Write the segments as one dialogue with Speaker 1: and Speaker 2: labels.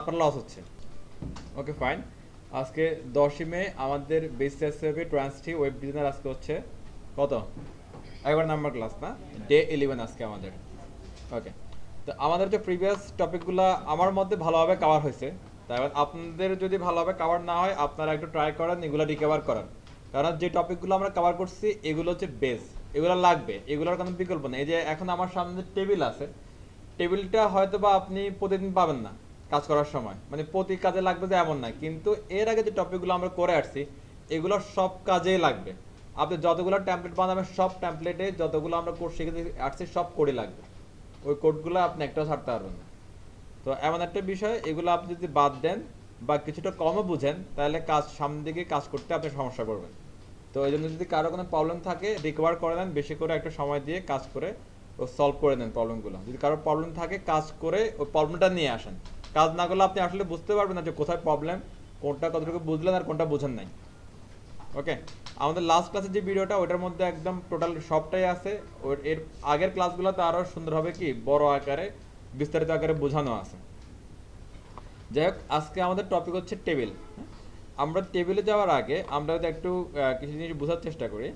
Speaker 1: আপনার লস হচ্ছে। Okay fine. আজকে 10ই মে আমাদের বেসিস হবে ট্রান্সটি ওয়েব ডিজাইনার। আজকে হচ্ছে কত, 11 নাম্বার ক্লাস না, ডে 11 আজকে আমাদের। ওকে, তো আমাদের যে প্রিভিয়াস টপিকগুলো আমার মধ্যে ভালোভাবে কভার হয়েছে, তাই এবার আপনাদের যদি ভালোভাবে কভার না হয় আপনারা একটু ট্রাই করেন এগুলো রিকভার করার। কারণ যে টপিকগুলো আমরা কভার করছি এগুলো হচ্ছে বেস, এগুলো লাগবে, এগুলোর কোনো বিকল্প নেই। এই যে এখন আমার সামনে টেবিল আছে, টেবিলটা হয়তো বা আপনি প্রতিদিন পাবেন না কাজ করার সময়, মানে প্রতি কাজে লাগবে যে এমন না, কিন্তু এর আগে যে টপিকগুলো আমরা করে আসছি এগুলো সব কাজেই লাগবে। আপনি যতগুলো ট্যাম্পলেট বানাবেন সব ট্যাম্পলেটে যতগুলো আমরা কোড শিখে আসছি সব কোডে লাগবে, ওই কোডগুলো আপনি একটাও ছাড়তে পারবেন না। তো এমন একটা বিষয়, এগুলো আপনি যদি বাদ দেন বা কিছুটা কমও বুঝেন তাহলে কাজ সামনের দিকে কাজ করতে আপনি সমস্যা করবেন। তো এই জন্য যদি কারো কোনো প্রবলেম থাকে রিকভার করে নেন, বেশি করে একটা সময় দিয়ে কাজ করে ও সলভ করে নেন প্রবলেমগুলো। যদি কারো প্রবলেম থাকে কাজ করে ওই প্রবলেমটা নিয়ে আসেন। কাজ না করলে আপনি আসলে বুঝতে পারবেন না যে কোথায় প্রবলেম, কোনটা কতটুকু বুঝলেন আর কোনটা বুঝেন নাই। ওকে, আমাদের লাস্ট ক্লাসের যে ভিডিওটা ওটার মধ্যে একদম টোটাল সবটাই আছে। ওর এর আগের ক্লাসগুলোতে আরও সুন্দরভাবে কি বড় আকারে বিস্তারিত আকারে বোঝানো আছে। যাই হোক, আজকে আমাদের টপিক হচ্ছে টেবিল। আমরা টেবিলে যাওয়ার আগে আমরা যদি একটু কিছু জিনিস বোঝার চেষ্টা করি।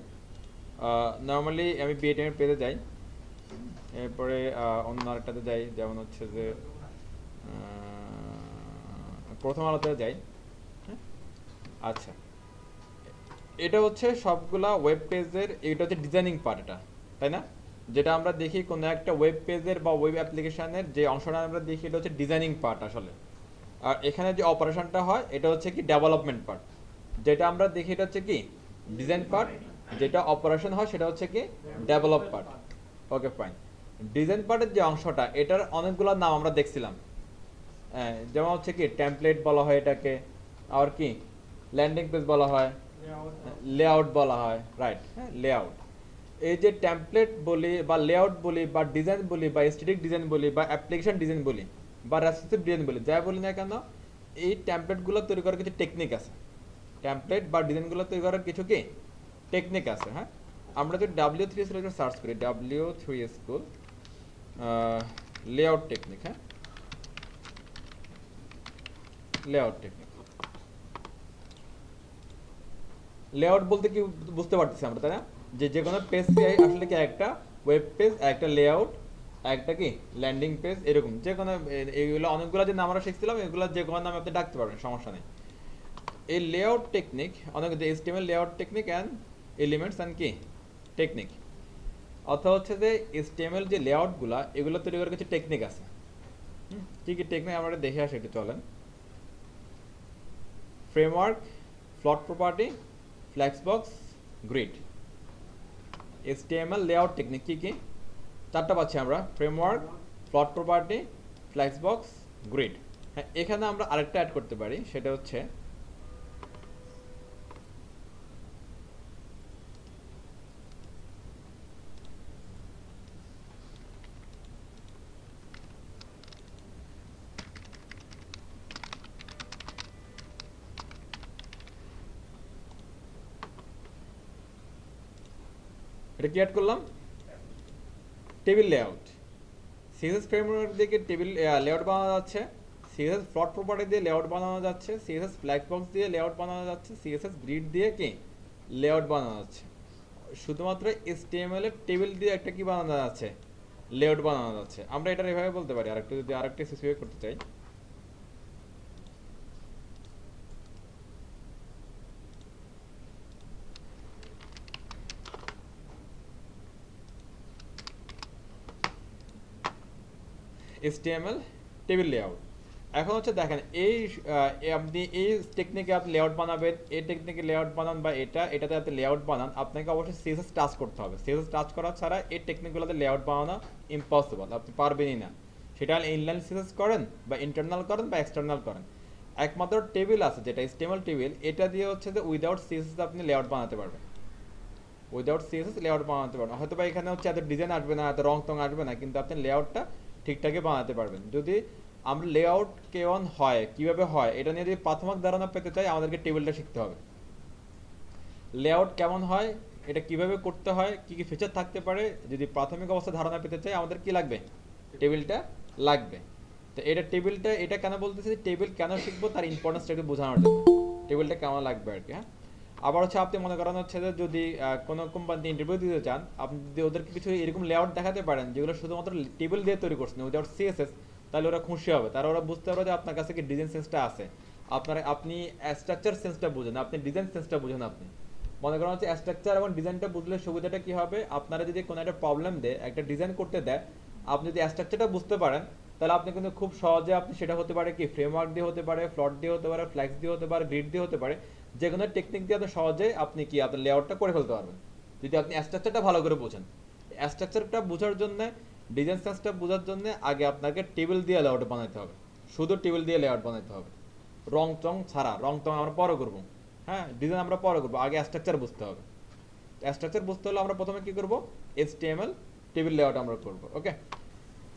Speaker 1: নর্মালি আমি বিএটিএমের পেজে যাই, এরপরে অন্য আরেকটাতে যাই, যেমন হচ্ছে যে প্রথম আলোতে যাই। হ্যাঁ, আচ্ছা, এটা হচ্ছে সবগুলা ওয়েব পেজের, এটা হচ্ছে ডিজাইনিং পার্ট, এটা তাই না? যেটা আমরা দেখি কোনো একটা ওয়েব পেজের বা ওয়েব অ্যাপ্লিকেশনের যে অংশটা আমরা দেখি এটা হচ্ছে ডিজাইনিং পার্ট আসলে। আর এখানে যে অপারেশনটা হয় এটা হচ্ছে কি ডেভেলপমেন্ট পার্ট। যেটা আমরা দেখি এটা হচ্ছে কি ডিজাইন পার্ট, যেটা অপারেশন হয় সেটা হচ্ছে কি develop part. Okay fine. Design পার্টের যে অংশটা এটার অনেকগুলো নাম আমরা দেখছিলাম। হ্যাঁ, যেমন হচ্ছে কি টেমপ্লেট বলা হয় এটাকে, আর কি ল্যান্ডিং পেজ বলা হয়, লেআউট বলা হয়, রাইট? হ্যাঁ, লেআউট। এই যে টেমপ্লেট বলি বা লেআউট বলি বা ডিজাইন বলি বা স্ট্যাটিক ডিজাইন বলি বা অ্যাপ্লিকেশন ডিজাইন বলি বা রেসপন্সিভ ডিজাইন বলি, যাই বলি না কেন, এই টেমপ্লেটগুলো তৈরি করার কিছু টেকনিক আছে। টেমপ্লেট বা ডিজাইনগুলো তৈরি করার কিছু কি টেকনিক আছে। হ্যাঁ, আমরা যদি W3 স্কুল সার্চ করি, W3 স্কুল লেআউট টেকনিক, হ্যাঁ, লেআউট টেকনিক। লেআউট বলতে কি বুঝতে পারতেছি আমরা, তাই না? যে যে কোনো পেজকে আসলে কি একটা ওয়েব পেজ, একটা লেআউট, একটা কি ল্যান্ডিং পেজ, এরকম যে কোনো এইগুলো অনেকগুলো যে নাম আমরা শিখছিলাম এগুলো যে কোনো নামে আপনি ডাকতে পারবেন, সমস্যা নেই। এই লেআউট টেকনিক অনেক, যে HTML layout technique and elements and কি টেকনিক, অর্থাৎ হচ্ছে যে HTML যে লেআউটগুলো এগুলো তৈরি করার কিছু টেকনিক আছে। কি কি টেকনিক আমরা দেখে আসি একটু চলেন। Framework, float property, flexbox, grid. HTML layout technique কি কি? চারটা পাচ্ছি আমরা, framework, float property, flexbox, grid. হ্যাঁ, এখানে আমরা আরেকটা অ্যাড করতে পারি, সেটা হচ্ছে এটা কি অ্যাড করলাম? Table layout. CSS ফ্রেমওয়ার্ক দিয়ে টেবিল লেআউট বানানো যাচ্ছে, CSS প্লট প্রপার্টি দিয়ে লেআউট বানানো যাচ্ছে, CSS ফ্ল্যাগবক্স দিয়ে লেআউট বানানো যাচ্ছে, CSS গ্রিড দিয়ে কি লেআউট বানানো যাচ্ছে। শুধুমাত্র HTML এর টেবিল দিয়ে একটা কি বানানো যাচ্ছে, লেআউট বানানো যাচ্ছে। আমরা এটা এভাবে বলতে পারি, আরেকটু যদি আরেকটা স্পেসিফাই করতে চাই, HTML টেবিল লেআউট। এখন হচ্ছে দেখেন এই আপনি এই টেকনিকে আপনি লেআউট বানাবেন, এই টেকনিকে লেআউট বানান বা এটাতে আপনি লেআউট বানান, আপনাকে অবশ্যই CSS টাচ করতে হবে। CSS টাচ করা ছাড়া এই টেকনিকগুলোতে লেআউট বানানো ইম্পসিবল, আপনি পারবেনই না। সেটা ইনলাইন CSS করেন বা ইন্টারনাল করেন বা এক্সটার্নাল করেন, একমাত্র টেবিল আছে যেটা HTML টেবিল, এটা দিয়ে হচ্ছে যে উইদাউট CSS আপনি লেআউট বানাতে পারবেন। উইদাউট CSS লেআউট বানাতে পারবেন, হয়তো বা এখানে হচ্ছে এত ডিজাইন আসবে না, এত রং টং আসবে না, কিন্তু আপনি লেআউটটা ঠিকঠাকই বানাতে পারবেন। যদি আমরা লেআউট কেমন হয়, কিভাবে হয়, এটা নিয়ে যদি প্রাথমিক ধারণা পেতে চাই আমাদেরকে টেবিলটা শিখতে হবে। লেআউট কেমন হয়, এটা কিভাবে করতে হয়, কি কি ফিচার থাকতে পারে, যদি প্রাথমিক অবস্থা ধারণা পেতে চাই আমাদের কি লাগবে, টেবিলটা লাগবে। তো এটা টেবিলটা, এটা কেন বলতেছি, টেবিল কেন শিখবো তার ইম্পর্টেন্সটা একটু বোঝানোর জন্য, টেবিলটা কেমন লাগবে আর কি। হ্যাঁ, আবার হচ্ছে আপনি মনে করেন হচ্ছে যে যদি কোনো কোম্পানিতে ইন্টারভিউ দিতে চান, আপনি যদি ওদেরকে কিছু এরকম লেআউট দেখাতে পারেন যেগুলো শুধুমাত্র টেবিল দিয়ে তৈরি করছেন উইদাউট সিএসএস, তাহলে ওরা খুশি হবে, তারা ওরা বুঝতে পারবে যে আপনার কাছে কি ডিজাইন সেন্সটা আছে, আপনি স্ট্রাকচার সেন্সটা বুঝেন, আপনি ডিজাইন সেন্সটা বুঝেন। আপনি মনে করেন হচ্ছে স্ট্রাকচার এবং ডিজাইনটা বুঝলে সুবিধাটা কি হবে, আপনারা যদি কোনো একটা প্রবলেম দেয়, একটা ডিজাইন করতে দেয়, আপনি যদি স্ট্রাকচারটা বুঝতে পারেন, তাহলে আপনি কিন্তু খুব সহজে, আপনি সেটা হতে পারে কি ফ্রেমওয়ার্ক দিয়ে হতে পারে, ফ্লট দিয়ে হতে পারে, ফ্ল্যাক্স দিয়ে হতে পারে, গ্রিড দিয়ে হতে পারে, যে কোনো টেকনিক দিয়ে আপনি সহজে আপনি কি আপনার লেআউটটা করে ফেলতে পারবেন যদি আপনি স্ট্রাকচারটা ভালো করে বোঝেন। স্ট্রাকচারটা বোঝার জন্য, ডিজাইন সেন্সটা বোঝার জন্য আগে আপনাকে টেবিল দিয়ে লেআউট বানাতে হবে, শুধু টেবিল দিয়ে লেআউট বানাতে হবে, রং টং ছাড়া। রং টং আমরা পরে করবো, হ্যাঁ, ডিজাইন আমরা পরে করবো, আগে স্ট্রাকচার বুঝতে হবে। স্ট্রাকচার বুঝতে হলে আমরা প্রথমে কি করব, HTML টেবিল লেআউট আমরা করব। ওকে,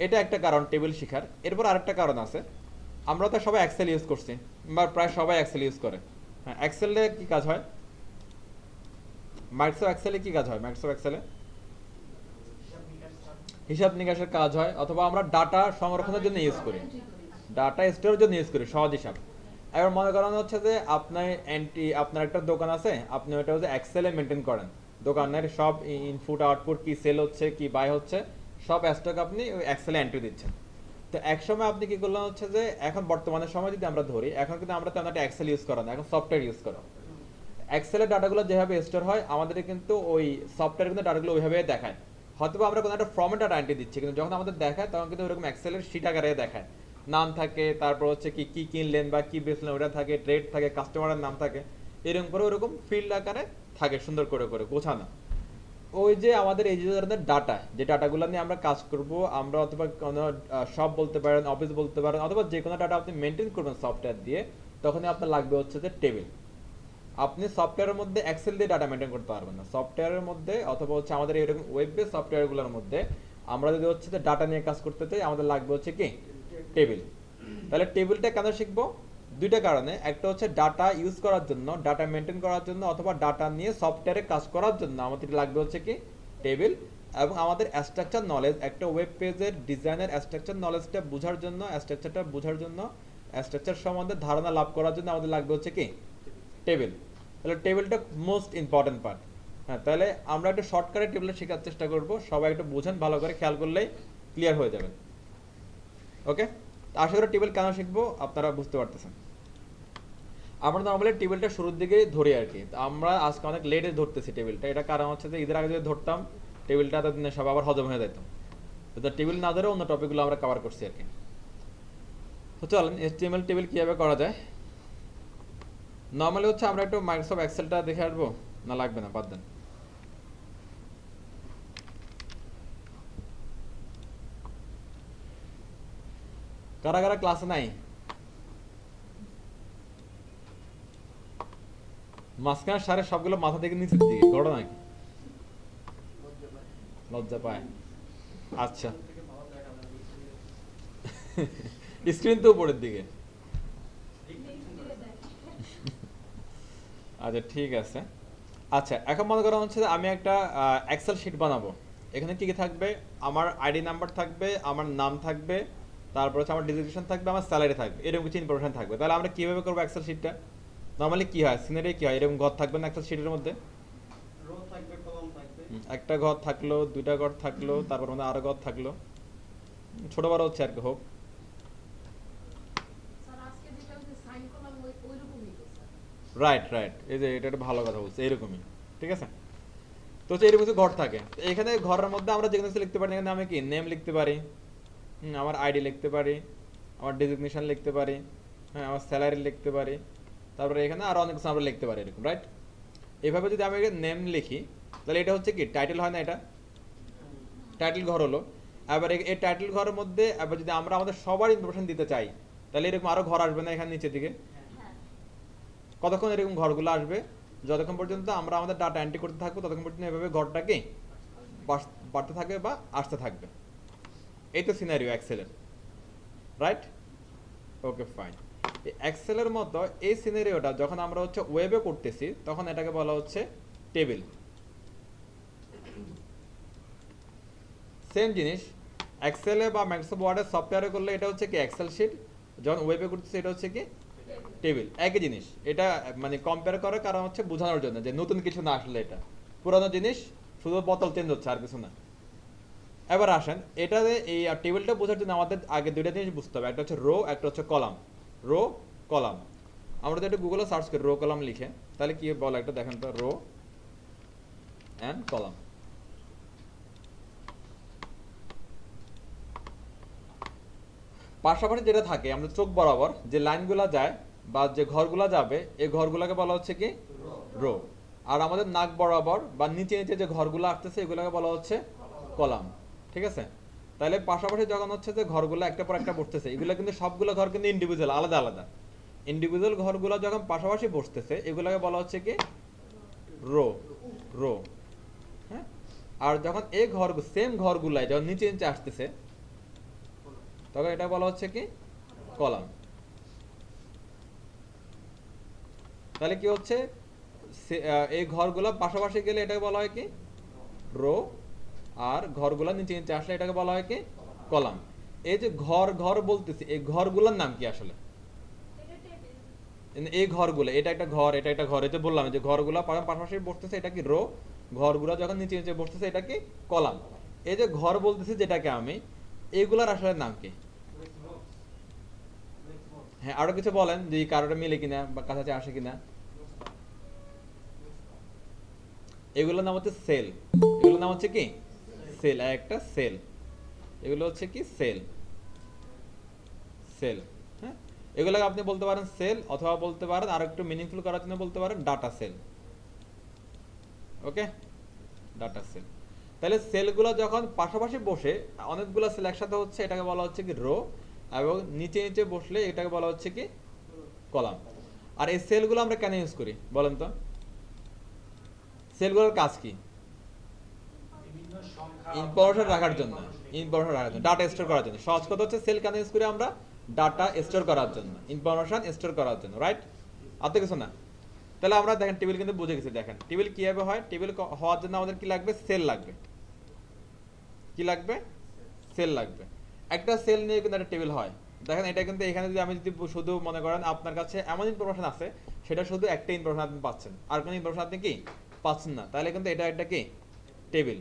Speaker 1: এটা একটা কারণ টেবিল শেখার। এরপর আরেকটা কারণ আছে, আমরা তো সবাই এক্সেল ইউজ করছি, বা প্রায় সবাই এক্সেল ইউজ করে। হ্যাঁ, এক্সেলে কি কাজ হয়, মাইক্রোসফট এক্সেলে কি কাজ হয়, মাইক্রোসফট এক্সেলে হিসাব নিকাশের কাজ হয়, অথবা আমরা ডাটা সংরক্ষণের জন্য ইউজ করি, ডাটা স্টোরের জন্য ইউজ করি, সহজ হিসাব। এবার মনে করেন হচ্ছে যে আপনার একটা দোকান আছে, আপনি ওটা হচ্ছে এক্সেলে মেনটেন করেন, দোকানের সব ইনপুট আউটপুট কি সেল হচ্ছে কি বাই হচ্ছে সব স্টক আপনি ওই এক্সেলে এন্ট্রি দিচ্ছেন। তো এক সময় আপনি কি করলেন হচ্ছে যে, এখন বর্তমানের সময় যদি আমরা ধরি, এখন কিন্তু আমরা তেমন একটা এক্সেল ইউজ করা না, এখন সফটওয়্যার ইউজ করা। এক্সেলের ডাটাগুলো যেভাবে স্টোর হয়, আমাদের কিন্তু ওই সফটওয়্যার কিন্তু ডাটাগুলো ওইভাবে দেখায়। হয়তো আমরা কোনো একটা ফর্মেট ডাটা এন্ট্রি দিচ্ছি, কিন্তু যখন আমাদের দেখায় তখন কিন্তু ওরকম এক্সেলের শিট আকারে দেখায়, নাম থাকে, তারপর হচ্ছে কি কি কিনলেন বা কি বেচলেন ওটা থাকে, ট্রেড থাকে, কাস্টমারের নাম থাকে, এরকম করে ওরকম ফিল্ড আকারে থাকে, সুন্দর করে করে গোছানো। ওই যে আমাদের এই যে ধরনের ডাটা, যে ডাটাগুলো নিয়ে আমরা কাজ করব, আমরা অথবা কোনো শপ বলতে পারেন, অফিস বলতে পারেন, অথবা যে কোনো ডাটা আপনি মেনটেন করবেন সফটওয়্যার দিয়ে, তখনই আপনার লাগবে হচ্ছে যে টেবিল। আপনি সফটওয়্যারের মধ্যে এক্সেল দিয়ে ডাটা মেনটেন করতে পারবেন না, সফটওয়্যারের মধ্যে অথবা হচ্ছে আমাদের এরকম ওয়েব বেস সফটওয়্যারগুলোর মধ্যে আমরা যদি হচ্ছে যে ডাটা নিয়ে কাজ করতে চাই, আমাদের লাগবে হচ্ছে কি টেবিল। তাহলে টেবিলটা কেন শিখবো, দুইটা কারণে। একটা হচ্ছে ডাটা ইউজ করার জন্য, ডাটা মেনটেন করার জন্য, অথবা ডাটা নিয়ে সফটওয়্যারে কাজ করার জন্য আমাদের লাগবে হচ্ছে কি টেবিল। এবং আমাদের স্ট্রাকচার নলেজ, একটা ওয়েব পেজের ডিজাইনের স্ট্রাকচার নলেজটা বোঝার জন্য, স্ট্রাকচারটা বোঝার জন্য, স্ট্রাকচার সম্বন্ধে ধারণা লাভ করার জন্য আমাদের লাগবে হচ্ছে কি টেবিল। তাহলে টেবিলটা মোস্ট ইম্পর্টেন্ট পার্ট। হ্যাঁ, তাহলে আমরা একটা শর্টকাটে টেবিলটা শেখার চেষ্টা করব, সবাই একটু বোঝেন, ভালো করে খেয়াল করলেই ক্লিয়ার হয়ে যাবেন। ওকে, আশা করি টেবিল কেন শিখবো আপনারা বুঝতে পারতেছেন। আমরা নর্মালি টেবিলটা শুরুর দিকেই ধরি আর কি, আমরা আজকে অনেক লেটে ধরতেছি টেবিলটা, এটা কারণ হচ্ছে যে ঈদের আগে যদি ধরতাম টেবিলটা এতদিনে সব আবার হজম হয়ে যেত। তো টেবিল না ধরে অন্য টপিকগুলো আমরা কভার করছি আর কি। তো চলেন HTML টেবিল কীভাবে করা যায়। নর্মালি হচ্ছে আমরা একটু মাইক্রোসফট এক্সেলটা দেখে আসবো, না লাগবে না, বাদ দেন। কারা কারা ক্লাসে নাই, মাঝখানে সারে সবগুলো মাথা থেকে নিচের দিকে, ঘটনা কি লজ্জা পায়? আচ্ছা, স্ক্রিন তো উপরের দিকে। আচ্ছা ঠিক আছে। আচ্ছা, এখন মনে করা হচ্ছে যে আমি একটা এক্সেল শিট বানাবো। এখানে কি কি থাকবে, আমার আইডি নাম্বার থাকবে, আমার নাম থাকবে, তারপর হচ্ছে আমার ডেজিগনেশন থাকবে, আমার স্যালারি থাকবে, এরকম কিছু ইনফরমেশন থাকবে। তাহলে আমরা কিভাবে করবো এক্সেল শিটটা, নর্মালি কি হয় সিনারি কি হয়, এরকম ঘর থাকবে না এক্সেল শিটের মধ্যে, একটা ঘর থাকলো, দুইটা ঘর থাকলো, তারপর মানে আরো ঘর থাকলো, ছোট বড় হচ্ছে আর কি হোক। রাইট রাইট, এই যে এটা একটা ভালো কথা বলছে, এরকমই ঠিক আছে। তো হচ্ছে এরকম কিছু ঘর থাকে, এখানে ঘরের মধ্যে আমরা যে কোনো কিছু লিখতে পারি, এখানে আমি কি নেম লিখতে পারি, আমার আইডি লিখতে পারি, আমার ডেজিগনেশন লিখতে পারি, হ্যাঁ আমার স্যালারি লিখতে পারি, তারপরে এখানে আরো অনেক কিছু আমরা লিখতে পারি এরকম, রাইট। এইভাবে যদি আমি নেম লিখি, তাহলে এটা হচ্ছে কি টাইটেল হয় না, এটা টাইটেল ঘর হলো। এবার এই টাইটেল ঘরের মধ্যে এবার যদি আমরা আমাদের সবার ইনফরমেশন দিতে চাই, তাহলে এরকম আরো ঘর আসবে না এখানে নিচের দিকে? কতক্ষণ এরকম ঘরগুলো আসবে, যতক্ষণ পর্যন্ত আমরা আমাদের ডাটা এন্ট্রি করতে থাকবো, ততক্ষণ পর্যন্ত এভাবে ঘরটাকে বাড়তে থাকবে বা আসতে থাকবে। এই তো সিনারিও এক্সেলের, রাইট। Okay fine. এক্সেলের মতো এই সিনারিওটা যখন আমরা হচ্ছে ওয়েবে করতেছি, তখন এটাকে বলা হচ্ছে টেবিল। সেম জিনিস এক্সেলে বা মাইক্রোসফট ওয়ার্ডে সফটওয়্যারে করলে এটা হচ্ছে কি এক্সেল শিট, যখন ওয়েবে করতেছে এটা হচ্ছে কি টেবিল, একই জিনিস। এটা মানে কম্পেয়ার করার কারণ হচ্ছে বোঝানোর জন্য যে নতুন কিছু না, আসলে এটা পুরানো জিনিস, শুধু বোতল চেঞ্জ হচ্ছে আর কিছু না। এবার আসেন এটা এই টেবিলটা বোঝার জন্য আমাদের আগে দুইটা জিনিস বুঝতে হবে, একটা হচ্ছে রো, একটা হচ্ছে কলাম। রো কলাম, আমরা যদি একটু গুগলে সার্চ করি রো কলাম লিখে, তাহলে কি বলে একটা দেখেন তো, রো অ্যান্ড কলাম। পাশাপাশি যেটা থাকে আমাদের চোখ বরাবর যে লাইনগুলো যায় বা যে ঘরগুলো যাবে, এই ঘরগুলোকে বলা হচ্ছে কি রো। আর আমাদের নাক বরাবর বা নিচে নিচে যে ঘরগুলো আসতেছে এগুলোকে বলা হচ্ছে কলাম। ঠিক আছে, তাহলে পাশাপাশি যখন হচ্ছে যে ঘরগুলো একটা পর একটা বসতেছে, এগুলো কিন্তু সবগুলো ঘর কিন্তু ইন্ডিভিজুয়াল, আলাদা আলাদা। ইন্ডিভিজুয়াল ঘরগুলো যখন পাশাপাশি বসতেছে এগুলোকে বলা হচ্ছে কি রো, রো। হ্যাঁ, আর যখন এই ঘর সেম ঘরগুলাই যখন নিচে নিচে আসতেছে তখন এটা বলা হচ্ছে কি কলাম। তাহলে কি হচ্ছে, এই ঘরগুলো পাশাপাশি গেলে এটাকে বলা হয় কি রো, আর ঘরগুলো নিচে নিচে আসলে এটাকে বলা হয় কি কলাম। এই যে ঘর ঘর বলতেছি, এই ঘরগুলোর নাম কি আসলে? এই ঘরগুলো, এটা একটা ঘর, এটা একটা ঘর, এই যে বললাম যে ঘরগুলো পাশাপাশি বসতেছে এটা কি রো, ঘরগুলো যখন নিচে নিচে বসতেছে এটা কি কলাম। এই যে ঘর বলতেছি যেটাকে আমি, এইগুলার আসলে নাম কি? হ্যাঁ, আরো কিছু বলেন যে কারোটা মিলে কিনা বা কাছাকাছি আসে কিনা। এগুলোর নাম হচ্ছে সেল, এগুলোর নাম হচ্ছে কি সেল, একটা সেল, এগুলো হচ্ছে কি সেল, সেল। হ্যাঁ, এগুলোকে আপনি বলতে পারেন সেল, অথবা বলতে পারেন আর একটু মিনিংফুল করার জন্য বলতে পারেন ডাটা সেল। ওকে, ডাটা সেল। তাহলে সেলগুলো যখন পাশাপাশি বসে অনেকগুলো সেল একসাথে হচ্ছে এটাকে বলা হচ্ছে কি রো, এবং নিচে নিচে বসলে এটাকে বলা হচ্ছে কি কলাম। আর এই সেলগুলো আমরা কেন ইউজ করি বলেন তো? সেলগুলোর কাজ কি? ইনফরমেশন রাখার জন্য, ইনফরমেশন রাখার জন্য, ডাটা স্টোর করার জন্য। সহজ কথা হচ্ছে সেল কেন ইউজ করি আমরা? ডাটা স্টোর করার জন্য, ইনফরমেশন স্টোর করার জন্য, রাইট? আর তো কিছু না। তাহলে আমরা দেখেন টেবিল কিন্তু বুঝে গেছি। দেখেন টেবিল কিভাবে হয়, টেবিল হওয়ার জন্য আমাদের কি লাগবে? সেল লাগবে। কি লাগবে? সেল লাগবে। একটা সেল নিয়ে কিন্তু একটা টেবিল হয়। দেখেন এটা কিন্তু এখানে যদি আমি যদি শুধু মনে করেন আপনার কাছে এমন ইনফরমেশন আছে, সেটা শুধু একটা ইনফরমেশন আপনি পাচ্ছেন, আর কোনো ইনফরমেশন আপনি কি পাচ্ছেন না, তাহলে কিন্তু এটা একটা কি টেবিল।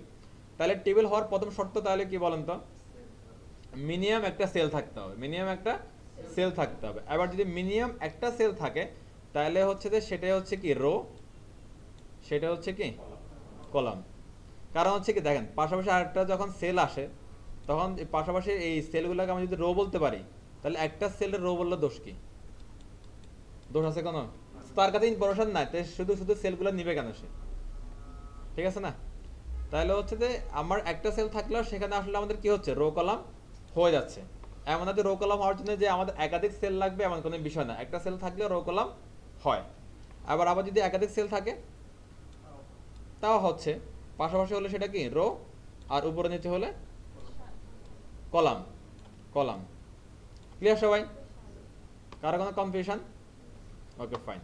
Speaker 1: তাহলে টেবিল হওয়ার প্রথম শর্ত তাহলে কি বলেন তো? মিনিমাম একটা সেল থাকতে হবে, মিনিমাম একটা সেল থাকতে হবে। এবার যদি মিনিমাম একটা সেল থাকে তাহলে হচ্ছে যে সেটা হচ্ছে কি রো, সেটা হচ্ছে কি কলাম। কারণ হচ্ছে কি দেখেন পাশাপাশি আরেকটা যখন সেল আসে তখন পাশাপাশি এই সেলগুলোকে আমি যদি রো বলতে পারি, তাহলে একটা সেলের রো বললে দোষ কি? দোষ আছে কোনো? তার কাছে ইনফরমেশন নাই, তাই শুধু শুধু সেলগুলো নিবে কেন সে? ঠিক আছে না? তাহলে হচ্ছে যে আমার একটা সেল থাকলেও সেখানে আসলে আমাদের কি হচ্ছে, রো কলাম হয়ে যাচ্ছে। এমন না যে রো কলাম হওয়ার জন্য যে আমাদের একাধিক সেল লাগবে এমন কোনো বিষয় না, একটা সেল থাকলে রো কলাম হয়। আবার আবার যদি একাধিক সেল থাকে তাও হচ্ছে, পাশাপাশি হলে সেটা কি রো, আর উপরে নিচে হলে কলাম, কলাম। ক্লিয়ার সবাই? কারো কোনো কনফিউশন? Okay fine.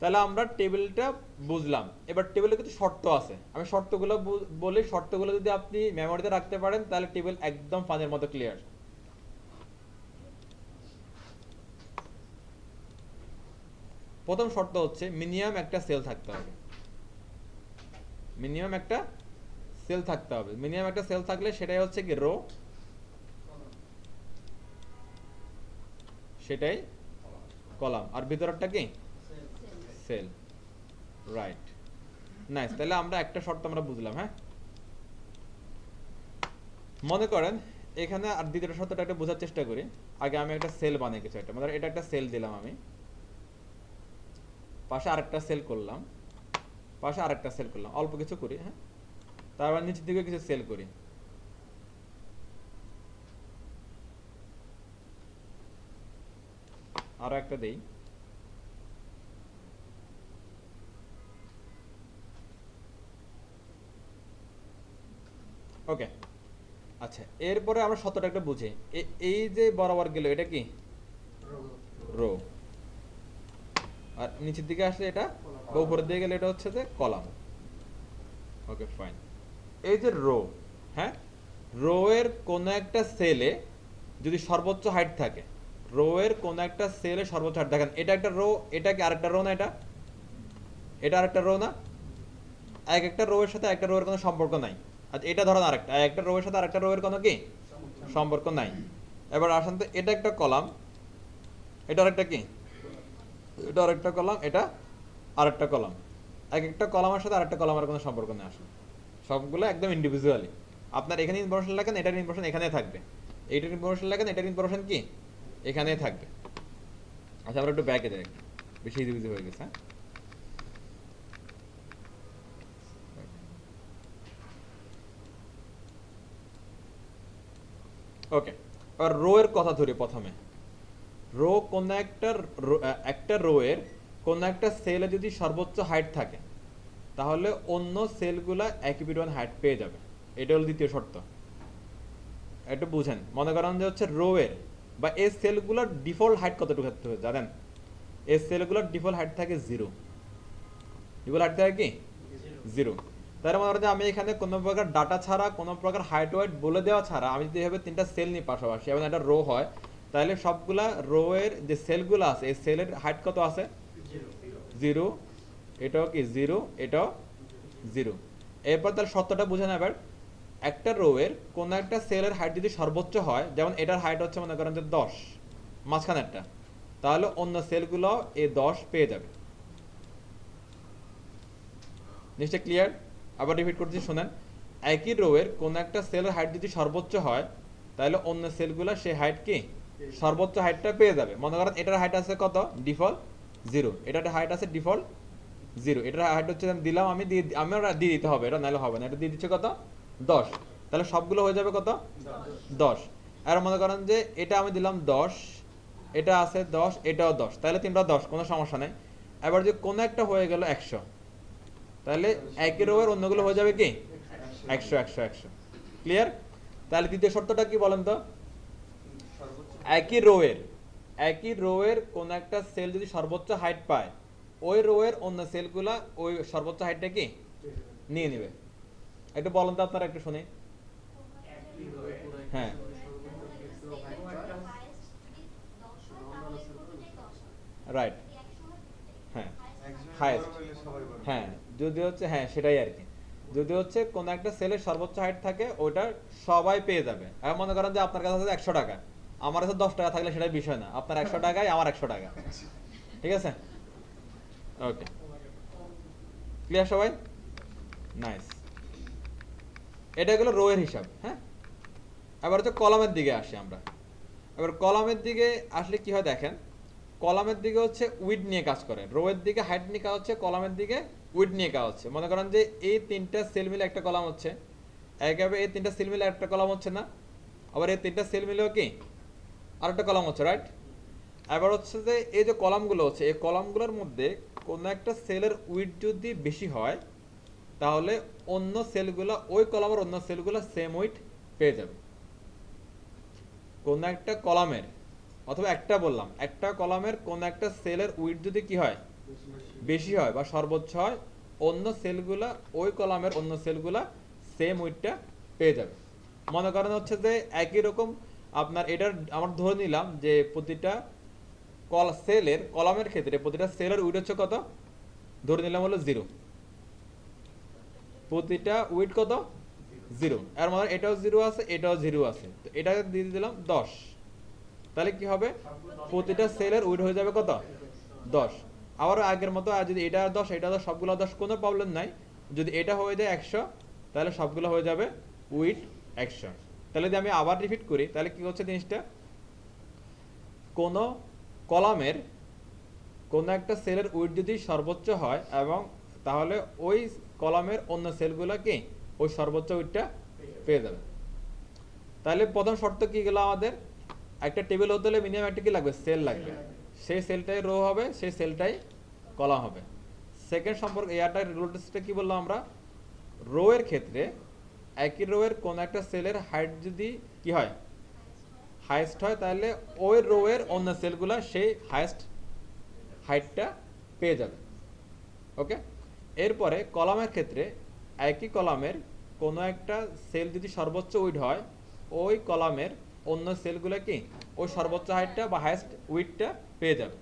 Speaker 1: তাহলে আমরা টেবিলটা বুঝলাম। এবার টেবিলে কিছু শর্ত আছে, আমি শর্তগুলো বলি, শর্তগুলো যদি আপনি মেমোরিতে রাখতে পারেন তাহলে টেবিল একদম ফানের মতো ক্লিয়ার। প্রথম শর্ত হচ্ছে মিনিমাম একটা সেল থাকতে হবে, মিনিমাম একটা সেল থাকতে হবে। মিনিমাম একটা সেল থাকলে সেটাই হচ্ছে কি রো, সেটাই কলাম, আর ভিতরটা কি সেল, রাইট। নাইস, তাহলে আমরা একটা শর্ত আমরা বুঝলাম। হ্যাঁ, মনে করেন এখানে আর দ্বিতীয় শর্তটা একটা বোঝার চেষ্টা করি। আগে আমি একটা সেল বানাই কিছু একটা, মানে এটা একটা সেল দিলাম আমি, পাশে আরেকটা সেল করলাম, পাশে আরেকটা সেল করলাম, অল্প কিছু করি। হ্যাঁ, তারপর নিচের দিকে কিছু সেল করি, আরো একটা দেই। ওকে, আচ্ছা এরপরে আমরা শতটা একটা বুঝি। এই যে বরাবর গেল এটা কি রো, আর নিচের দিকে আসলে এটা বা উপরের দিকে গেলে এটা হচ্ছে যে কলাম। Okay fine. এই যে রো, হ্যাঁ, রো এর কোনো একটা সেলে যদি সর্বোচ্চ হাইট থাকে, রো এর কোনো একটা সেলে সর্বোচ্চ হাইট, দেখেন এটা একটা রো, এটা কি আরেকটা রো না, এটা এটা আরেকটা রো না, এক একটা রো এর সাথে একটা রো এর কোনো সম্পর্ক নাই। আচ্ছা এটা ধরেন আরেকটা, একটা রো এর সাথে আরেকটা রো এর কোনো কি সম্পর্ক নাই। এবার আসেন তো, এটা একটা কলাম, এটা আরেকটা কি, এটা আরেকটা কলাম, এটা আরেকটা কলাম, এক একটা কলামের সাথে আরেকটা কলামের কোনো সম্পর্ক নেই আসলে, সবগুলো একদম ইন্ডিভিজুয়ালি। আপনার এখানে ইনফরমেশন লেখেন, এটার ইনফরমেশন এখানে থাকবে, এইটার ইনফরমেশন লেখেন, এটার ইনফরমেশন কি এখানেই থাকবে। আচ্ছা আমরা একটু ব্যাকে যাই, বেশি ইজি হয়ে গেছে। হ্যাঁ ওকে, এবার রো এর কথা ধরি প্রথমে। রো কোন একটা একটা রো এর কোন একটা সেলে যদি সর্বোচ্চ হাইট থাকে, তাহলে অন্য সেলগুলা একই পরিমাণ হাইট পেয়ে যাবে। এটা হলো দ্বিতীয় শর্ত। একটু বুঝেন, মনে করেন যে হচ্ছে রো এর বা এই সেলগুলোর ডিফল্ট হাইট কতটুকু থাকতে হবে জানেন? এই সেলগুলোর ডিফল্ট হাইট থাকে 0। ডিফল্ট হাইট থাকে কি 0। তার মনে করেন যে আমি এখানে কোনো প্রকার ডাটা ছাড়া, কোনো প্রকার হাইট ওয়েট বলে দেওয়া ছাড়া আমি যদি এভাবে তিনটা সেল নিই পাশাপাশি এবং একটা রো হয়, তাহলে সবগুলা রো এর যে সেলগুলো আছে এই সেলের হাইট কত আছে 0। এটাও কি 0, এটাও 0। এরপর তাহলে সত্যটা বুঝে নেবেন, একটা রো এর কোন একটা সেলের হাইট যদি সর্বোচ্চ হয়, যেমন এটার হাইট হচ্ছে মনে করেন যে 10 মাঝখানেরটা, তাহলে অন্য সেলগুলো এই 10 পেয়ে যাবে। নিশ্চয় ক্লিয়ার? আবার রিপিট করছি শোনেন, একই রো এর কোন একটা সেলের হাইট যদি সর্বোচ্চ হয়, তাহলে অন্য সেলগুলো সেই হাইট কি সর্বোচ্চ হাইটটা পেয়ে যাবে। মনে করেন এটার হাইট আছে কত ডিফল্ট 0, এটার হাইট আছে ডিফল্ট 0, এটার হাইট হচ্ছে দিলাম আমি, আমরা দিয়ে দিতে হবে, এটা নাহলে হবে না, এটা দিয়ে দিচ্ছে কত 10, তাহলে সবগুলো হয়ে যাবে কত 10। আর মনে করেন যে এটা আমি দিলাম 10, এটা আছে 10, এটাও 10, তাহলে তিনটা 10, কোনো সমস্যা নেই। এবার যে কোনো একটা হয়ে গেল 100, তাহলে একই রো এর অন্যগুলো হয়ে যাবে কি 100 100 100। ক্লিয়ার? তাহলে তৃতীয় শর্তটা কি বলেন তো? একই রো এর, একই রো এর কোন একটা সেল যদি সর্বোচ্চ হাইট পায়, ওই রো এর অন্য সেলগুলা ওই সর্বোচ্চ হাইটটা কি নিয়ে নেবে। একটু বলেন তো আপনারা, একটু শুনি। হ্যাঁ রাইট, হ্যাঁ হাইয়েস্ট, হ্যাঁ যদি হচ্ছে, হ্যাঁ সেটাই আর কি, যদি হচ্ছে কোন একটা সেলের সর্বোচ্চ হাইট থাকে ওটা সবাই পেয়ে যাবে। এখন মনে করেন যে আপনার কাছে আছে 100 টাকা, আমার কাছে 10 টাকা থাকলে সেটাই বিষয় না, আপনার 100 টাকায় আমার 100 টাকা, ঠিক আছে? ওকে, ক্লিয়ার সবাই? নাইস। এটা গেলো রো এর হিসাব। হ্যাঁ, এবার হচ্ছে কলামের দিকে আসি আমরা। এবার কলামের দিকে আসলে কি হয় দেখেন, কলামের দিকে হচ্ছে উইড নিয়ে কাজ করে, রো এর দিকে হাইট নিয়ে কাজ হচ্ছে, কলামের দিকে উইড নিয়ে কাজ হচ্ছে। মনে করেন যে এই তিনটা সেল মিলে একটা কলাম হচ্ছে, একেবারে এই তিনটা সেল মিলে একটা কলাম হচ্ছে না, আবার এই তিনটা সেল মিলেও কি আরেকটা কলাম হচ্ছে, রাইট? এবার হচ্ছে যে এই যে কলামগুলো হচ্ছে, এই কলামগুলোর মধ্যে কোনো একটা সেলের উইড যদি বেশি হয়, তাহলে অন্য সেলগুলো ওই কলামের অন্য সেলগুলো সেম উইড পেয়ে যাবে। কোন একটা কলামের, অথবা একটা বললাম, একটা কলামের কোন একটা সেলের উইড যদি কি হয় বেশি হয় বা সর্বোচ্চ হয়, অন্য সেলগুলা ওই কলামের অন্য সেলগুলা সেম উইডটা পেয়ে যাবে। মনে করেন হচ্ছে যে একই রকম আপনার এটার আমরা ধরে নিলাম যে প্রতিটা সেলের কলামের ক্ষেত্রে প্রতিটা সেলের উইড হচ্ছে কত, ধরে নিলাম হলো 0, প্রতিটা উইড কত 0, এর মানে এটাও 0 আছে, এটাও 0 আছে, তো এটা দিয়ে দিলাম 10, তাহলে কি হবে প্রতিটা সেলের উইড হয়ে যাবে কত 10। আবার আগের মতো, আর যদি এটা 10 এটা 10 সবগুলো 10 কোনো প্রবলেম নাই, যদি এটা হয়ে যায় 100 তাহলে সবগুলো হয়ে যাবে উইড 100। তাহলে যদি আমি আবার রিপিট করি, তাহলে কি হচ্ছে জিনিসটা, কোন কলামের কোন একটা সেলের উইড যদি সর্বোচ্চ হয় এবং তাহলে ওই কলামের অন্য সেলগুলো কি ওই সর্বোচ্চ উইডটা পেয়ে যাবে। তাহলে প্রথম শর্ত কি গেল আমাদের, একটা টেবিল হতে হলে মিনিমাম একটা কি লাগবে সেল লাগবে, সেই সেলটাই রো হবে, সেই সেলটাই কলাম হবে। সেকেন্ড সম্পর্ক এয়ারটা রুলটা কি বললাম আমরা, রো এর ক্ষেত্রে একই রো এর কোন একটা সেলের হাইট যদি কি হয় হাইয়েস্ট হয়, তাহলে ওই রো এর অন্য সেলগুলো সেই হাইয়েস্ট হাইটটা পেয়ে যাবে। ওকে, এরপরে কলামের ক্ষেত্রে একই কলামের কোনো একটা সেল যদি সর্বোচ্চ উইড হয় ওই কলামের অন্য সেলগুলো কি ওই সর্বোচ্চ হাইটটা বা হাইয়েস্ট উইডটা পেয়ে যাবে।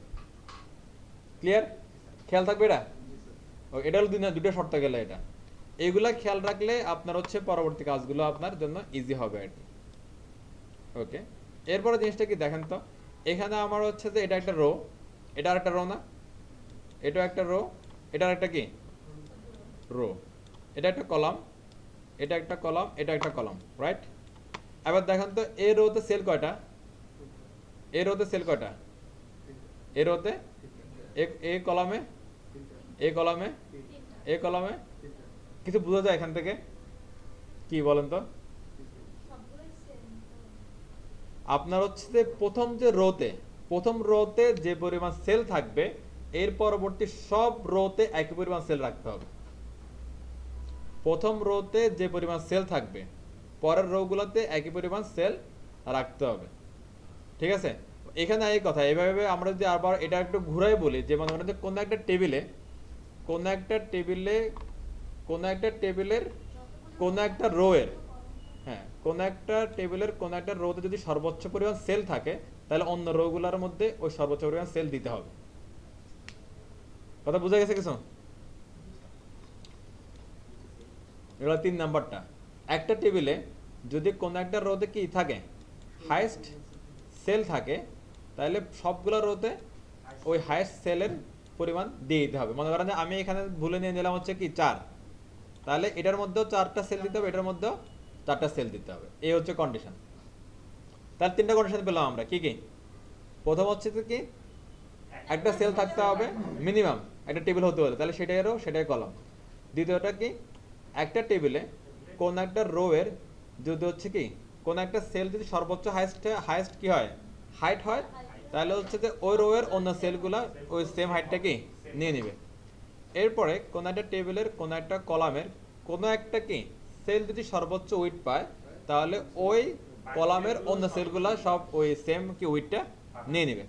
Speaker 1: ক্লিয়ার? খেয়াল থাকবে এটা? এটা হলো দুটো শর্ত গেলে এটা, এগুলা খেয়াল রাখলে আপনার হচ্ছে পরবর্তী কাজগুলো আপনার জন্য ইজি হবে আর কি। ওকে, এরপরে জিনিসটা কি দেখেন তো, এখানে আমার হচ্ছে যে এটা একটা রো, এটা আর একটা রো না, এটা একটা রো, এটা একটা কি রো, এটা একটা কলাম, এটা একটা কলাম, এটা একটা কলাম, রাইট? এবার দেখেন তো এ রোতে সেল কয়টা, এ রোতে সেল কয়টা, এ রোতে এ কলামে, এ কলামে, এ কলামে, কিছু বোঝা যায় এখান থেকে কি বলেন তো? আপনার হচ্ছে যে প্রথম রোতে যে পরিমাণ সেল থাকবে এর পরবর্তী সব রোতে একই পরিমাণ সেল রাখতে হবে। প্রথম রোতে যে পরিমাণ সেল থাকবে পরের রোগুলোতে একই পরিমাণ সেল রাখতে হবে, ঠিক আছে? এখানে এই কথা এইভাবে আমরা যদি আবার এটা একটু ঘুরাই বলি, যে মনে করেন যে কোনো একটা টেবিলের কোনো একটা রোয়ের, হ্যাঁ, কোন একটা টেবিলের কোন একটা রোতে যদি সর্বোচ্চ পরিমাণ সেল থাকে তাহলে অন্য রোগুলোর মধ্যে ওই সর্বোচ্চ পরিমাণ সেল দিতে হবে। কথা বুঝা গেছে কিছু? এগুলো 3 নাম্বারটা। একটা টেবিলে যদি কোন একটা রোতে কি থাকে হাইয়েস্ট সেল থাকে তাহলে সবগুলো রোতে ওই হাইয়েস্ট সেলের পরিমাণ দিয়ে দিতে হবে। মনে করেন যে আমি এখানে ভুলে নিয়ে নিলাম হচ্ছে কি 4, তাহলে এটার মধ্যেও 4টা সেল দিতে হবে, এটার মধ্যেও 4টা সেল দিতে হবে, এই হচ্ছে কন্ডিশন। তার 3টা কন্ডিশন পেলাম আমরা, কি কি? প্রথম হচ্ছে কি একটা সেল থাকতে হবে মিনিমাম একটা টেবিল হতে হলে, তাহলে সেটাই রো সেটাই কলাম। দ্বিতীয়টা কি একটা টেবিলে কোন একটা রো এর যদি হচ্ছে কি কোন একটা সেল যদি সর্বোচ্চ হাইয়েস্ট কি হয় হাইট হয় তাহলে হচ্ছে যে ওই রো এর অন্য সেলগুলা ওই সেম হাইটটা কি নিয়ে নেবে। এরপরে কোন একটা টেবিলের কোন একটা কলামের কোন একটা কি সেল যদি সর্বোচ্চ উইড পায় তাহলে ওই কলামের অন্য সেলগুলা সব ওই সেম কি উইডটা নিয়ে নেবে।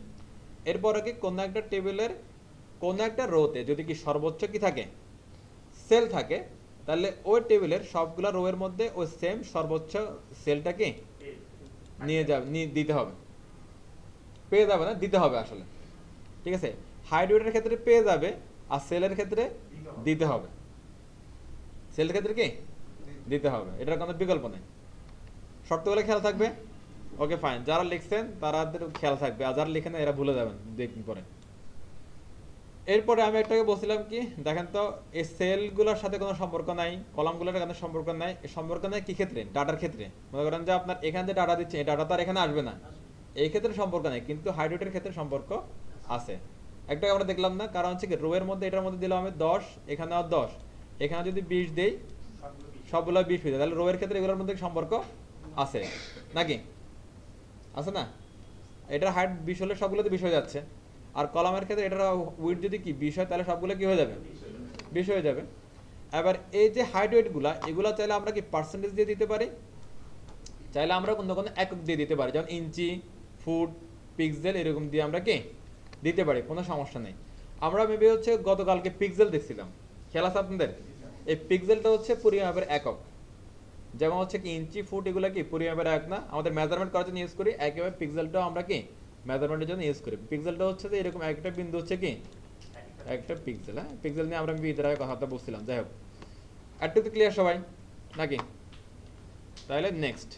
Speaker 1: এরপরে কি কোন একটা টেবিলের কোন একটা রোতে যদি কি সর্বোচ্চ কি থাকে সেল থাকে তাহলে ওই টেবিলের সবগুলা রো এর মধ্যে ওই সেম সর্বোচ্চ সেলটা কি দিতে হবে, পেয়ে যাবে না দিতে হবে আসলে, ঠিক আছে? হাইট ওয়েটের ক্ষেত্রে পেয়ে যাবে আর সেলের ক্ষেত্রে দিতে হবে, সেলের ক্ষেত্রে কি দিতে হবে, এটার কোনো বিকল্প নেই। শর্তগুলো খেয়াল থাকবে? ওকে ফাইন, যারা লিখছেন তাদের খেয়াল থাকবে, আর যারা লিখেন এরা ভুলে যাবেন দেখুন পরে। এরপরে আমি একটাকে বলছিলাম কি দেখেন তো, এই সেলগুলোর সাথে কোনো সম্পর্ক নাই, কলামগুলোর কোনো সম্পর্ক নাই, সম্পর্ক নাই কি ক্ষেত্রে? ডাটার ক্ষেত্রে। মনে করেন যে আপনার এখানে যে ডাটা দিচ্ছে এই ডাটা তো আর এখানে আসবে না, এই ক্ষেত্রে সম্পর্ক নেই, কিন্তু হাইড্রেটের ক্ষেত্রে সম্পর্ক আছে। একটা আমরা দেখলাম না, কারণ হচ্ছে কি রো এর মধ্যে এটার মধ্যে দিলাম আমি 10, এখানে আর 10, এখানে যদি 20 দেই সবগুলো 20 হয়ে যায়, তাহলে রো এর ক্ষেত্রে এগুলোর মধ্যে সম্পর্ক আছে নাকি? আছে না? এটার হাইট 20 হলে সবগুলোতে 20 হয়ে যাচ্ছে, আর কলামের ক্ষেত্রে এটার উইড যদি কি 20 হয় তাহলে সবগুলো কি হয়ে যাবে 20 হয়ে যাবে। এবার এই যে হাইট ওয়েটগুলা এগুলা চাইলে আমরা কি পার্সেন্টেজ দিয়ে দিতে পারি, চাইলে আমরা কোনো কোনো একক দিয়ে দিতে পারি, যেমন ইঞ্চি, ফুট, পিক্সেল এরকম দিয়ে আমরা কি দিতে পারি, কোনো সমস্যা নেই। আমরা মেবি হচ্ছে গতকালকে পিক্সেল দেখছিলাম, খেয়াল আছে আপনাদের? এই পিক্সেলটা হচ্ছে পরিমাপের একক, যেমন হচ্ছে কি ইঞ্চি ফুট এগুলো কি পরিমাপের এক না, আমাদের মেজারমেন্ট করার জন্য ইউজ করি, একেবারে পিক্সেলটাও আমরা কি মেজারমেন্টের জন্য ইউজ করি। পিক্সেলটা হচ্ছে যে এরকম একটা বিন্দু হচ্ছে কি একটা পিক্সেল, হ্যাঁ পিক্সেল নিয়ে আমরা বিয়ের আগে কথাটা বলছিলাম। যাই হোক, একটু তো ক্লিয়ার সবাই নাকি? তাহলে নেক্সট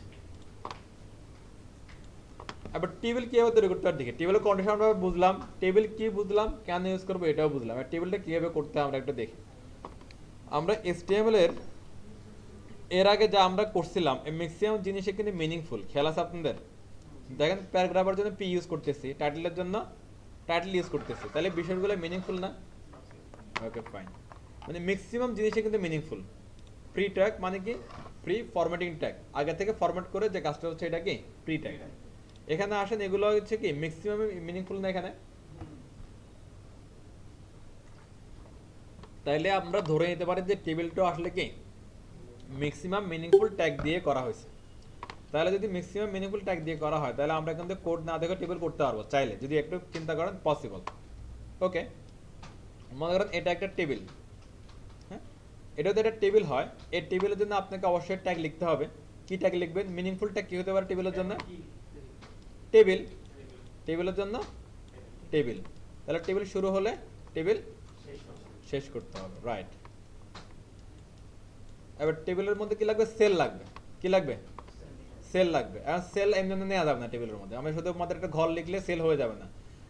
Speaker 1: এবার টেবিল কিভাবে তৈরি করতে হয় দেখি, টেবিলের কন্ডিশন আমরা বুঝলাম, টেবিল কি বুঝলাম, কেন ইউজ করবো এটাও বুঝলাম, আর টেবিলটা কিভাবে করতে হয় আমরা একটু দেখি। আমরা HTML এর আগে যা আমরা করছিলাম এই ম্যাক্সিমাম জিনিসে কিন্তু মিনিংফুল, খেয়াল আছে আপনাদের? দেখেন প্যারাগ্রাফের জন্য পি ইউজ করতেছি, টাইটেলের জন্য টাইটেল ইউজ করতেছি, তাহলে বিষয়গুলো মিনিংফুল না? ওকে ফাইন, মানে ম্যাক্সিমাম জিনিসে কিন্তু মিনিংফুল। প্রি ট্যাগ মানে কি প্রি ফরম্যাটিং ট্যাগ, আগে থেকে ফরম্যাট করে যে কাজটা হচ্ছে এটা কি প্রি ট্যাগ। এখানে আসেন এগুলো হচ্ছে কি ম্যাক্সিমাম মিনিংফুল না এখানে? তাইলে আমরা ধরে নিতে পারি যে টেবিলটা আসলে কি ম্যাক্সিমাম মিনিংফুল ট্যাগ দিয়ে করা হয়েছে। তাহলে যদি ম্যাক্সিমাম মিনিংফুল ট্যাগ দিয়ে করা হয় তাহলে আমরা কিন্তু কোড না দেখে টেবিল করতে পারবো চাইলে, যদি একটু চিন্তা করেন পসিবল। ওকে, মনে করেন এটা একটা টেবিল, হ্যাঁ এটা তো একটা টেবিল হয়, এই টেবিলের জন্য আপনাকে অবশ্যই ট্যাগ লিখতে হবে। কি ট্যাগ লিখবেন? মিনিংফুল ট্যাগ কি হতে পারে টেবিলের জন্য? টেবিল। টেবিলের জন্য টেবিল। তাহলে টেবিল শুরু হলে টেবিল শেষ করতে হবে, রাইট। এবার টেবিলের মধ্যে কি লাগবে? সেল লাগবে। কি লাগবে? সেল লাগবে। আর সেল এমনি নেওয়া যাবে না টেবিলের মধ্যে। আমি শুধু মাত্র একটা ঘর লিখলে সেল হয়ে যাবে না।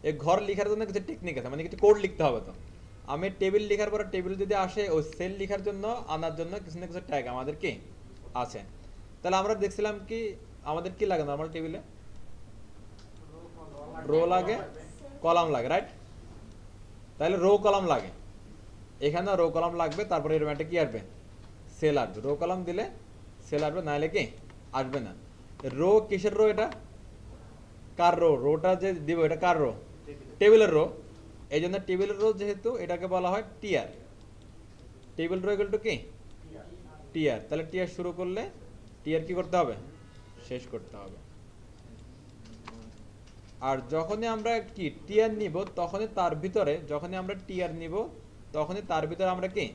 Speaker 1: এই ঘর লেখার জন্য কিছু টেকনিক আছে, মানে কিছু কোড লিখতে হবে। তো আমি টেবিল লেখার পরে টেবিল যদি আসে, ওই সেল লেখার জন্য আনার জন্য কিছু না কিছু ট্যাগ আমাদের কি আছে। তাহলে আমরা দেখছিলাম কি আমাদের কি লাগে নর্মাল টেবিলে? রো লাগে, কলাম লাগে, রাইট? তাহলে রো কলাম লাগে, এখানে রো কলাম লাগবে। তারপরে এরকম একটা কি আসবে? সেল আসবে। রো কলাম দিলে সেল আসবে, নাহলে কি আসবে না। রো কিসের রো? এটা কার রো? রোটা যে দিব এটা কার রো? টেবিলের রো। এই জন্য টেবিলের রো যেহেতু, এটাকে বলা হয় TR. Table row equal to কি? টিআর। তাহলে টিআর শুরু করলে টিআর কি করতে হবে? শেষ করতে হবে। আর যখনই আমরা কি টিআর নিব, তখনই তার ভিতরে, যখনই আমরা টিআর নিব তখনই তার ভিতরে আমরা কি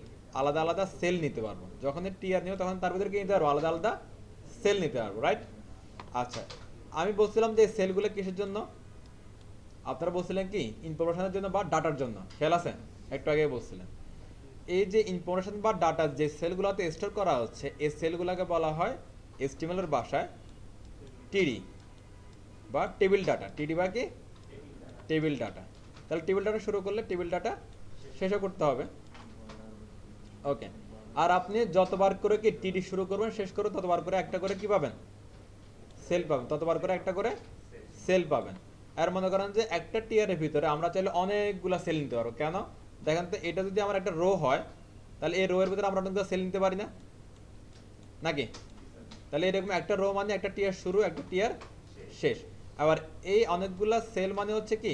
Speaker 1: আলাদা আলাদা সেল নিতে পারবো। যখনই টিআর নিব তখন তার ভিতরে কি নিতে পারবো? আলাদা আলাদা সেল নিতে পারবো, রাইট? আচ্ছা, আমি বলছিলাম যে সেলগুলো কিসের জন্য? আপনারা বলছিলেন কি ইনফরমেশনের জন্য বা ডাটার জন্য, খেয়াল আছে? একটু আগে বলছিলেন এই যে ইনফরমেশন বা ডাটা যে সেলগুলোতে স্টোর করা হচ্ছে, এই সেলগুলোকে বলা হয় HTML এর ভাষায় টিডি বা টেবিল ডাটা। টিডি বা কি? Table data. তাহলে টেবিল ডাটা শুরু করলে টেবিল ডাটা শেষও করতে হবে, ওকে। আর আপনি যতবার করে কি টিডি শুরু করবেন শেষ করবেন, ততবার করে একটা করে কি পাবেন? সেল পাবেন। ততবার করে একটা করে সেল পাবেন। আর মনে করেন যে একটা টিয়ারের ভিতরে আমরা চাইলে অনেকগুলা সেল নিতে পারবো। কেন? দেখেন তো, এটা যদি আমার একটা রো হয়, তাহলে এই রো এর ভিতরে আমরা অনেকগুলো সেল নিতে পারি না, নাকি? তাহলে এরকম একটা রো মানে একটা টিয়ার শুরু, একটা টিয়ার শেষ। আবার এই অনেকগুলা সেল মানে হচ্ছে কি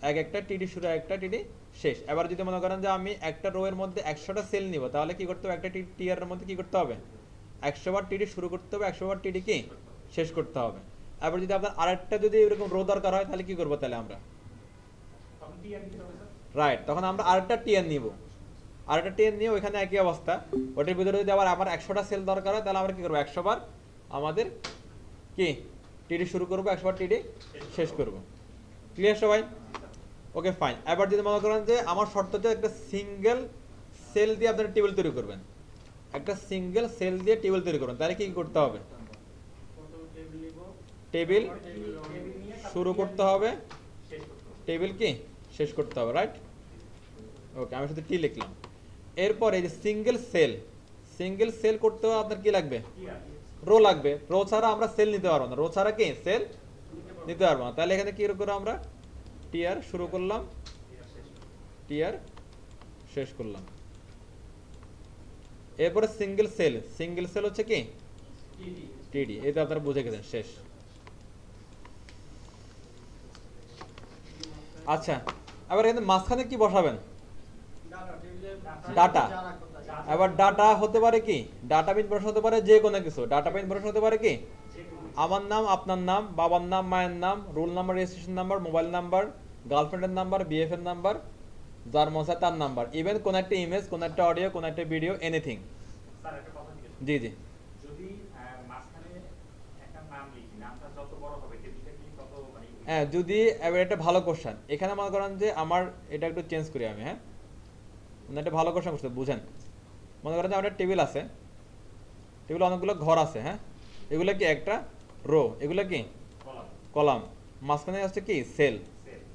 Speaker 1: এক একটা টিডি শুরু, একটা টিডি শেষ। এবার যদি মনে করেন যে আমি একটা রো এর মধ্যে 100টা সেল নিব, তাহলে কি করতে হবে? একটা টিয়ারের মধ্যে কি করতে হবে? 100 বার টিডি শুরু করতে হবে, 100 বার টিডি কি শেষ করতে হবে। এবার যদি আপনার আরেকটা যদি এরকম রো দরকার হয়, তাহলে কি করবো? তাহলে আমরা রাইট, তখন আমরা আরেকটা টিয়ার নিব। আরেকটা টিয়ার নিয়ে ওইখানে একই অবস্থা, ওটার ভিতরে যদি আবার আমার 100টা সেল দরকার হয়, তাহলে আমরা কি করবো? 100 বার আমাদের কি টিডি শুরু করবো, 100 বার টিডি শেষ করবো। ক্লিয়ার সবাই? Okay fine. এবার যদি মনে করেন যে আমার শর্ত হচ্ছে একটা সিঙ্গেল সেল দিয়ে আপনারা টেবিল তৈরি করবেন, একটা সিঙ্গেল সেল দিয়ে টেবিল তৈরি করবেন, তাহলে কি করতে হবে? টেবিল শুরু করতে হবে, টেবিল কি শেষ করতে হবে, রাইট? ওকে, আমি শুধু টি লিখলাম। এরপর এই যে সিঙ্গেল সেল করতে হবে আপনার কি লাগবে? রো লাগবে। রো ছাড়া আমরা সেল নিতে পারবো না, রো ছাড়া কি সেল নিতে পারবো না। তাহলে এখানে কি করে আমরা টিআর শুরু করলাম, টিআর শেষ করলাম। এরপরে সিঙ্গেল সেল হচ্ছে কি টিডি। এটা আপনারা বুঝে গেছেন, শেষ। আচ্ছা, এবার এখানে মাঝখানে কি বসাবেন? ডাটা। এবার ডাটা হতে পারে কি ডাটা ইনফরমেশন হতে পারে যে কোনো কিছু। ডাটা ইনফরমেশন হতে পারে কি আমার নাম, আপনার নাম, বাবার নাম, মায়ের নাম, roll number, registration number, mobile number, গার্লফ্রেন্ডের নাম্বার, বিএফ এর নাম্বার, যার মশা তার নাম্বার, ইভেন কোন একটা ইমেজ, কোন একটা অডিও, কোন একটা ভিডিও, এনিথিং। জি জি। হ্যাঁ, যদি এবার একটা ভালো কোশ্চেন, এখানে মনে করেন যে আমার এটা একটু চেঞ্জ করি আমি, হ্যাঁ, একটা ভালো কোশ্চেন করতে বুঝেন। মনে করেন যে আমার একটা টেবিল আছে, টেবিলে অনেকগুলো ঘর আছে, হ্যাঁ, এগুলো কি একটা রো, এগুলো কি কলাম, মাঝখানে হচ্ছে কি সেল,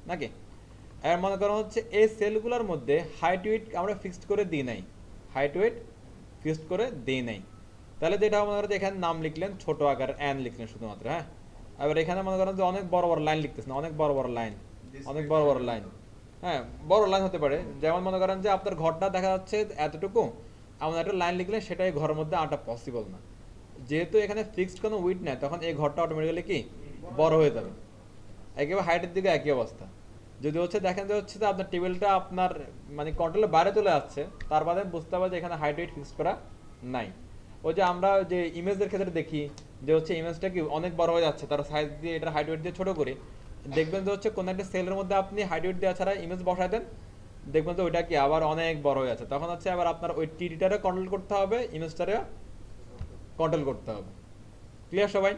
Speaker 1: নাকি? আর মনে করেন হচ্ছে এই সেলগুলোর মধ্যে হাইট ওয়েট আমরা ফিক্সড করে দিই নাই, হাইট ওয়েট ফিক্সড করে দিই নাই। তাহলে যেটা মনে করেন যে এখানে নাম লিখলেন ছোট আকার এন লিখলেন শুধুমাত্র, হ্যাঁ। এবার এখানে মনে করেন যে অনেক বড় বড় লাইন লিখতেছেন, অনেক বড় বড় লাইন, অনেক বড় বড় লাইন, হ্যাঁ, বড় লাইন হতে পারে। যেমন মনে করেন যে আপনার ঘরটা দেখা যাচ্ছে এতটুকু, এমন একটা লাইন লিখলে সেটাই ঘরের মধ্যে আটা পসিবল না। যেহেতু এখানে ফিক্সড কোনো উইড নেই, তখন এই ঘরটা অটোমেটিক্যালি কি বড় হয়ে যাবে। একেবারে হাইটের দিকে একই অবস্থা। যদি হচ্ছে দেখেন যে হচ্ছে যে আপনার টেবিলটা আপনার মানে কন্ট্রোলের বাইরে চলে যাচ্ছে, তার বাদে বুঝতে হবে যে এখানে হাইট ওয়েট ফিক্সড করা নাই। ওই যে আমরা যে ইমেজের ক্ষেত্রে দেখি যে হচ্ছে ইমেজটা কি অনেক বড় হয়ে যাচ্ছে, তার সাইজ দিয়ে এটার হাইট ওয়েট দিয়ে ছোট করে দেখবেন যে হচ্ছে কোনো একটা সেলের মধ্যে আপনি হাইট ওয়েট দেওয়া ছাড়া ইমেজ বসায় দেন, দেখবেন তো ওইটা কি আবার অনেক বড় হয়ে আছে, তখন হচ্ছে আবার আপনার ওই টিডিটারে কন্ট্রোল করতে হবে, ইমেজটারে কন্ট্রোল করতে হবে। ক্লিয়ার সবাই?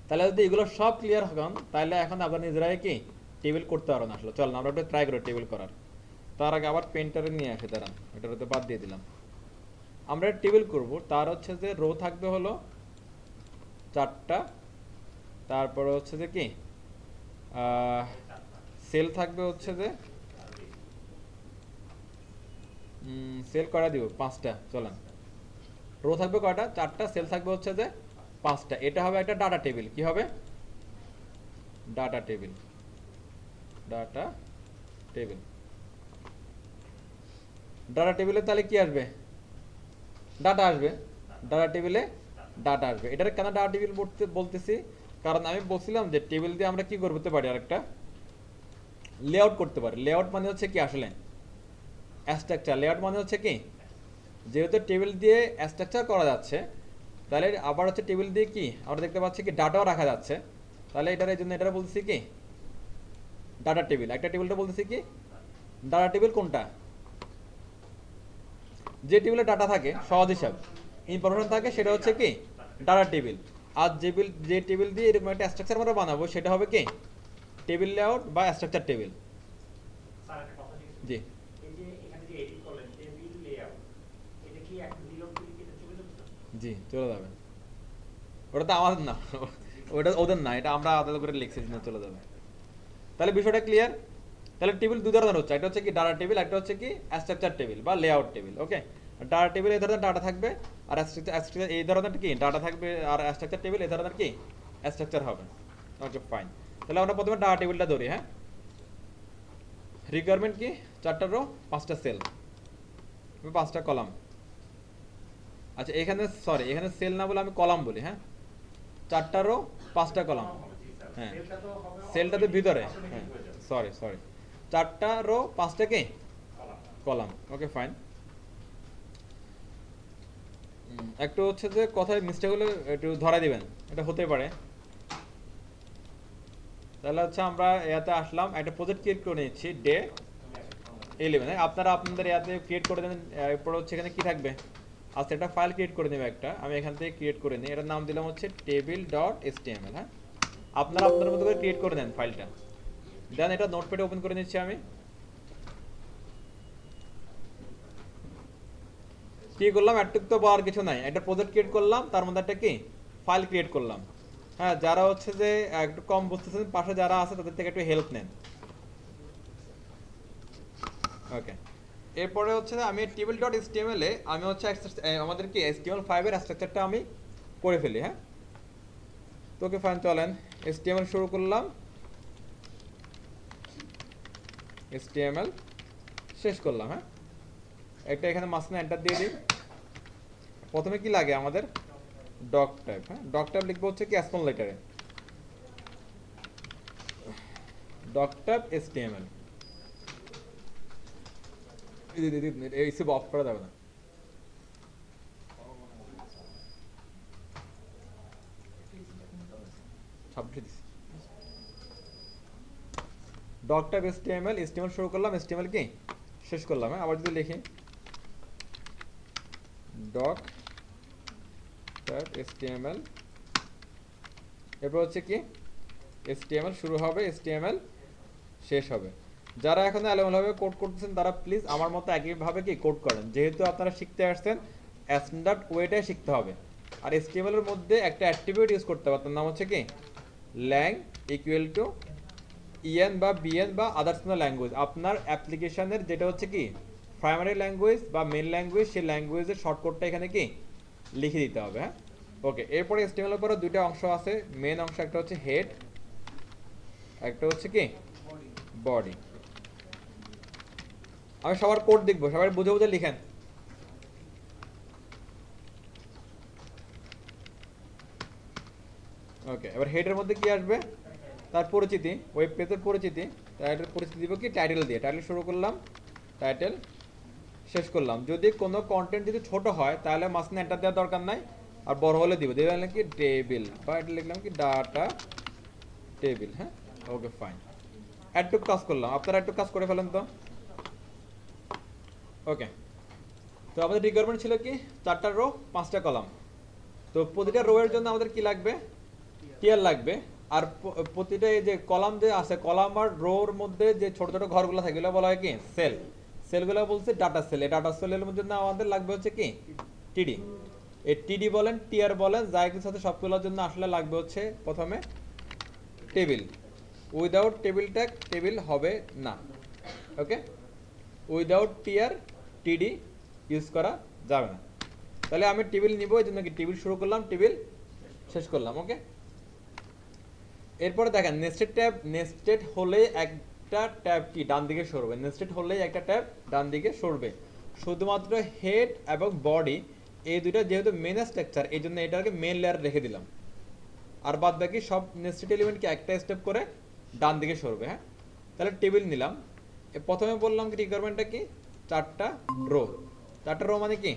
Speaker 1: তাহলে যদি এগুলো সব ক্লিয়ার হন তাহলে এখন আপনারা নিজেরাই কি টেবিল করতে পারেন। আসলে চল আমরা একটু ট্রাই করি টেবিল করার। তার আগে আবার পেন্টারে নিয়ে আসে, দাঁড়ান এটার হতে বাদ দিয়ে দিলাম। আমরা টেবিল করব, তার হচ্ছে যে রো থাকবে হলো 4টা, তারপরে হচ্ছে যে কি সেল থাকবে হচ্ছে যে সেল করা দিব 5টা। চলেন, রো থাকবে কয়টা? 4টা। সেল থাকবে হচ্ছে যে 5টা। এটা হবে একটা ডাটা টেবিল। কি হবে? Data table. Data table. Data টেবিলে তাহলে কি আসবে? ডাটা আসবে। ডাটা টেবিলে ডাটা আসবে। এটার কেন ডাটা টেবিল বলতেছি, কারণ আমি বলছিলাম যে টেবিল দিয়ে আমরা কি করতে পারি, আরেকটা লেআউট করতে পারি। লেআউট মানে হচ্ছে কি আসলে স্ট্রাকচার। লেআউট মানে হচ্ছে কি, যেহেতু টেবিল দিয়ে স্ট্রাকচার করা যাচ্ছে, তাহলে আবার হচ্ছে টেবিল দিয়ে কি আমরা দেখতে পাচ্ছি কি ডাটাও রাখা যাচ্ছে। তাহলে এটার এই জন্য এটা বলতেছি কি ডাটা টেবিল। একটা টেবিলটা বলতেছি কি ডাটা টেবিল। কোনটা? যে টেবিলে ডাটা থাকে, সহজ হিসাব ইনফরমেশন থাকে, সেটা হচ্ছে কি ডাটা টেবিল। আর যে টেবিল দিয়ে এরকম একটা স্ট্রাকচার আমরা বানাবো সেটা হবে কি টেবিল লেআউট বা স্ট্রাকচার টেবিল। জি জি চলে যাবে। ওটা তো আমাদের না, ওটা ওদের না, এটা আমরা আলাদা করে লিখছি, চলে যাবে। তাহলে বিষয়টা ক্লিয়ার? তাহলে টেবিল দুই ধরনের হচ্ছে, একটা হচ্ছে কি ডাটা টেবিল, একটা হচ্ছে কি স্ট্রাকচার টেবিল বা লেআউট টেবিল। ওকে, ডাটা টেবিল এই ধরনের ডাটা থাকবে, আর স্ট্রাকচার এই ধরনের কি ডাটা থাকবে, আর স্ট্রাকচার টেবিল এই ধরনের কি স্ট্রাকচার হবে। Okay fine. তাহলে আমরা প্রথমে ডাটা টেবিলটা ধরি। হ্যাঁ, রিকোয়ারমেন্ট কি 4টা রো 5টা সেল 5টা কলাম। আচ্ছা এখানে সরি, এখানে সেল না বলে আমি কলাম বলি। হ্যাঁ, 4টা রো 5টা কলাম। হ্যাঁ, সেলটা তো ভিতরে। হ্যাঁ সরি সরি, 4টা রো 5টা কি কলাম। Okay fine. একটু হচ্ছে যে কথায় মিস্টেক হলে একটু ধরা দিবেন, এটা হতে পারে। তাহলে হচ্ছে আমরা ইয়াতে আসলাম, একটা প্রজেক্ট ক্রিয়েট করে নিচ্ছি ডে 11। আপনারা আপনাদের ইয়াতে ক্রিয়েট করে দেন। এরপর হচ্ছে এখানে কি থাকবে, আচ্ছা একটা ফাইল ক্রিয়েট করে নেবে একটা, আমি এখান থেকে ক্রিয়েট করে নিই। এটার নাম দিলাম হচ্ছে table.html। হ্যাঁ, আপনারা আপনার মতো করে ক্রিয়েট করে নেন ফাইলটা। দেন এটা নোটপ্যাডে ওপেন করে নিচ্ছি আমি। কি করলাম, একটু তো বলার কিছু নাই, একটা প্রজেক্ট ক্রিয়েট করলাম, তার মধ্যে একটা কি ফাইল ক্রিয়েট করলাম। হ্যাঁ, যারা হচ্ছে যে একটু কম বুঝতেছেন, পাশে যারা আছে তাদের থেকে একটু হেল্প নেন। ওকে, এরপরে হচ্ছে আমি table.html এ আমি হচ্ছে আমাদের কি HTML5 এর স্ট্রাকচারটা আমি করে ফেলি। হ্যাঁ, তো ওকে ফাইন, চলেন HTML শুরু করলাম, HTML শেষ করলাম। হ্যাঁ, একটা এখানে মাঝখানে এন্টার দিয়ে দিই। প্রথমে কি লাগে আমাদের ডক টাইপ। হ্যাঁ, ডক টাইপ লিখবো হচ্ছে কি স্মল লেটারে, ডক টাইপ HTML। এই সব অফ করা যাবে না। ডক টাইপ HTML, HTML শুরু করলাম, HTML কি শেষ করলাম। হ্যাঁ, আবার যদি লিখি ডক টাইপ HTML, এরপর হচ্ছে কি HTML শুরু হবে, HTML শেষ হবে। যারা এখন এলোমেলোভাবে কোড করতেছেন তারা প্লিজ আমার মতো একইভাবে কি কোড করেন, যেহেতু আপনারা শিখতে আসছেন স্ট্যান্ডার্ড ওয়েটাই শিখতে হবে। আর HTML এর মধ্যে একটা অ্যাট্রিবিউট ইউজ করতে হবে, তার নাম হচ্ছে কি ল্যাং ইকুয়াল টু ইএন বা বিএন বা আদার্স কোনো ল্যাঙ্গুয়েজ। আপনার অ্যাপ্লিকেশনের যেটা হচ্ছে কি প্রাইমারি ল্যাঙ্গুয়েজ বা মেন ল্যাঙ্গুয়েজ, সেই ল্যাঙ্গুয়েজের শর্টকাটটা এখানে কি লিখে দিতে হবে। হ্যাঁ, ওকে। এরপরে HTML এর পরে দুইটা অংশ আছে, মেন অংশ, একটা হচ্ছে হেড, একটা হচ্ছে কি বডি। আমি সবার কোড দেখবো, সবাই বুঝে বুঝে লিখেন। ওকে, এবার হেডের মধ্যে কি আসবে, তার পরিচিতি, ওয়েব পেজের পরিচিতি। টাইটেল পরিচিতি দিব কি টাইটেল দিয়ে, টাইটেল শুরু করলাম, টাইটেল শেষ করলাম। যদি কোনো কন্টেন্ট যদি ছোট হয় তাহলে মাঝখানে এন্টার দেওয়ার দরকার নাই, আর বড় হলে দিব, দেবেন কি টেবিল, বা এটা লিখলাম কি ডাটা টেবিল। হ্যাঁ, ওকে ফাইন। একটু কাজ করলাম, আপনারা একটু কাজ করে ফেলেন তো। ওকে, তো আমাদের রিকোয়ারমেন্ট ছিল কি 4টা রো 5টা কলাম। তো প্রতিটা রো এর জন্য আমাদের কি লাগবে, টিয়ার লাগবে। আর প্রতিটা এই যে কলাম যে আছে, কলাম আর রোর মধ্যে যে ছোট ছোট ঘরগুলো থাকে এগুলো বলা হয় কি সেল। সেলগুলো বলছে ডাটা সেল। এই ডাটা সেলের মধ্যে আমাদের লাগবে হচ্ছে কি টিডি। এই টিডি বলেন টিয়ার বলেন যা কিছুর সাথে সবগুলোর জন্য আসলে লাগবে হচ্ছে প্রথমে table. Without table tag table হবে না। ওকে, উইদাউট টিয়ার টিডি ইউজ করা যাবে না। তাহলে আমি টেবিল নিব, এই জন্য কি টেবিল শুরু করলাম, টেবিল শেষ করলাম। ওকে, এরপরে দেখেন নেস্টেড ট্যাব। নেস্টেড হলে একটা ট্যাব কি ডান দিকে সরবে। নেস্টেড হলেই একটা ট্যাব ডান দিকে সরবে। শুধুমাত্র হেড এবং বডি এই দুইটা যেহেতু মেন স্ট্রাকচার, এই জন্য এটাকে মেন লেয়ার রেখে দিলাম। আর বাদ বাকি সব নেস্টেড এলিমেন্টকে একটা স্টেপ করে ডান দিকে সরবে। হ্যাঁ, তাহলে টেবিল নিলাম। প্রথমে বললাম কি রিকোয়ারমেন্টটা কি 4টা রো। 4টা রো মানে কি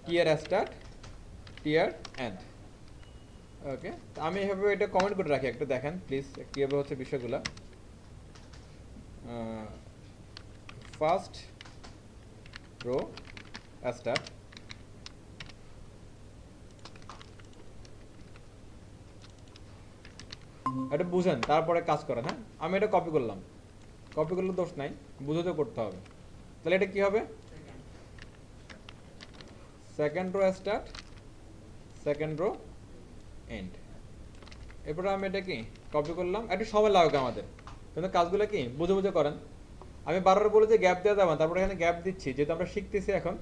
Speaker 1: টিয়ার স্টার্ট টিয়ার এন্ড। ওকে, আমি এভাবে এটা কমেন্ট করে রাখি, একটু দেখেন প্লিজ কীভাবে হচ্ছে বিষয়গুলো। ফার্স্ট রো স্টার্ট, এটা বুঝেন তারপরে কাজ করেন। হ্যাঁ, আমি এটা কপি করলাম, কপি করলে দোষ নাই, বুঝে তো করতে হবে। তাহলে এটা কি হবে second row start second row end. এরপরে আমি এটা কি কপি করলাম। একটু সময় লাগুক আমাদের, কিন্তু কাজগুলো কি বুঝে বুঝে করেন। আমি বারবার বলে যে গ্যাপ দেওয়া যাবে না, তারপরে এখানে গ্যাপ দিচ্ছি যেহেতু আমরা শিখতেছি এখন,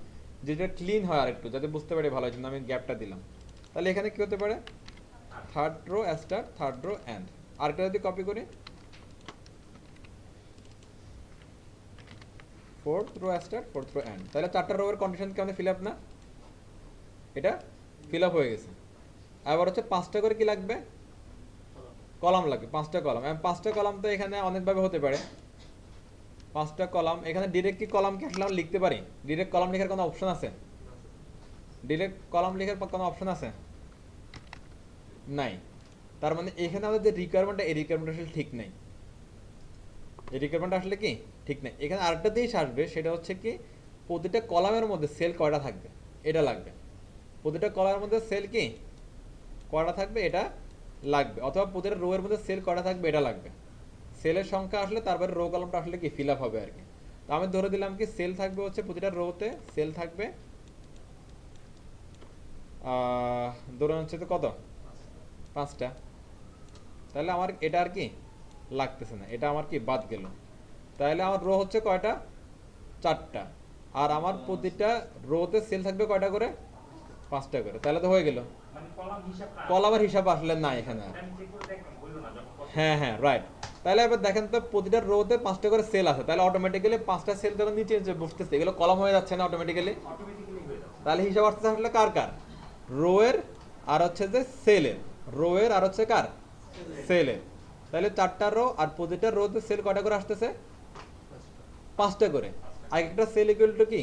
Speaker 1: যেটা ক্লিন হয় আর একটু যাতে বুঝতে পারি ভালো, জন্য আমি গ্যাপটা দিলাম। তাহলে এখানে কি হতে পারে third row start third row end. আরেকটা যদি কপি করি fourth row start fourth row end. তাহলে 4টা রো এর কন্ডিশন কি আমাদের ফিল আপ না, এটা ফিল আপ হয়ে গেছে। আবার হচ্ছে 5টা করে কি লাগবে কলাম লাগবে, 5টা কলাম। 5টা কলাম তো এখানে অনেকভাবে হতে পারে। 5টা কলাম এখানে ডিরেক্ট কি কলাম কি আসলে আমরা লিখতে পারি? ডিরেক্ট কলাম লেখার কোনো অপশন আছে? ডিরেক্ট কলাম লেখার কোনো অপশন আছে? নাই। তার মানে এখানে আমাদের যে রিকোয়ারমেন্টটা, এই রিকোয়ারমেন্ট আসলে ঠিক নাই। এই রিকোয়ারমেন্ট আসলে কি ঠিক নাই। এখানে আরেকটা জিনিস আসবে, সেটা হচ্ছে কি প্রতিটা কলামের মধ্যে সেল কয়টা থাকবে এটা লাগবে। প্রতিটা কলামের মধ্যে সেল কি কয়টা থাকবে এটা লাগবে, অথবা প্রতিটা রো এর মধ্যে সেল কয়টা থাকবে এটা লাগবে। সেলের সংখ্যা আসলে তারপরে রো কলামটা আসলে কি ফিল আপ হবে আর কি। তো আমি ধরে দিলাম কি সেল থাকবে হচ্ছে প্রতিটা রোতে সেল থাকবে ধরুন হচ্ছে তো কত 5টা। তাহলে আমার এটা আর কি লাগতেছে না, এটা আমার কি বাদ গেল। তাহলে আমার রো হচ্ছে কয়টা 4টা, আর আমার প্রতিটা রোতে সেল থাকবে কয়টা করে 5টা করে। তাহলে তো হয়ে গেল। কলামের হিসাব আসলে না এখানে আর। হ্যাঁ হ্যাঁ রাইট। তাহলে এবার দেখেন তো প্রতিটা রোতে 5টা করে সেল আছে, তাহলে অটোমেটিক্যালি 5টা সেল যখন নিচে বসতেছে এগুলো কলাম হয়ে যাচ্ছে না অটোমেটিক্যালি? তাহলে হিসাব আসতেছে আসলে কার কার রো এর আর হচ্ছে যে সেলের। রো এর আর হচ্ছে কার সেলের। তাহলে 4টা রো আর প্রতিটা রোতে সেল কয়টা করে আসতেছে 5টা করে। এক একটা সেল ইকুয়াল টু কি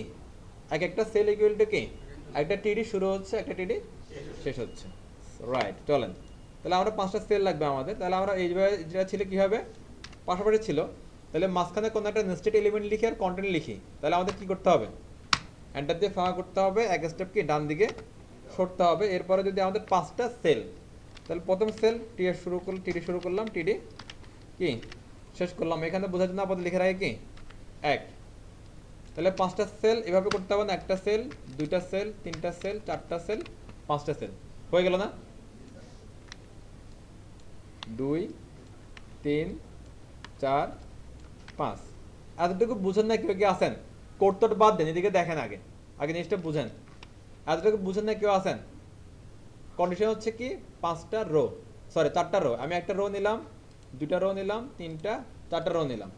Speaker 1: এক একটা সেল ইকুয়াল টু কি একটা টিডি শুরু হচ্ছে একটা টিডি শেষ হচ্ছে। রাইট, চলেন তাহলে আমরা 5টা সেল লাগবে আমাদের। তাহলে আমরা এইভাবে যেটা ছিল কি হবে পাশাপাশি ছিল, তাহলে মাঝখানে কোনো একটা নেস্টেড এলিমেন্ট লিখি আর কন্টেন্ট লিখি। তাহলে আমাদের কি করতে হবে এন্টার দিয়ে ফাঁকা করতে হবে, এক স্টেপ কি ডান দিকে সরতে হবে। এরপরে যদি আমাদের 5টা সেল, তাহলে প্রথম সেল টিডি শুরু করলাম টিডি কি শেষ করলাম। এখানে বোঝার জন্য আপাতত লিখে রাখি কি 1। তাহলে 5টা সেল এভাবে করতে হবে না, একটা সেল 2টা সেল 3টা সেল 4টা সেল 5টা সেল হয়ে গেল না? 2 3 4 5। এতটুকু বুঝেন না কেউ কি আছেন? কোড তো বাদ দেন, এদিকে দেখেন আগে আগে জিনিসটা বুঝেন। এতটুকু বুঝেন না কেউ আছেন? কন্ডিশন হচ্ছে কি 5টা রো সরি 4টা রো, আমি একটা রো নিলাম 2টা রো নিলাম 3টা 4টা রো নিলাম।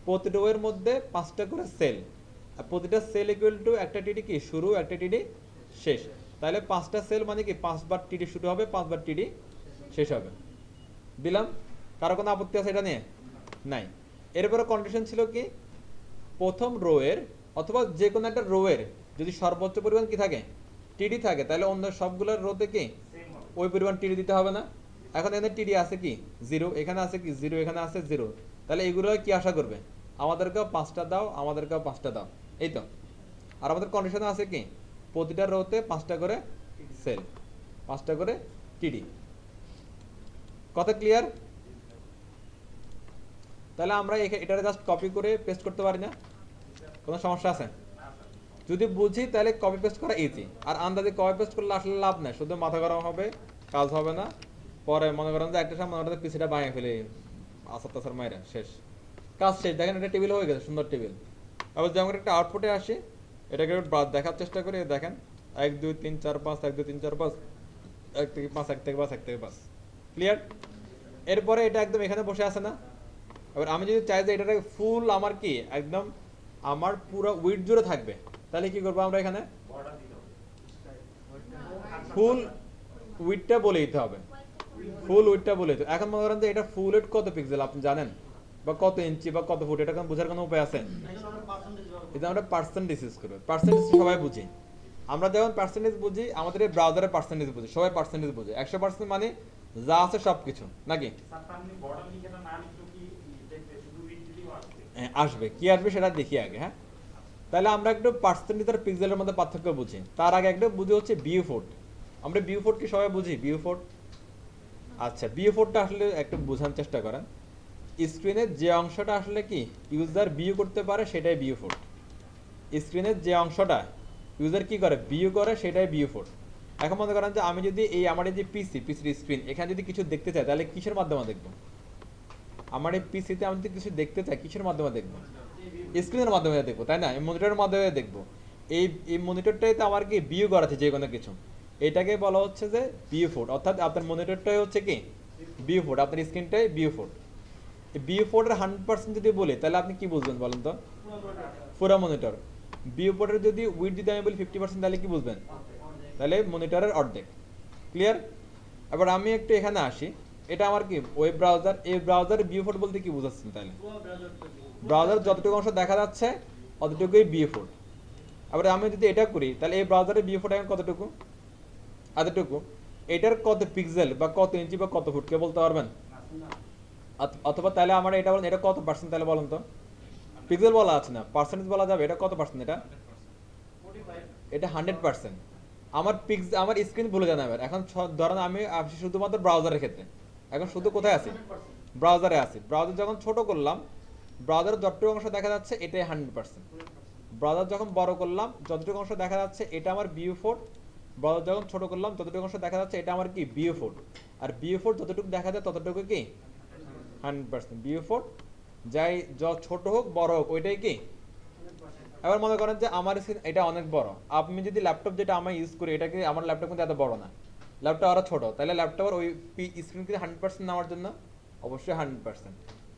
Speaker 1: প্রতি রো এর মধ্যে 5টা করে সেল, আর প্রতিটা সেল ইকুয়াল টু একটা টিডি কি শুরু একটা টিডি শেষ। তাহলে 5টা সেল মানে কি 5বার টিডি শুরু হবে 5বার টিডি শেষ হবে। দিলাম, কারো কোনো আপত্তি আছে এটা নিয়ে? নাই। এরপরে কন্ডিশন ছিল কি প্রথম রো এর অথবা যে কোনো একটা রো এর যদি সর্বোচ্চ পরিমাণ কি থাকে টিডি থাকে, তাহলে অন্য সবগুলোর রোতে কি ওই পরিমাণ টিডি দিতে হবে না? এখন এখানে টিডি আছে কি 0, এখানে আছে কি 0, এখানে আছে 0, তাহলে এগুলো কি আশা করবে আমাদেরকেও 5টা দাও, আমাদেরকেও 5টা দাও, এই তো। আর আমাদের কন্ডিশনে আছে কি প্রতিটা রোতে 5টা করে সেল, 5টা করে টিডি। কথা ক্লিয়ার? তাহলে আমরা এটা জাস্ট কপি করে পেস্ট করতে পারি না? কোনো সমস্যা আছে? যদি বুঝি তাহলে কপি পেস্ট করা ইজি, আর আন্দাজে কপি পেস্ট করলে আসলে লাভ নাই, শুধু মাথা গরম হবে, কাজ হবে না। পরে মনে করেন যে একটা সময় মনে পিসিটা ভাঙে ফেলে আসার তাসার মাইরা শেষ, কাজ শেষ। দেখেন এটা টেবিল হয়ে গেছে, সুন্দর টেবিল। আবার যেমন একটা আউটপুটে আসি, এটাকে দেখার চেষ্টা করি। দেখেন 1 2 3 4 5, 1 2 3 4 5, 1 থেকে 5, 1 থেকে 5, 1 থেকে 5। ক্লিয়ার? এরপরে এটা একদম এখানে বসে আছে না? এবার আমি যদি চাই যে এটাকে ফুল আমার কি একদম আমার পুরো উইড জুড়ে থাকবে, তাহলে কি করবো আমরা এখানে ফুল উইডটা বলে দিতে হবে। ফুল উইডটা বলে দিতে। এখন মনে করেন যে এটা ফুল উইড কত পিক্সেল আপনি জানেন, বা কত ইঞ্চি বা কত ফুট, এটা বোঝার কোনো উপায় আছে? এটা আমরা পার্সেন্টেজ ইউজ করবো। পার্সেন্টেজ সবাই বুঝি, আমরা যেমন পার্সেন্টেজ বুঝি, আমাদের এই ব্রাউজারে পার্সেন্টেজ বুঝি, সবাই পার্সেন্টেজ বুঝে। 100% মানে যা আছে সবকিছু নাকি? আসবে কি আসবে সেটা দেখি আগে। হ্যাঁ, তাহলে আমরা একটু পার্সেন্টেজ আর পিক্সেলের মধ্যে পার্থক্য বুঝি। তার আগে একটু বুঝি হচ্ছে বিউ ফোর্ট। আমরা বিউ ফোর্ট কি সবাই বুঝি? বিউ ফোর্ট, আচ্ছা বিউ ফোর্টটা আসলে একটু বোঝার চেষ্টা করেন। স্ক্রিনের যে অংশটা আসলে কি ইউজার ভিউ করতে পারে সেটাই ভিউ ফোর্ট। স্ক্রিনের যে অংশটা ইউজার কি করে ভিউ করে সেটাই ভিউ ফোর্ট। এখন মনে করেন যে আমি যদি এই আমার এই যে পিসির স্ক্রিন, এখানে যদি কিছু দেখতে চাই তাহলে কিসের মাধ্যমে দেখবো? আমার এই পিসিতে আমি যদি কিছু দেখতে চাই কিসের মাধ্যমে দেখবো? স্ক্রিনের মাধ্যমে দেখবো, তাই না? এই মনিটরের মাধ্যমে দেখবো। এই এই মনিটরটাই তো আমার কি ভিউ করা আছে যে কোনো কিছু, এটাকে বলা হচ্ছে যে ভিউ ফোর্ট। অর্থাৎ আপনার মনিটরটাই হচ্ছে কি ভিউ ফোর্ট, আপনার স্ক্রিনটাই ভিউ ফোর্ট। ভিউ ফোর্টের 100% যদি বলি তাহলে আপনি কি বুঝবেন বলেন তো? পুরো মনিটর। ভিউ ফোর্টের যদি উইডথ যদি আমি বলি 50% তাহলে কি বুঝবেন? তাহলে মনিটরের অর্ধেক। ক্লিয়ার? এবার আমি একটু এখানে আসি, এটা আমার কি ওয়েব ব্রাউজার। এই ব্রাউজারে ভিউ ফোর্ট বলতে কি বুঝাচ্ছেন? তাহলে ব্রাউজার যতটুকু অংশ দেখা যাচ্ছে অতটুকুই ভিউ ফোর্ট। আবার আমি যদি এটা করি তাহলে এই ব্রাউজারে ভিউ ফোর্ট এখন কতটুকু? এতটুকু। এটার কত পিক্সেল বা কত ইঞ্চি বা কত ফুট কে বলতে পারবেন? অথবা তাহলে আমার এটা বলেন, এটা কত পার্সেন্ট তাহলে বলেন তো? পিক্সেল বলা আছে না, পার্সেন্টেজ বলা যাবে। এটা কত পার্সেন্ট? এটা এটা 100%। আমার আমার স্ক্রিন ভুলে যান। এবার এখন ধরেন আমি শুধুমাত্র ব্রাউজারের ক্ষেত্রে, এখন শুধু কোথায় আছি? ব্রাউজারে আছি। ব্রাউজার যখন ছোট করলাম, ব্রাউজারের যতটুকু অংশ দেখা যাচ্ছে এটাই 100%। ব্রাউজার যখন বড় করলাম যতটুকু অংশ দেখা যাচ্ছে এটা আমার ভিউ ফোর্ট। ব্রাউজার যখন ছোট করলাম যতটুকু অংশ দেখা যাচ্ছে এটা আমার কি ভিউ ফোর্ট। আর ভিউ ফোর্ট যতটুকু দেখা যায় ততটুকু কি 100%। ভিউ ফোর্ট যাই ছোট হোক বড় হোক ওইটাই কি। এবার মনে করেন যে আমার স্ক্রিন এটা অনেক বড়, আপনি যদি ল্যাপটপ যেটা আমি ইউজ করি এটাকে, আমার ল্যাপটপ কিন্তু এত বড় না, ল্যাপটপ আরো ছোট, তাহলে ল্যাপটপের ওই স্ক্রিন কি 100% নেওয়ার জন্য? অবশ্যই 100%।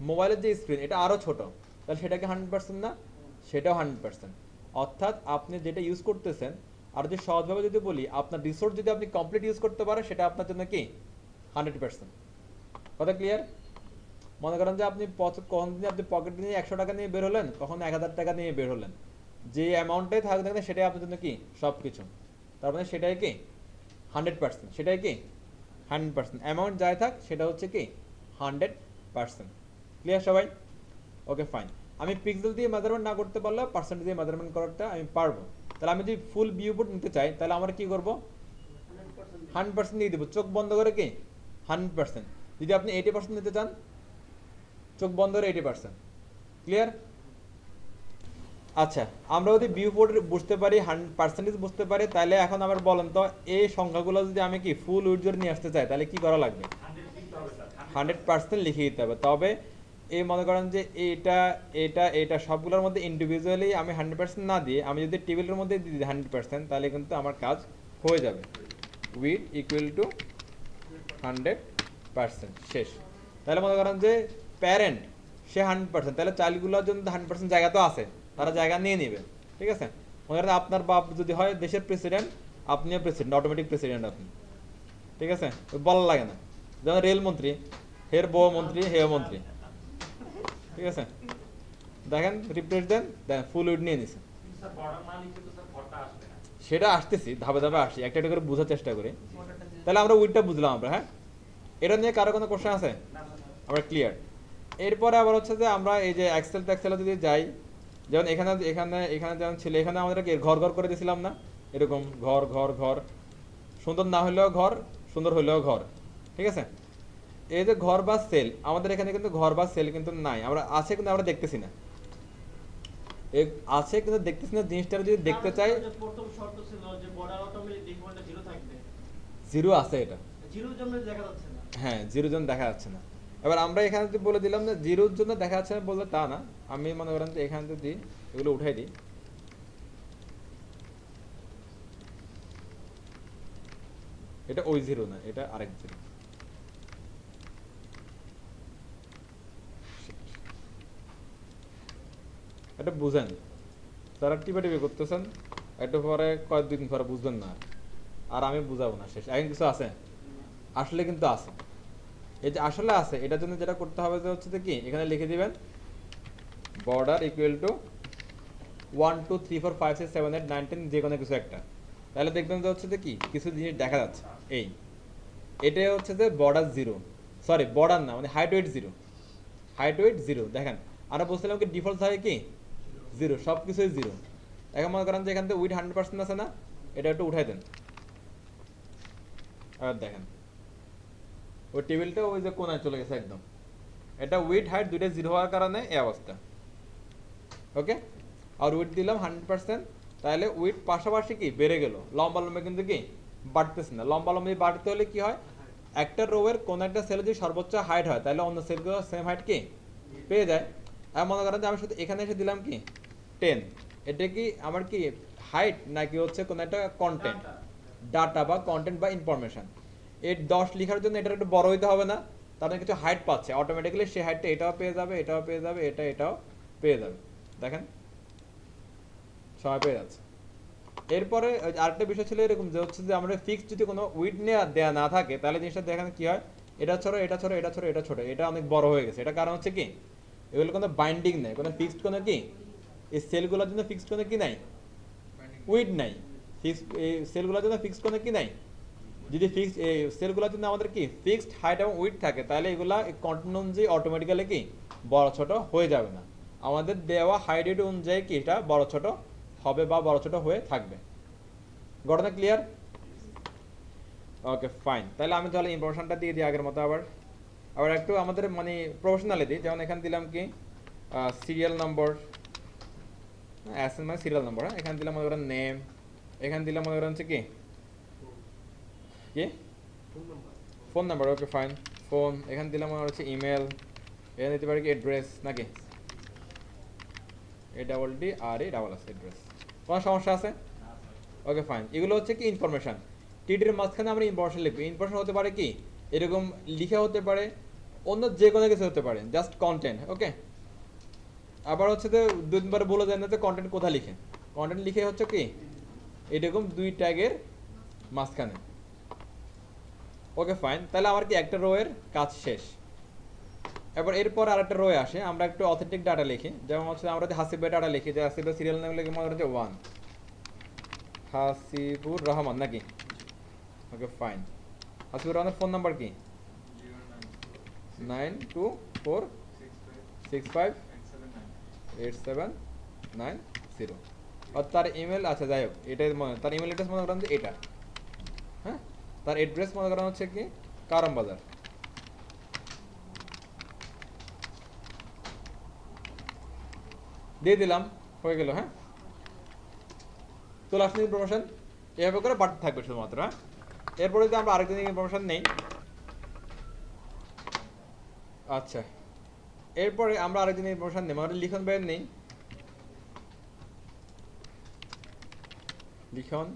Speaker 1: মোবাইলের যে স্ক্রিন এটা আরো ছোট, তাহলে সেটা কি 100% না? সেটাও 100%। অর্থাৎ আপনি যেটা ইউজ করতেছেন, আর যদি সহজভাবে যদি বলি, আপনার রিসোর্স যদি আপনি কমপ্লিট ইউজ করতে পারেন সেটা আপনার জন্য কি 100%। কথা ক্লিয়ার? মনে করেন যে আপনি কখন দিন আপনি পকেট নিয়ে 100 টাকা নিয়ে বের হলেন, কখন 1000 টাকা নিয়ে বের হলেন, যে অ্যামাউন্টটাই থাকবে না সেটাই আপনার জন্য কি সব কিছু। তার মানে সেটাই কি 100%। সেটাই কি 100%। অ্যামাউন্ট যাই থাক সেটা হচ্ছে কি 100%। ক্লিয়ার সবাই? Okay fine. আমি পিক্সেল দিয়ে মেজারমেন্ট না করতে পারলে পার্সেন্টেজ দিয়ে মেজারমেন্ট করাটা আমি পারবো। তাহলে আমি যদি ফুল ভিউ বোর্ড নিতে চাই তাহলে আমরা কি করব? 100% দিয়ে দেবো, চোখ বন্ধ করে কি 100%। যদি আপনি 80% নিতে চান চোখ বন্ধ করে 80%। ক্লিয়ার? আচ্ছা, আমরা যদি ভিউ বোর্ড বুঝতে পারি, পার্সেন্টেজ বুঝতে পারি, তাহলে এখন আবার বলেন তো এই সংখ্যাগুলো যদি আমি কি ফুল উইডথ নিয়ে আসতে চাই তাহলে কি করা লাগবে? 100% লিখে দিতে হবে। তবে এই মনে করেন যে এটা এটা এটা সবগুলোর মধ্যে ইন্ডিভিজুয়ালি আমি 100% না দিয়ে আমি যদি টেবিলের মধ্যে দিই 100% তাহলে কিন্তু আমার কাজ হয়ে যাবে। উইথ ইকুয়াল টু 100% শেষ। তাহলে মনে করেন যে প্যারেন্ট সে 100%, তাহলে চাইল্ডগুলোর জন্য 100% জায়গা তো আছে, তারা জায়গা নিয়ে নেবে। ঠিক আছে? মনে করেন আপনার বাপ যদি হয় দেশের প্রেসিডেন্ট, আপনিও প্রেসিডেন্ট, অটোমেটিক প্রেসিডেন্ট আপনি। ঠিক আছে? বলা লাগে না। যেমন রেলমন্ত্রী, হের বউ মন্ত্রী, হেও মন্ত্রী। ঠিক আছে? দেখেন রিপ্লেস দেন, ফুল উইড নিয়ে নিছে। সেটা আসতেছি, ধাপে ধাপে আসি, একটা একটা করে বোঝার চেষ্টা করি। তাহলে আমরা উইডটা বুঝলাম আমরা। হ্যাঁ, এটা নিয়ে কারো কোনো কোশ্চেন আছে? আমরা ক্লিয়ার। এরপরে আবার হচ্ছে যে আমরা এই যে এক্সেল টেক্সেলে যদি যাই, যেমন এখানে এখানে এখানে যেমন ছিল, এখানে আমাদের কি ঘর ঘর করে দিয়েছিলাম না, এরকম ঘর ঘর ঘর, সুন্দর না হলেও ঘর, সুন্দর হলেও ঘর, ঠিক আছে। এই যে ঘর বা সেল, আমাদের এখানে কিন্তু ঘর বা সেল কিন্তু নাই, আমরা আছে কিন্তু আমরা দেখতেছি না, এই আছে কিন্তু দেখতেছি না। জিনিসটা যদি দেখতে চাই,
Speaker 2: প্রথম শর্ত ছিল যে বর্ডার অটোমেটিক ডিফল্টে 0 থাকবে,
Speaker 1: জিরো আছে এটা,
Speaker 2: 0 জন্য দেখা যাচ্ছে না।
Speaker 1: হ্যাঁ জিরোর জন্য দেখা যাচ্ছে না। এবার আমরা এখানে যদি বলে দিলাম যে জিরোর জন্য দেখা যাচ্ছে না, বললে তা না, আমি মনে করেন যে এখানে যদি এগুলো উঠাই দিই, এটা ওই জিরো না, এটা আরেক জিরো। এটা বুঝেন, তারা টিপাটিপি করতেছেন, একটু পরে কয়েকদিন পরে বুঝবেন না, আর আমি বুঝাবো না, শেষ। এখন কিছু আছে, আসলে কিন্তু আছে, এই যে আসলে আছে, এটার জন্য যেটা করতে হবে যে হচ্ছে যে কি, এখানে লিখে দিবেন বর্ডার ইকুয়াল টু 1 2 3 4 5 6 7 8 9 10, যে কোনো কিছু একটা, তাহলে দেখবেন যে হচ্ছে যে কি কিছু জিনিস দেখা যাচ্ছে। এই এটাই হচ্ছে যে বর্ডার জিরো, সরি বর্ডার না, মানে height weight zero, height weight zero. দেখেন আমরা বলছিলাম কি ডিফল্ট থাকে কি জিরো, সব কিছুই জিরো। এখন মনে করেন যে এখান থেকে উইথ 100% আছে না, এটা একটু উঠাই দেন, আর দেখেন ওই টেবিলটা ওই যে কোনায় চলে গেছে একদম। এটা উইথ হাইট দুইটা জিরো হওয়ার কারণে এই অবস্থা। ওকে, আর উইথ দিলাম 100%, তাহলে উইথ পাশাপাশি কি বেড়ে গেল, লম্বা লম্বা কিন্তু কি বাড়তেছে না। লম্বা লম্বা বাড়তে হলে কি হয়, একটা রোয়ের কোন একটা সেলে যদি সর্বোচ্চ হাইট হয়, তাহলে অন্য সেলগুলো সেম হাইট কি পেয়ে যায়। আর মনে করেন যে আমি শুধু এখানে এসে দিলাম কি 10, এটা কি আমার কি হাইট নাকি হচ্ছে কোন একটা কন্টেন্ট, ডাটা বা কন্টেন্ট বা ইনফরমেশন। এর 10 লেখার জন্য এটা একটু বড় হইতে হবে না, তার মানে কিছু হাইট পাচ্ছে, অটোমেটিক্যালি সেই হাইটটা এটাও পেয়ে যাবে, এটাও পেয়ে যাবে, এটাও পেয়ে যাবে। দেখেন সবাই পেয়ে যাচ্ছে। এরপরে আরেকটা বিষয় ছিল এরকম যে হচ্ছে যে আমরা ফিক্সড যদি কোনো উইড দেওয়া না থাকে, তাহলে জিনিসটা দেখেন কি হয়, এটা ছোট, এটা ছোট, এটা ছোট, এটা ছোট, এটা অনেক বড় হয়ে গেছে। এটা কারণ হচ্ছে কি এগুলো কোনো বাইন্ডিং নেই, কোনো ফিক্সড কোনো কি এই সেলগুলোর জন্য ফিক্সড কোনো কি নাই, উইড নাই। ফিক্সড এই সেলগুলোর জন্য ফিক্সড কোনো কি নাই। যদি ফিক্সড এই সেলগুলোর জন্য আমাদের কি ফিক্সড হাইট এবং উইড থাকে, তাহলে এগুলা কন্টেন্ট অনুযায়ী অটোমেটিক্যালি কি বড় ছোট হয়ে যাবে না, আমাদের দেওয়া হাইট অনুযায়ী কি এটা বড় ছোট হবে বা বড় ছোট হয়ে থাকবে। ঘটনা ক্লিয়ার? ওকে ফাইন, তাহলে আমি তাহলে ইনফরমেশনটা দিয়ে দিই আগের মতো। আবার আবার একটু আমাদের মানে প্রফেশনালি দিই, যেমন এখানে দিলাম কি সিরিয়াল নম্বর, মানে সিরিয়াল নম্বর, হ্যাঁ এখানে দিলাম মনে করেন নেম, এখানে দিলাম মনে করেন হচ্ছে কি কি phone number, okay fine phone, এখানে দিলাম মনে হচ্ছে ইমেল, এখানে দিতে পারি কি অ্যাড্রেস নাকি ADDRESS অ্যাড্রেস। কোনো সমস্যা আছে? ওকে ফাইন, এগুলো হচ্ছে কি ইনফরমেশন। টিডির মাঝখানে আমরা ইনফরমেশন লিখবো। ইনফরমেশন হতে পারে কি এরকম লিখা হতে পারে, অন্য যে কোনো কিছু হতে পারে, জাস্ট কন্টেন্ট। ওকে, আবার হচ্ছে যে দুই তিনবার বলে যায় না যে কন্টেন্ট কোথায় লিখে, কন্টেন্ট লিখে হচ্ছে কি এরকম দুই ট্যাগের মাঝখানে। ওকে ফাইন, তাহলে আমার কি একটা রো এর কাজ শেষ। এবার এরপর আরেকটা রো আসে, আমরা একটু অথেন্টিক ডাটা লিখি, যেমন হচ্ছে আমরা যদি হাসিবের ডাটা লিখি, যে হাসিবের সিরিয়াল নাম লিখে মনে হচ্ছে 1 হাসিবুর রহমান নাকি। ওকে ফাইন, হাসিবুর রহমানের ফোন নাম্বার কি 9246587990। আর তার ইমেল, আচ্ছা যাই হোক এটাই তার ইমেল অ্যাড্রেস মনে করেন যে এটা, হ্যাঁ তার অ্যাড্রেস মনে করেন হচ্ছে কি কারম বাজার। দিয়ে দিলাম, হয়ে গেল। হ্যাঁ তো লাস্ট ইনফরমেশন এভাবে করে বাড়তে থাকবে শুধুমাত্র। হ্যাঁ এরপরে যদি আমরা আরেকদিন ইনফরমেশন নেই, আচ্ছা এরপরে আমরা আরেকদিন ইনফরমেশন নেই, মানে লিখন বের নেই, লিখন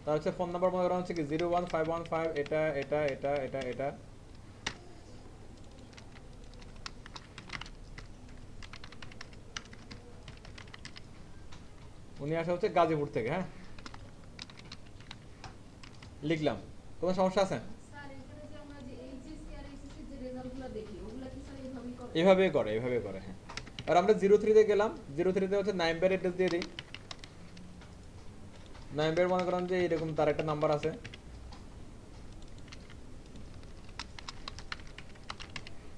Speaker 1: তার হচ্ছে ফোন নাম্বার মনে করা হচ্ছে কি 01515, এটা এটা এটা এটা এটা, উনি আসা হচ্ছে গাজীপুর থেকে। হ্যাঁ লিখলাম, কোনো সমস্যা আছে? এভাবেই করে, এভাবে করে। হ্যাঁ আর আমরা 03-তে গেলাম, 03-তে হচ্ছে নাইম্বার অ্যাড্রেস দিয়ে দিই। নাইম্বার মনে করেন যে এরকম তার একটা নাম্বার আছে,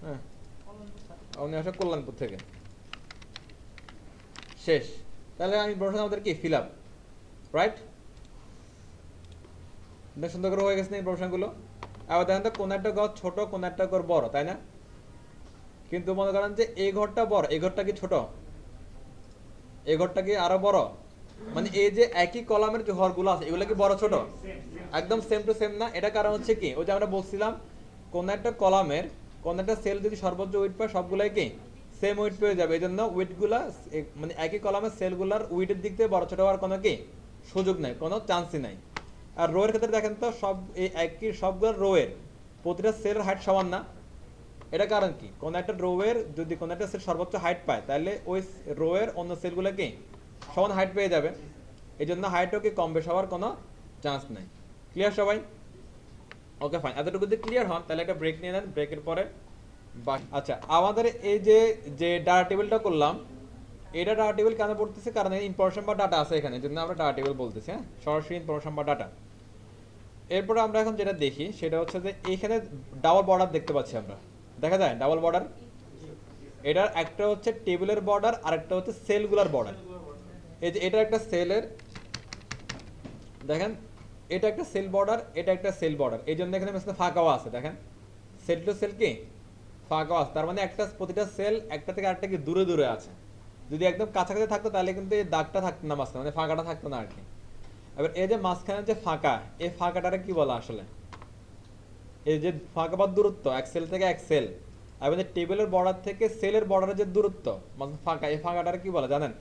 Speaker 1: হ্যাঁ উনি আসে কল্যাণপুর থেকে। শেষ। তাহলে আমি ইনফরমেশন আমাদের কি ফিল আপ, রাইট? সুন্দর করে হয়ে গেছে না ইনফরমেশনগুলো? আবার দেখেন তো কোন একটা ঘর ছোট, কোন একটা ঘর বড়, তাই না? কিন্তু মনে করেন যে এই ঘরটা বড়, এই ঘরটা কি ছোট, এই ঘরটা কি আরো বড়? মানে এই যে একই কলামের যে ঘরগুলো আছে এগুলো কি বড় ছোট? একদম সেম টু সেম না। এটা কারণ হচ্ছে কি, ওই যে আমরা বলছিলাম কোন একটা কলামের কোন একটা সেল যদি সর্বোচ্চ ওয়েট পায় সবগুলাই কি সেম ওয়েট পেয়ে যাবে। এই জন্য ওয়েটগুলা মানে একই কলামের সেলগুলার ওয়েটের দিক থেকে বড় ছোট হওয়ার কোনো কি সুযোগ নাই, কোনো চান্সই নাই। আর রোয়ের ক্ষেত্রে দেখেন তো সব এই একই সবগুলো রোয়ের প্রতিটা সেলের হাইট সমান না। এটা কারণ কি, কোন একটা রোয়ের যদি কোন একটা সেল সর্বোচ্চ হাইট পায় তাহলে ওই রোয়ের অন্য সেলগুলো কি সমান হাইট পেয়ে যাবে। এই জন্য হাইটও কি কম বেশি হওয়ার কোনো চান্স নাই। ক্লিয়ার সবাই? Okay fine. এতটুকু যদি ক্লিয়ার হন তাহলে একটা ব্রেক নিয়ে নেন, ব্রেকের পরে আচ্ছা আমাদের এই যে যে ডাটা টেবিলটা করলাম, এটা ডাটা টেবিল কেন পড়তেছে, কারণ ইনফরমেশন বা ডাটা আছে এখানে, এই জন্য আমরা ডাটা টেবিল বলতেছি। হ্যাঁ, সরাসরি ইনফরমেশন বা ডাটা। এরপরে আমরা এখন যেটা দেখি সেটা হচ্ছে যে এইখানে ডাবল বর্ডার দেখতে পাচ্ছি আমরা, দেখা যায় ডাবল বর্ডার। এটার একটা হচ্ছে টেবিলের বর্ডার আর একটা হচ্ছে সেলগুলার বর্ডার। এই যে এটা একটা সেলের, দেখেন এটা একটা সেল বর্ডার, এটা একটা সেল বর্ডার, এই জন্য এখানে ফাঁকাও আছে। দেখেন সেল টু সেল কি ফাঁকাও আছে, তার মানে একটা প্রতিটা সেল একটা থেকে আরেকটা কি দূরে দূরে আছে। যদি একদম কাছাকাছি থাকতো তাহলে কিন্তু এই দাগটা থাকতো না মাঝখানে, মানে ফাঁকাটা থাকতো না আর কি। এবার এই যে মাঝখানে যে ফাঁকা, এই ফাঁকাটারে কি বলা আসলে, এই যে ফাঁকা বা দূরত্ব এক সেল থেকে এক সেল, এবং যে টেবিলের বর্ডার থেকে সেলের বর্ডারের যে দূরত্ব মানে ফাঁকা, এই ফাঁকাটারে কি বলে জানেন?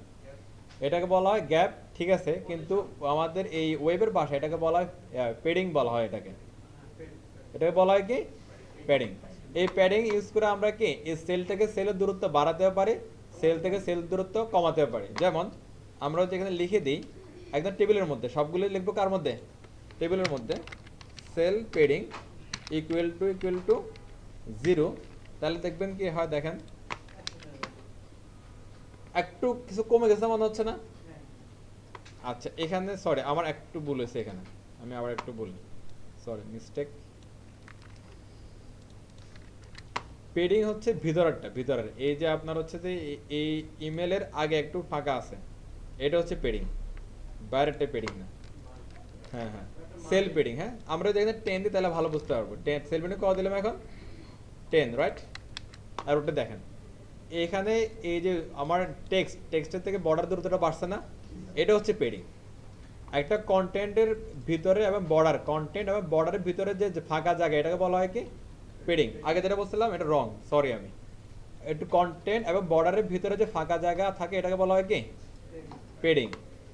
Speaker 1: এটাকে বলা হয় গ্যাপ, ঠিক আছে? কিন্তু আমাদের এই ওয়েবের ভাষায় এটাকে বলা হয় প্যাডিং বলা হয়। এটাকে বলা হয় কি প্যাডিং। এই প্যাডিং ইউজ করে আমরা কি এই সেল থেকে সেলের দূরত্ব বাড়াতেও পারি, সেল থেকে সেল দূরত্ব কমাতেও পারি। যেমন আমরা যেখানে লিখে দিই একদম টেবিলের মধ্যে, সবগুলো লিখবো কার মধ্যে, টেবিলের মধ্যে, সেল প্যাডিং ইকুয়াল টু 0, তাহলে দেখবেন কি হয়, দেখেন একটু কিছু কমে গেছে মনে হচ্ছে না? আচ্ছা এখানে সরি আমার একটু ভুল হয়েছে, এখানে আমি আবার একটু বলি, সরি মিস্টেক। পেডিং হচ্ছে ভিতরের এই যে আপনার হচ্ছে যে এই ইমেলের আগে একটু ফাঁকা আছে, এটা হচ্ছে পেডিং, বাইরেরটা পেডিং না। হ্যাঁ হ্যাঁ, সেল পেডিং। হ্যাঁ, আমরা যদি এখানে 10 দিই তাহলে ভালো বুঝতে পারবো। 10 সেল পেডিং কত দিলাম এখন, 10, রাইট? আর ওটা দেখেন এখানে এই যে আমার টেক্সটের থেকে বর্ডার দূরত্বটা বাড়ছে না, এটা হচ্ছে পেডিং। একটা কন্টেন্টের ভিতরে এবং বর্ডার, কন্টেন্ট এবং বর্ডারের ভিতরে যে ফাঁকা জায়গা এটাকে বলা হয় কি পেডিং। আগে যেটা বলছিলাম এটা রং, সরি আমি একটু, কন্টেন্ট এবং বর্ডারের ভিতরে যে ফাঁকা জায়গা থাকে এটাকে বলা হয় কি পেডিং।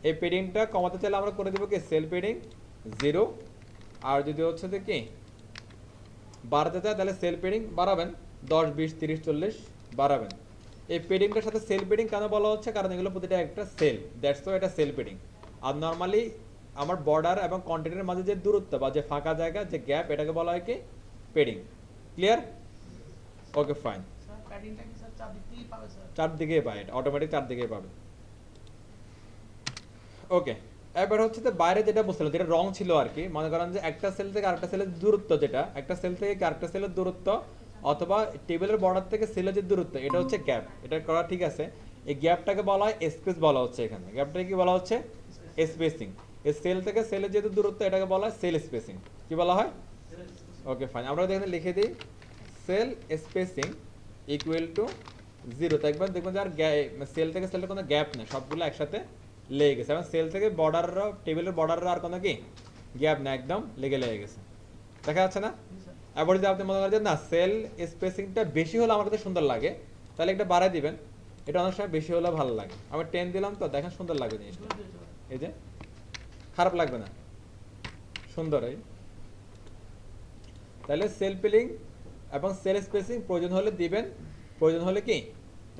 Speaker 1: এই পেডিংটা কমাতে চাইলে আমরা করে দেবো কি সেল পেডিং 0, আর যদি হচ্ছে যে কি বাড়াতে চায় তাহলে সেল পেডিং বাড়াবেন 10, 20, 30, 40 বাড়াবেন। এই পেডিংটার সাথে সেল পেডিং কেন বলা হচ্ছে, কারণ এগুলো প্রতিটা একটা সেল, দ্যাটস তো এটা সেল পেডিং। আর নর্মালি আমার বর্ডার এবং কন্টেন্টের মাঝে যে দূরত্ব বা যে ফাঁকা জায়গা যে গ্যাপ এটাকে বলা হয় কি পেডিং। ক্লিয়ার? Okay fine. চারদিকে পায়, এটা অটোমেটিক চারদিকে পাবে। ওকে, এবার হচ্ছে যে বাইরে যেটা বলছিলাম যেটা রং ছিল আর কি, মনে করেন যে একটা সেল থেকে আরেকটা সেলের দূরত্ব, যেটা একটা সেল থেকে আরেকটা সেলের দূরত্ব অথবা টেবিলের বর্ডার থেকে সেলের যে দূরত্ব এটা হচ্ছে গ্যাপ, এটা করা ঠিক আছে। এই গ্যাপটাকে বলা হয় স্পেস বলা হচ্ছে, এখানে গ্যাপটাকে কি বলা হচ্ছে স্পেসিং। এই সেল থেকে সেলের যে দূরত্ব এটাকে বলা হয় সেল স্পেসিং। কি বলা হয়? ওকে ফাইন, আমরা এখানে লিখে দিই সেল স্পেসিং ইকুয়াল টু 0, দেখবেন যে আর সেল থেকে সেলের কোনো গ্যাপ নেই, সবগুলো একসাথে লেগে গেছে, এবং সেল থেকে বর্ডারও টেবিলের বর্ডারও আর কোনো কি গ্যাপ না, একদম লেগে গেছে। দেখা যাচ্ছে না? এবার যদি আপনি মনে করেন না সেল স্পেসিংটা বেশি হলে আমার কাছে সুন্দর লাগে, তাহলে একটা বাড়াই দিবেন, এটা অনেক সময় বেশি হলে ভালো লাগে। আমি 10 দিলাম তো দেখেন সুন্দর লাগবে জিনিসটা, এই যে খারাপ লাগবে না, সুন্দর। এই তাহলে সেল পেডিং এবং সেল স্পেসিং প্রয়োজন হলে দিবেন, প্রয়োজন হলে কি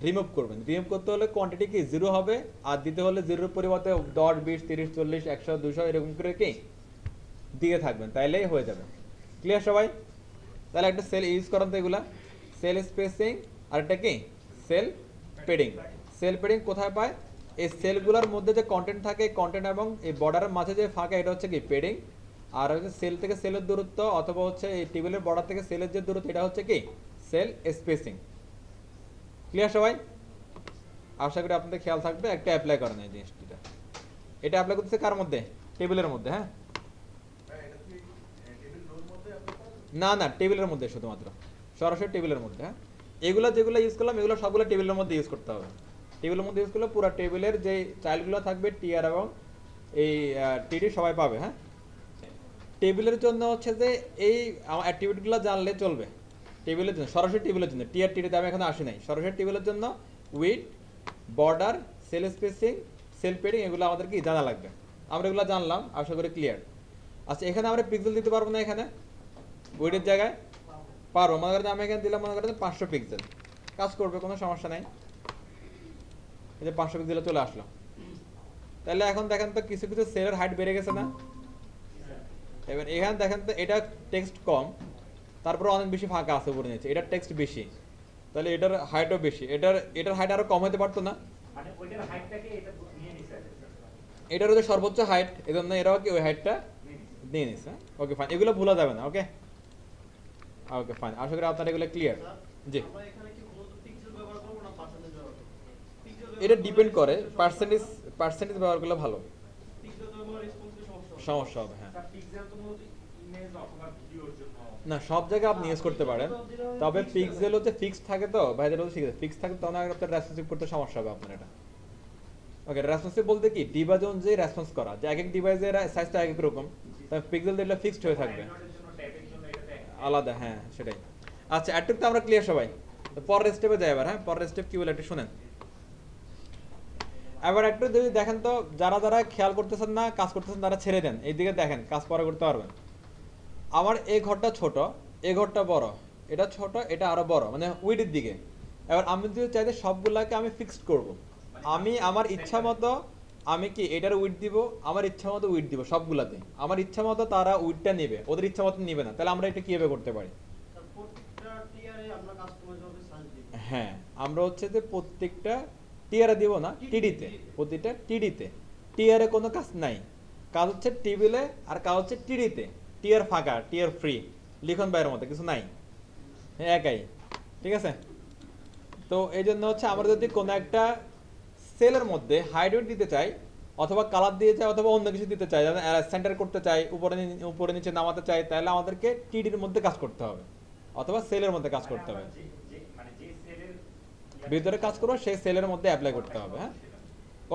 Speaker 1: রিমুভ করবেন। রিমুভ করতে হলে কোয়ান্টিটি কি 0 হবে, আর দিতে হলে 0-এর পরিবর্তে 10, 20, 30, 40, 100, 200 এরকম করে কি দিয়ে থাকবেন, তাইলেই হয়ে যাবে। ক্লিয়ার সবাই? তাহলে একটা সেল ইউজ করেন তো এগুলা, সেল স্পেসিং আর একটা কি সেল পেডিং। সেল পেডিং কোথায় পায়? এই সেলগুলোর মধ্যে যে কন্টেন্ট থাকে, কন্টেন্ট এবং এই বর্ডারের মাঝে যে ফাঁকা এটা হচ্ছে কি পেডিং। আর হচ্ছে সেল থেকে সেলের দূরত্ব অথবা হচ্ছে এই টেবিলের বর্ডার থেকে সেলের যে দূরত্ব এটা হচ্ছে কি সেল স্পেসিং। ক্লিয়ার সবাই? আশা করি আপনাদের খেয়াল থাকবে, একটা অ্যাপ্লাই করেন এই জিনিসটা। এটা অ্যাপ্লাই করতেছে কার মধ্যে? টেবিলের মধ্যে। হ্যাঁ, না না, টেবিলের মধ্যে শুধুমাত্র, সরাসরি টেবিলের মধ্যে। হ্যাঁ, এগুলো যেগুলো ইউজ করলাম এগুলো সবগুলো টেবিলের মধ্যে ইউজ করতে হবে। টেবিলের মধ্যে ইউজ করলে পুরো টেবিলের যে চাইল্ডগুলো থাকবে টিআর এবং এই টিডি সবাই পাবে। হ্যাঁ, টেবিলের জন্য হচ্ছে যে এই অ্যাক্টিভিটিগুলো জানলে চলবে। টেবিলের জন্য, সরাসরি টেবিলের জন্য, টিআর টিডিতে আমি এখন আসি নাই, সরাসরি টেবিলের জন্য width, border, cell spacing, cell padding এগুলো আমাদেরকে জানা লাগবে। আমরা এগুলো জানলাম, আশা করি ক্লিয়ার। আচ্ছা, এখানে আমরা পিক্সেল দিতে পারবো না, এখানে উইডের জায়গায় পারবো। মনে করেন আমি এখানে দিলাম মনে করেন 500 পিক্সেল, কাজ করবে, কোনো সমস্যা নাই। এই যে 500 পিক্সেলে চলে আসলো। তাহলে এখন দেখেন তো কিছু কিছু সেলের হাইট বেড়ে গেছে না? এবার এখানে দেখেন তো এটা টেক্সট কম, তারপরে অনেক বেশি ফাঁকা আছে উপরে নিচে, এটার টেক্সট বেশি, তাহলে এটার হাইটও বেশি, এটার হাইট আরো কম হতে পারতো না?
Speaker 3: মানে ওইটার হাইটটাকে এটা নিয়ে নিছে।
Speaker 1: এটার হচ্ছে সর্বোচ্চ হাইট, এজন্য এরাও কি ওই হাইটটা নিয়ে নিছে। ওকে ফাইন, এগুলো ভুলা যাবে না। ওকে ওকে ফাইন, আশা করি আপনারা এগুলো ক্লিয়ার। জি,
Speaker 2: আমরা এখানে কি মূলত পিক্সেল ব্যবহার করব না পার্সেন্টেজ ব্যবহার করব?
Speaker 1: এটা ডিপেন্ড করে, পার্সেন্টেজ ব্যবহার করলে ভালো,
Speaker 2: পিক্সেল ব্যবহার রেসপন্সে সমস্যা হবে।
Speaker 1: সমস্যা হবে। হ্যাঁ,
Speaker 3: স্যার পিক্সেল তো মূলত ইমেজ অথবা ভিডিওর জন্য
Speaker 1: না সব জায়গায় আপনি ইউজ করতে পারেন, তবে পিক্সেল হচ্ছে ফিক্সড থাকে, তো ভাইদের হচ্ছে ফিক্সড থাকে, তখন আপনার রেসপন্সিভ করতে সমস্যা হবে আপনার এটা। ওকে, রেসপন্সিভ বলতে কি ডিভাইস অনুযায়ী রেসপন্স করা, যে এক এক ডিভাইসের সাইজটা এক এক রকম, তবে পিক্সেল দিলে ফিক্সড হয়ে থাকবে,
Speaker 3: অ্যান্ড্রয়েডের জন্য ট্যাবের জন্য এটাতে
Speaker 1: আলাদা। হ্যাঁ সেটাই। আচ্ছা, এটুকু তো আমরা ক্লিয়ার সবাই। তো পরের স্টেপে যাই এবার। হ্যাঁ, পরের স্টেপ কি বলে একটু শুনেন। এবার একটু যদি দেখেন তো, যারা যারা খেয়াল করতেছেন না, কাজ করতেছেন, তারা ছেড়ে দেন, এইদিকে দেখেন, কাজ পরে করতে পারবেন। আমার এই ঘরটা ছোট, এই ঘরটা বড়, এটা ছোট, এটা আরো বড়, মানে উইডের দিকে। এবার আমি যদি চাই যে সবগুলাকে আমি ফিক্সড করব, আমি আমার ইচ্ছা মতো আমি কি এটার উইড দিব, আমার ইচ্ছা মতো উইড দিব সবগুলাতে, আমার ইচ্ছা মতো তারা উইডটা নেবে, ওদের ইচ্ছা মতো নেবে না। তাহলে আমরা এটা কিভাবে করতে পারি?
Speaker 2: তার প্রত্যেকটা টিয়ারে আমরা কাস্টমাইজ ভাবে সাইজ দিই।
Speaker 1: হ্যাঁ, আমরা হচ্ছে যে প্রত্যেকটা টিআরে দিব না, টিডিতে, প্রতিটা টিডিতে। টিআরে কোনো কাজ নাই, কাজ হচ্ছে টেবিলে, আর কাজ হচ্ছে টিডিতে। টিআর ফাঁকা, টিআর ফ্রি, লিখন বাইরের মধ্যে কিছু নাই, হ্যাঁ একাই। ঠিক আছে, তো এই জন্য হচ্ছে আমরা যদি কোনো একটা সেলের মধ্যে হাইডওয়েট দিতে চাই, অথবা কালার দিয়ে চাই, অথবা অন্য কিছু দিতে চাই, যেমন সেন্টার করতে চাই, উপরে নিচে নামাতে চাই, তাহলে আমাদেরকে টিডির মধ্যে কাজ করতে হবে, অথবা সেলের মধ্যে কাজ করতে হবে।
Speaker 3: মানে যে সেলের
Speaker 1: ভিতরে কাজ করবো সেই সেলের মধ্যে অ্যাপ্লাই করতে হবে। হ্যাঁ,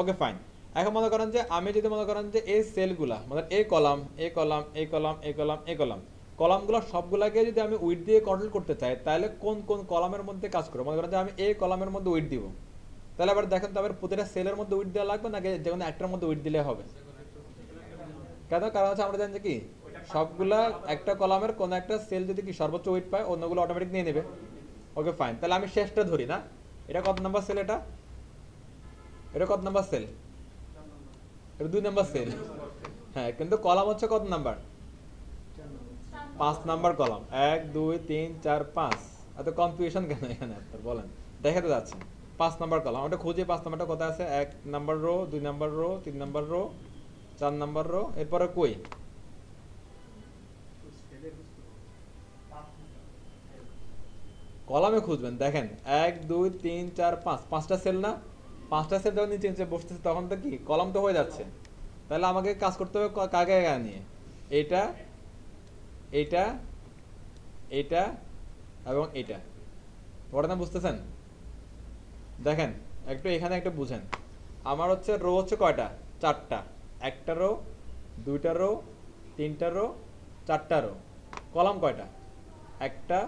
Speaker 1: ওকে ফাইন। এখন মনে করেন যে আমি যদি মনে করেন যে এই সেলগুলা, মানে এই কলাম, এই কলাম, এই কলাম, এই কলাম, এই কলাম, কলামগুলো সবগুলাকে যদি আমি উইড দিয়ে কন্ট্রোল করতে চাই, তাহলে কোন কোন কলামের মধ্যে কাজ করবো? মনে করেন যে আমি এই কলামের মধ্যে উইড দিব, তাহলে আবার দেখেন তো আবার প্রতিটা সেলের মধ্যে উইড দেওয়া লাগবে, নাকি যে কোনো একটার মধ্যে উইড দিলে হবে? কেন? কারণ হচ্ছে আমরা জানি যে কি সবগুলা একটা কলামের কোন একটা সেল যদি কি সর্বোচ্চ উইড পায়, অন্যগুলো অটোমেটিক নিয়ে নেবে। ওকে ফাইন, তাহলে আমি শেষটা ধরি না, এটা কত নাম্বার সেল? এটা এটা কত নাম্বার সেল? এটা 2 নাম্বার সেল। হ্যাঁ, কিন্তু কলাম হচ্ছে কত নাম্বার? 5 number column. 1 2 3 4 5। এত কনফিউশন কেন এখানে আপনার বলেন? দেখাতে যাচ্ছে 5 নাম্বার কলাম, ওটা খুঁজে 5 নাম্বারটা কোথায় আছে? 1 number rho, 2 number rho, 3 number rho, 4 number rho, এরপরে কই? কলামে খুঁজবেন, দেখেন 1 2 3 4 5, 5টা সেল না? 5টা সেল যখন নিচে নিচে বসতেছে তখন তো কি কলাম তো হয়ে যাচ্ছে। তাহলে আমাকে কাজ করতে হবে কাকে কাকে নিয়ে? এটা, এটা, এটা এবং এটা। ঘটনা বুঝতেছেন? দেখেন একটু এখানে একটা বুঝেন, আমার হচ্ছে রো হচ্ছে কয়টা? 4টা। একটা রো, 2টা রো, 3টা রো, 4টা রো। কলাম কয়টা? 1টা,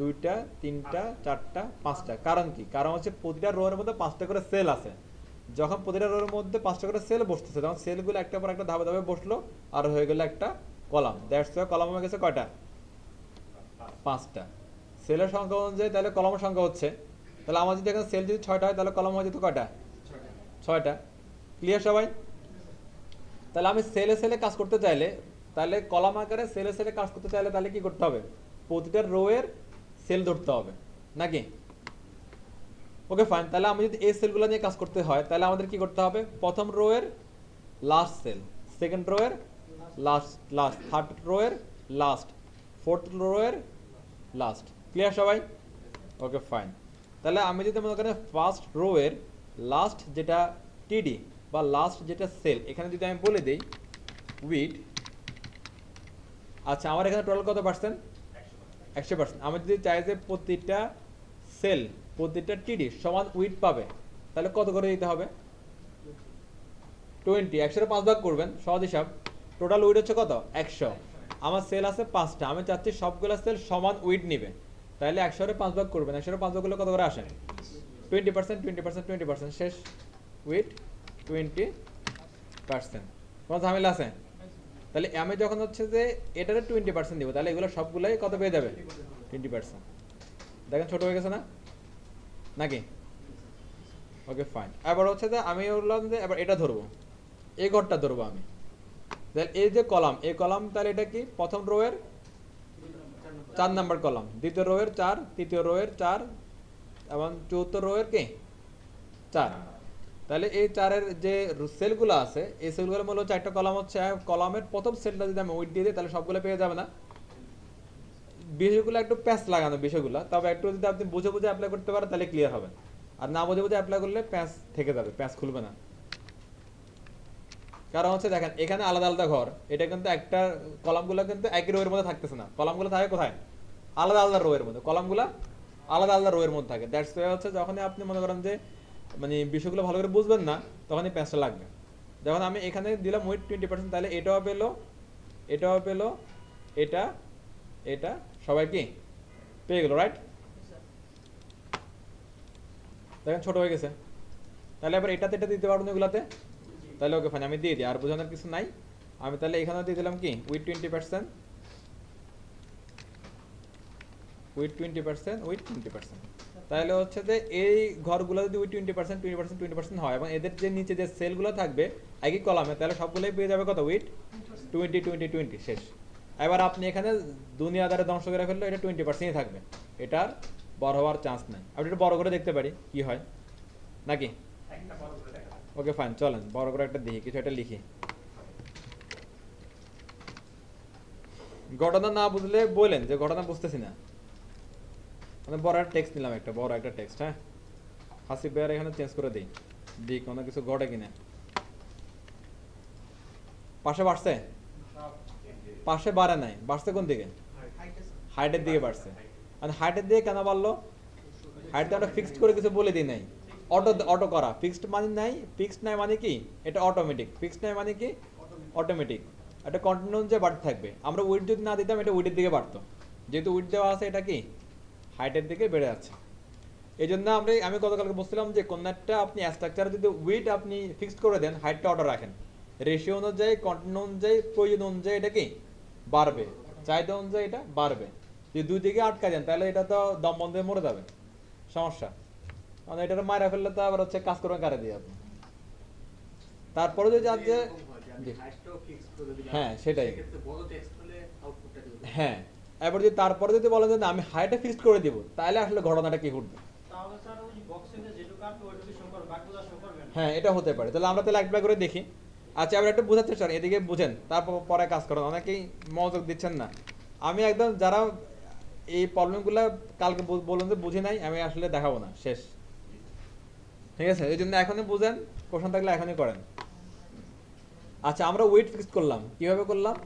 Speaker 1: 2টা, 3টা, 4টা, 5টা। কারণ কি? কারণ হচ্ছে প্রতিটা রো এর মধ্যে 5টা করে সেল আছে। যখন প্রতিটা রোর মধ্যে 5টা করে সেল বসতেছে, তখন সেলগুলো একটা পর একটা ধাপে ধাপে বসলো, আর হয়ে গেল একটা কলাম। দ্যাটস ওয়াই কলাম হয়ে গেছে কয়টা? 5টা। সেলের সংখ্যা অনুযায়ী তাহলে কলামের সংখ্যা হচ্ছে, তাহলে আমার যদি এখানে সেল যদি 6টা হয়, তাহলে কলাম হয়ে যেত কয়টা? 6টা। ক্লিয়ার সবাই? তাহলে আমি সেলে সেলে কাজ করতে চাইলে, তাহলে কলাম আকারে সেলে সেলে কাজ করতে চাইলে তাহলে কি করতে হবে? প্রতিটা রো এর সেল ধরতে হবে নাকি? ওকে ফাইন, তাহলে আমি যদি এই সেলগুলো নিয়ে কাজ করতে হয়, তাহলে আমাদের কি করতে হবে? প্রথম রো এর লাস্ট সেল, সেকেন্ড রো এর লাস্ট, থার্ড রো এর লাস্ট, ফোর্থ রো এর লাস্ট। ক্লিয়ার সবাই? Okay fine. তাহলে আমি যদি মনে করেন ফার্স্ট রো এর লাস্ট যেটা টিডি বা লাস্ট যেটা সেল এখানে যদি আমি বলে দিই উইড, আচ্ছা আমার এখানে টোটাল কত পার্সেন্ট? 100%। আমি যদি চাই যে প্রতিটা সেল প্রতিটা টিডি সমান উইড পাবে, তাহলে কত করে দিতে হবে? 20, 100 5 ভাগ করবেন, সহজ হিসাব। টোটাল উইড হচ্ছে কত? 100। আমার সেল আছে 5টা, আমি চাচ্ছি সবগুলো সেল সমান উইড নিবে, তাহলে 100 5 ভাগ করবেন। 100 5 ভাগ করলে কত করে আসে? 20%, 20%, 20%, শেষ। উইড 20%। কোনো ঝামেলা আছে? তাহলে আমি যখন হচ্ছে যে এটারে 20% দিব, তাহলে এগুলো সবগুলাই কত পেয়ে যাবে? 20%। দেখেন ছোট হয়ে গেছে না নাকি? Okay fine. এবার হচ্ছে যে আমি বললাম যে এবার এটা ধরবো, এই ঘরটা ধরবো আমি। তাহলে এই যে কলাম, এই কলাম তাহলে এটা কি? প্রথম রো এর 4 নাম্বার কলাম, দ্বিতীয় রো এর 4, তৃতীয় রো এর 4 এবং চতুর্থ রো এর কি 4। তাহলে এই 4-এর যে সেলগুলো আছে এই সেলগুলোর মূল হচ্ছে একটা কলাম হচ্ছে, কলামের প্রথম সেলটা যদি আমি উইড দিয়ে দিই তাহলে সবগুলো পেয়ে যাবে না? বিষয়গুলো একটু প্যাচ লাগানো বিষয়গুলো, তবে একটু যদি আপনি বুঝে বুঝে অ্যাপ্লাই করতে পারেন তাহলে ক্লিয়ার হবে, আর না বুঝে বুঝে অ্যাপ্লাই করলে প্যাচ থেকে যাবে, প্যাচ খুলবে না। কারণ হচ্ছে দেখেন এখানে আলাদা আলাদা ঘর, এটা কিন্তু একটা কলামগুলো কিন্তু একই রো এর মধ্যে থাকতেছে না, কলামগুলো থাকে কোথায়? আলাদা আলাদা রো এর মধ্যে, কলামগুলো আলাদা আলাদা রো এর মধ্যে থাকে। দ্যাটস ওয়াই হচ্ছে যখনই আপনি মনে করেন যে মানে বিষয়গুলো ভালো করে বুঝবেন না তখনই প্যাচটা লাগবে। যখন আমি এখানে দিলাম উইথ 20%, তাহলে এটাও পেলো, এটাও পেলো, এটা এটা সবাই কি পেয়ে গেল, রাইট? দেখেন ছোট হয়ে গেছে। তাহলে এবার এটাতে এটা দিতে পারবো না এগুলাতে, তাহলে ওকে ফাইন আমি দিয়ে দিই, আর বোঝানোর কিছু নাই। আমি তাহলে এখানেও দিয়ে দিলাম কি উইথ 20%, উইথ 20%, উইথ 20%। তাহলে হচ্ছে যে এই ঘরগুলো যদি উইথ 20%, 20%, 20% হয় এবং এদের যে নিচে যে সেলগুলো থাকবে একই কলামে, তাহলে সবগুলোই পেয়ে যাবে কত? উইথ 20, 20, 20, শেষ। এবার আপনি এখানে দুনিয়াদারে ধ্বংস করে ফেললে এটা 20%ই থাকবে, এটার বড় হওয়ার চান্স নাই। আপনি একটু বড় করে দেখতে পারি কি হয় নাকি?
Speaker 3: একটা বড় করে দেখা যাচ্ছে।
Speaker 1: ওকে ফাইন, চলেন বড় করে একটা দেখি, কিছু একটা লিখি। ঘটনা না বুঝলে বলেন যে ঘটনা বুঝতেছি না। আমি বড় একটা টেক্সট নিলাম, একটা বড় একটা টেক্সট, হ্যাঁ হাসিব ভাইয়ার এখানে চেঞ্জ করে দিই, দিই কোনো কিছু ঘটে কিনা। পাশে বাড়ছে? পাশে বাড়ে নাই, বাড়ছে কোন দিকে? হাইটের দিকে বাড়ছে। আর হাইটের দিকে কেন বাড়লো? হাইটটা আমরা ফিক্সড করে কিছু বলে দিই নাই, অটো অটো করা। ফিক্সড মানে নাই, ফিক্সড নাই মানে কি? এটা অটোমেটিক। ফিক্সড নাই মানে কি? অটোমেটিক। একটা কন্টিনিউ যে বাড়তে থাকবে। আমরা উইড যদি না দিতাম এটা উইডের দিকে বাড়তো, যেহেতু উইড দেওয়া আছে এটা কি হাইটের দিকে বেড়ে যাচ্ছে। এই জন্য আমি গতকালকে বলছিলাম যে কোন একটা আপনি স্ট্রাকচারে যদি উইড আপনি ফিক্সড করে দেন, হাইটটা অটো রাখেন, রেশিও অনুযায়ী কন্টিনিউ অনুযায়ী প্রয়োজন অনুযায়ী এটা কি বাড়বে, চাহিদা অনুযায়ী এটা বাড়বে। যদি দুই দিকে আটকা দেন তাহলে এটা তো দম বন্ধ হয়ে মরে যাবে, সমস্যা। মানে এটা মারা ফেললে তো আবার হচ্ছে কাজ করবেন কারে দিয়ে আপনি। তারপরে যদি আজকে হ্যাঁ সেটাই, হ্যাঁ এবার যদি তারপরে যদি বলেন যে না আমি হাইটটা ফিক্সড করে দিব, তাহলে আসলে ঘটনাটা কি ঘটবে?
Speaker 2: তাহলে স্যার ওই বক্সে যেটুকু আসবে ওইটুকু শো করবে, বাকিগুলো শো করবে না।
Speaker 1: হ্যাঁ এটা হতে পারে। তাহলে আমরা তাহলে একবার করে দেখি। আচ্ছা এবার একটু বোঝার চেষ্টা করেন, এদিকে বুঝেন তারপর পরে কাজ করেন, অনেকেই মনোযোগ দিচ্ছেন না। আমি একদম যারা এই প্রবলেমগুলো কালকে বলুন যে বুঝি নাই, আমি আসলে দেখাবো না, শেষ। ঠিক আছে, এই জন্য এখনই বুঝেন, কোশ্চেন থাকলে এখনই করেন। আচ্ছা আমরা ওয়েট ফিক্সড করলাম, কিভাবে করলাম?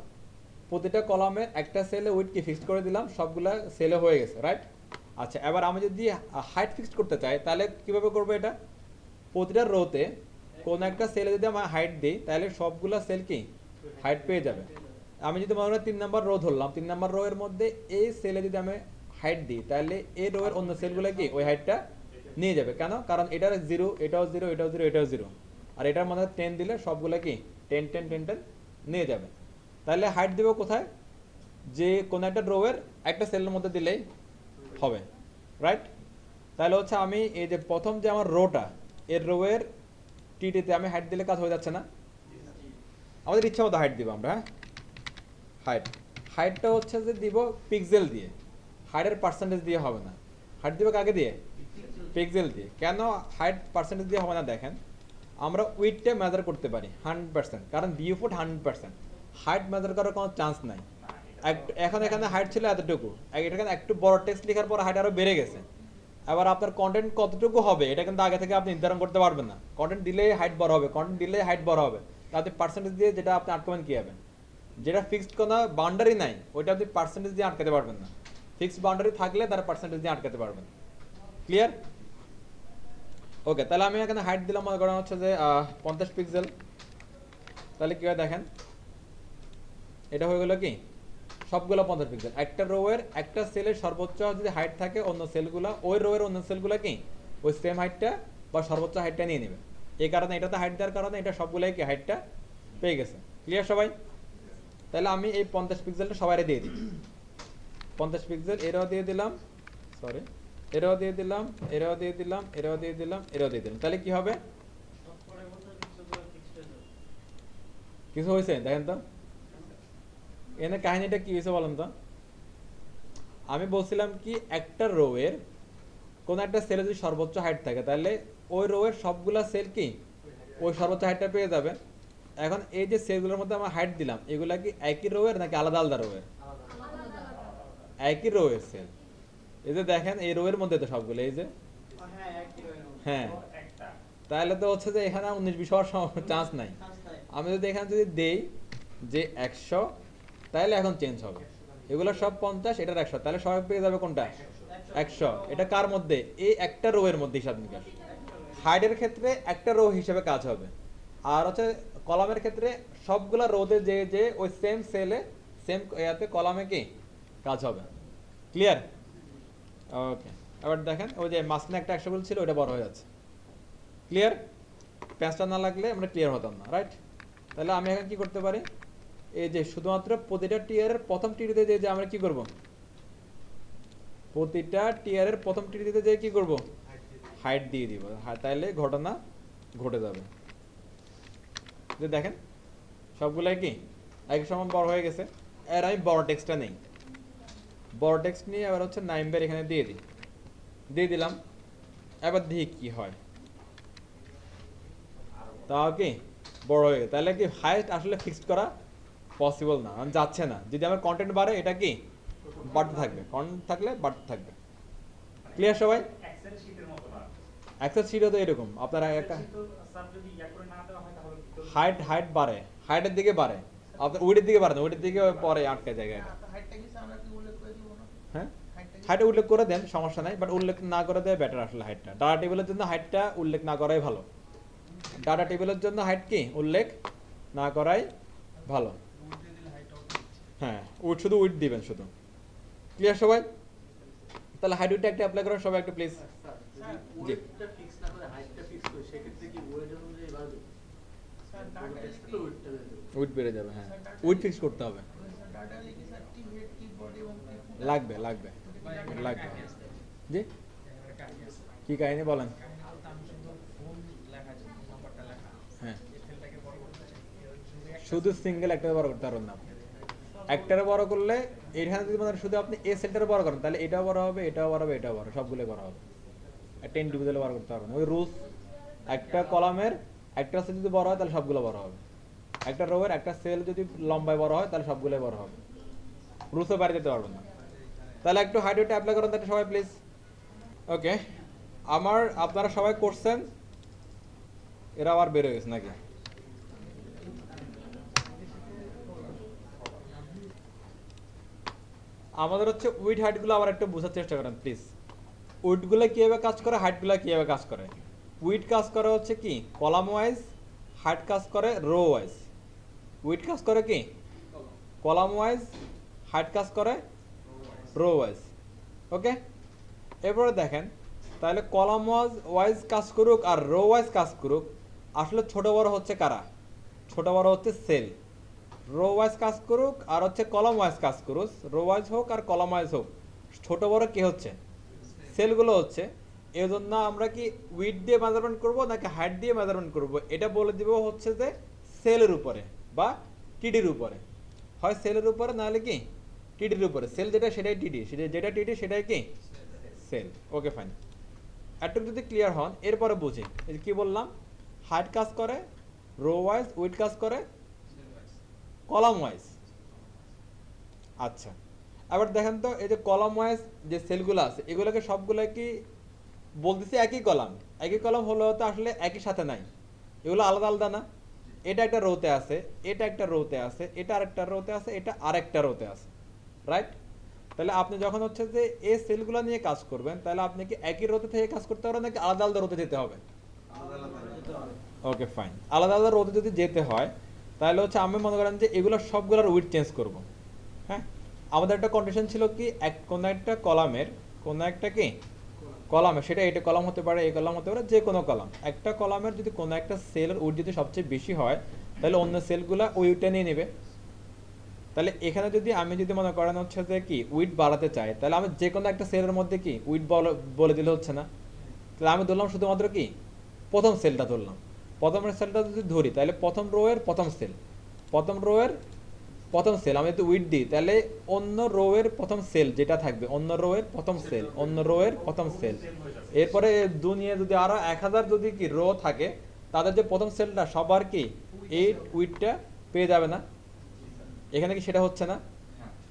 Speaker 1: প্রতিটা কলামে একটা সেলে ওয়েট কি ফিক্সড করে দিলাম, সবগুলা সেলে হয়ে গেছে, রাইট? আচ্ছা এবার আমি যদি হাইট ফিক্সড করতে চাই তাহলে কিভাবে করবো এটা? প্রতিটা রোতে কোন একটা সেলে যদি আমি হাইট দিই তাহলে সবগুলা সেল কি হাইট পেয়ে যাবে। আমি যদি মনে হয় 3 নাম্বার রো ধরলাম, 3 নাম্বার রো এর মধ্যে এই সেলে যদি আমি হাইট দিই তাহলে এই রো এর অন্য সেলগুলো কি ওই হাইটটা নিয়ে যাবে। কেন? কারণ এটার 0, এটাও 0, এটাও 0, এটাও 0, আর এটার মধ্যে 10 দিলে সবগুলো কি 10 10 10 10 নিয়ে যাবে। তাহলে হাইট দেবো কোথায়? যে কোন একটা রো এর একটা সেলের মধ্যে দিলেই হবে, রাইট? তাহলে হচ্ছে আমি এই যে প্রথম যে আমার রোটা, এর রো এর টিটিতে আমি হাইট দিলে কাজ হয়ে যাচ্ছে না? আমাদের ইচ্ছা মতো হাইট দিব আমরা, হ্যাঁ হাইট। হাইটটা হচ্ছে যে দিব পিক্সেল দিয়ে, হাইটের পার্সেন্টেজ দিয়ে হবে না। হাইট দিব কাকে দিয়ে? পিক্সেল দিয়ে। কেন হাইট পার্সেন্টেজ দিয়ে হবে না? দেখেন আমরা উইডটা মেজার করতে পারি 100%, কারণ ভিউ ফুট 100%, হাইট মেজার করার কোনো চান্স নাই। এখন এখানে হাইট ছিল এতটুকু, এখানে একটু বড় টেক্সট লেখার পর হাইট আরো বেড়ে গেছে, এবার আপনার কন্টেন্ট কতটুকু হবে এটা কিন্তু আগে থেকে আপনি নির্ধারণ করতে পারবেন না। কন্টেন্ট দিলেই হাইট বড় হবে, কন্টেন্ট দিলেই হাইট বড় হবে, তাতে পার্সেন্টেজ দিয়ে যেটা আপনি আটকাবেন কীভাবে? যেটা ফিক্সড কোনো বাউন্ডারি নাই ওইটা আপনি পার্সেন্টেজ দিয়ে আটকাতে পারবেন না। ফিক্সড বাউন্ডারি থাকলে তারা পার্সেন্টেজ দিয়ে আটকাতে পারবেন। ক্লিয়ার? ওকে, তাহলে আমি এখানে হাইট দিলাম মনে করা হচ্ছে যে 50 পিক্সেল। তাহলে কী হয় দেখেন, এটা হয়ে গেল কি সবগুলো 50 পিক্সেল। একটা রোয়ের একটা সেলের সর্বোচ্চ যদি হাইট থাকে অন্য সেলগুলো ওই রোয়ের অন্য সেলগুলো কি ওই সেম হাইটটা বা সর্বোচ্চ হাইটটা নিয়ে নেবে। এই কারণে এটাতে হাইট দেওয়ার কারণে এটা সবগুলোই কি হাইটটা পেয়ে গেছে। ক্লিয়ার সবাই? তাহলে আমি এই 50 পিক্সেলটা সবাই দিয়ে দিই। 50 পিক্সেল এরাও দিয়ে দিলাম, সরি এরাও দিয়ে দিলাম, এরাও দিয়ে দিলাম, এরাও দিয়ে দিলাম, এরাও দিয়ে দিলাম। তাহলে কি হবে?
Speaker 2: সবকটার মধ্যে পিক্সেলগুলো ফিক্সড হয়ে যাবে।
Speaker 1: কিছু হয়েছে দেখেন তো, এনে কাহিনীটা কি হয়েছে বলেন তো। আমি বলছিলাম কি একটা রোয়ের কোন একটা সেলে যদি সর্বোচ্চ হাইট থাকে তাহলে ওই রোয়ের সবগুলা সেল কি ওই সর্বোচ্চ হাইটটা পেয়ে যাবে। এখন এই যে সেলগুলোর মধ্যে আমরা হাইট দিলাম এগুলা কি একই রোয়ের নাকি আলাদা আলাদা রোয়ের? একই রোয়ের সেল। এই যে দেখেন এই রোয়ের মধ্যে তো সবগুলো এই যে,
Speaker 2: হ্যাঁ একই রকম।
Speaker 1: হ্যাঁ
Speaker 3: একটা
Speaker 1: তাহলে তো হচ্ছে যে এখানে 19-20 হওয়ার চান্স নাই।
Speaker 2: চান্স নাই।
Speaker 1: আমি যদি এখানে যদি দেই যে 100 তাহলে এখন চেঞ্জ হবে। এগুলো সব 50 এটার 100 তাহলে সবাই পেয়ে যাবে কোনটা? 100। এটা কার মধ্যে? এই একটা রো এর মধ্যে হিসাব নিকাশ। হাইডের ক্ষেত্রে একটা রো হিসেবে কাজ হবে, আর হচ্ছে কলামের ক্ষেত্রে সবগুলা রোতে যে যে ওই সেম সেলে সেম ইয়াতে কলামে কি কাজ হবে। ক্লিয়ার? ওকে, এবার দেখেন ওই যে মাঝখানে একটা 100 ছিল ওটা বড় হয়ে যাচ্ছে। ক্লিয়ার? প্যাঁচটা না লাগলে আমরা ক্লিয়ার হতাম না, রাইট? তাহলে আমি এখন কি করতে পারি, এই যে শুধুমাত্র প্রতিটা টিয়ারের প্রথম টিরিতে যে আমরা কি করব, প্রতিটা টিয়ারের প্রথম টিরিতে যে কি করব হাইট দিয়ে দিব। তাইলে ঘটনা ঘটে যাবে। যে দেখেন সবগুলাই কি এক সমান বড় হয়ে গেছে। এর আমি বড় টেক্সটটা নেই, বড় টেক্সট নিয়ে এবার হচ্ছে নাইম্বার এখানে দিয়ে দিই, দিয়ে দিলাম। এবার দেখি কি হয়, তাও কি বড় হয়ে গেছে। তাহলে কি হাইট আসলে ফিক্সড করা পসিবল না, মানে যাচ্ছে না। যদি আমার কন্টেন্ট বাড়ে এটা কি বাড়তে থাকবে, কন্টেন্ট থাকলে বাড়তে থাকবে। ক্লিয়ার সবাই?
Speaker 3: এক্সেল শীটের মতো না।
Speaker 1: অ্যাক্সেস শিটও তো এরকম আপনারা একটা
Speaker 3: কিন্তু স্যার যদি ইয়া করে না দেওয়া হয় তাহলে ভিতরে
Speaker 1: হাইট হাইট বাড়ে, হাইটের দিকে বাড়ে, আপনার উইডের দিকে বাড়ে না, উইডের দিকে পরে আটকে জায়গায়।
Speaker 4: হাইটটা কি আমরা কি উল্লেখ করে দিব না?
Speaker 1: হ্যাঁ
Speaker 4: হাইটটা কি
Speaker 1: হাইটে উল্লেখ করে দেন, সমস্যা নাই, বাট উল্লেখ না করে দেয় বেটার। আসলে হাইটটা ডাটা টেবিলের জন্য হাইটটা উল্লেখ না করাই ভালো। ডাটা টেবিলের জন্য হাইট কি উল্লেখ না করাই ভালো।
Speaker 4: উল্টে দিলে হাইটটা হবে।
Speaker 1: হ্যাঁ উইড শুধু উইড দিবেন শুধু। ক্লিয়ার সবাই? তাহলে হাইট উইডটা একটা অ্যাপ্লাই করেন সবাই একটা প্লিজ।
Speaker 2: স্যার
Speaker 1: জি।
Speaker 2: ওয়েটটা ফিক্স না করে হাইটটা ফিক্স করে সেক্ষেত্রে কি ওয়েটের অনুযায়ী বাড়বে?
Speaker 4: স্যার ডাটা লিখি
Speaker 2: তো ওয়েটটা বেড়ে যাবে।
Speaker 1: উইড বেড়ে যাবে, হ্যাঁ উইড ফিক্স করতে হবে।
Speaker 4: স্যার ডাটা লিখি স্যার টি হেড টি বডি এবং টি ফুট
Speaker 1: লাগবে লাগবে লাগবে। জি কি কাহিনী বলেন? হ্যাঁ শুধু সিঙ্গেল একটা বড় করতে পারবেন না আপনি। একটারে বড় করলে এখানে যদি মানে শুধু আপনি এই সেলটারে বড় করেন তাহলে এটাও বড় হবে, এটাও বড় হবে, এটাও বড়, সবগুলোই বড় হবে। একটা ইন্ডিভিজুয়ালি বড় করতে পারবেন। ওই রুলস একটা কলামের একটা সেল যদি বড় হয় তাহলে সবগুলো বড় হবে। একটা রোয়ের একটা সেল যদি লম্বায় বড় হয় তাহলে সবগুলোই বড় হবে। রুলসও বাইরে যেতে পারবেন না। তাহলে একটু হাইড্রেটটা অ্যাপ্লাই করেন তাহলে সবাই প্লিজ। ওকে, আপনারা সবাই করছেন, এরা আবার বের হয়ে গেছে নাকি? আমাদের হচ্ছে উইড হাইটগুলো আবার একটু বোঝার চেষ্টা করেন প্লিজ। উইডগুলো কীভাবে কাজ করে, হাইটগুলো কীভাবে কাজ করে। উইড কাজ করে হচ্ছে কি কলাম ওয়াইজ, হাইট কাজ করে রো ওয়াইজ। উইড কাজ করে কি কলাম ওয়াইজ, হাইট কাজ করে রো ওয়াইজ। ওকে, এরপরে দেখেন তাহলে কলাম ওয়াইজ কাজ করুক আর রো ওয়াইজ কাজ করুক, আসলে ছোট বড় হচ্ছে কারা? ছোট বড় হচ্ছে সেল। রো ওয়াইজ কাজ করুক আর হচ্ছে কলাম ওয়াইজ কাজ করুক, রো ওয়াইজ হোক আর কলাম ওয়াইজ হোক, ছোট বড় কে হচ্ছে? সেলগুলো হচ্ছে। এই জন্য আমরা কি উইড দিয়ে মেজারমেন্ট করব নাকি হাইট দিয়ে মেজারমেন্ট করব এটা বলে দিব হচ্ছে যে সেলের উপরে বা টিডির উপরে। হয় সেলের উপরে নাহলে কি টিডির উপরে। সেল যেটা সেটাই টিডি, যেটা টিডি সেটাই কি সেল। ওকে ফাইন, একটু যদি ক্লিয়ার হন এরপরে বুঝি এই কি বললাম। হাইট কাজ করে রো ওয়াইজ, উইড কাজ করে কলাম ওয়াইজ। আচ্ছা এবার দেখেন তো এই যে কলাম ওয়াইজ যে সেলগুলো আছে এগুলোকে সবগুলো কি বলতেছি একই কলাম হলেও তো আসলে একই সাথে নাই, এগুলো আলাদা আলাদা না। এটা একটা রোতে আছে, এটা একটা রোতে আছে, এটা আরেকটা রোতে আছে, এটা আরেকটা রোতে আছে, রাইট? তাহলে আপনি যখন হচ্ছে যে এই সেলগুলো নিয়ে কাজ করবেন, তাহলে আপনি কি একই রোতে থেকে কাজ করতে পারবেন নাকি আলাদা আলাদা রোতে যেতে হবে? ওকে ফাইন, আলাদা আলাদা রোতে যদি যেতে হয় তাহলে হচ্ছে আমি মনে করেন যে এগুলো সবগুলোর উইথ চেঞ্জ করব। হ্যাঁ, আমাদের একটা কন্ডিশন ছিল কি কোনো একটা কলামের সেটা এটা কলাম হতে পারে, এই কলাম হতে পারে, যে কোনো কলাম, একটা কলামের যদি কোনো একটা সেলের উইথ যদি সবচেয়ে বেশি হয় তাহলে অন্য সেলগুলো ওই উইথটা নিয়ে নেবে। তাহলে এখানে যদি আমি মনে করেন হচ্ছে যে কি উইথ বাড়াতে চাই, তাহলে আমি যে কোনো একটা সেলের মধ্যে কি উইথ বলে দিলে হচ্ছে না। তাহলে আমি ধরলাম শুধুমাত্র কি প্রথম সেলটা ধরলাম। প্রথম সেলটা যদি ধরি তাহলে প্রথম রো এর প্রথম সেল আমি যদি উইথ দিই তাহলে অন্য রো এর প্রথম সেল যেটা থাকবে, অন্য রো এর প্রথম সেল, এরপরে দুনিয়া যদি আরো 1000 যদি কি রো থাকে, তাদের যে প্রথম সেলটা সবার কি এই উইথটা পেয়ে যাবে না? এখানে কি সেটা হচ্ছে না?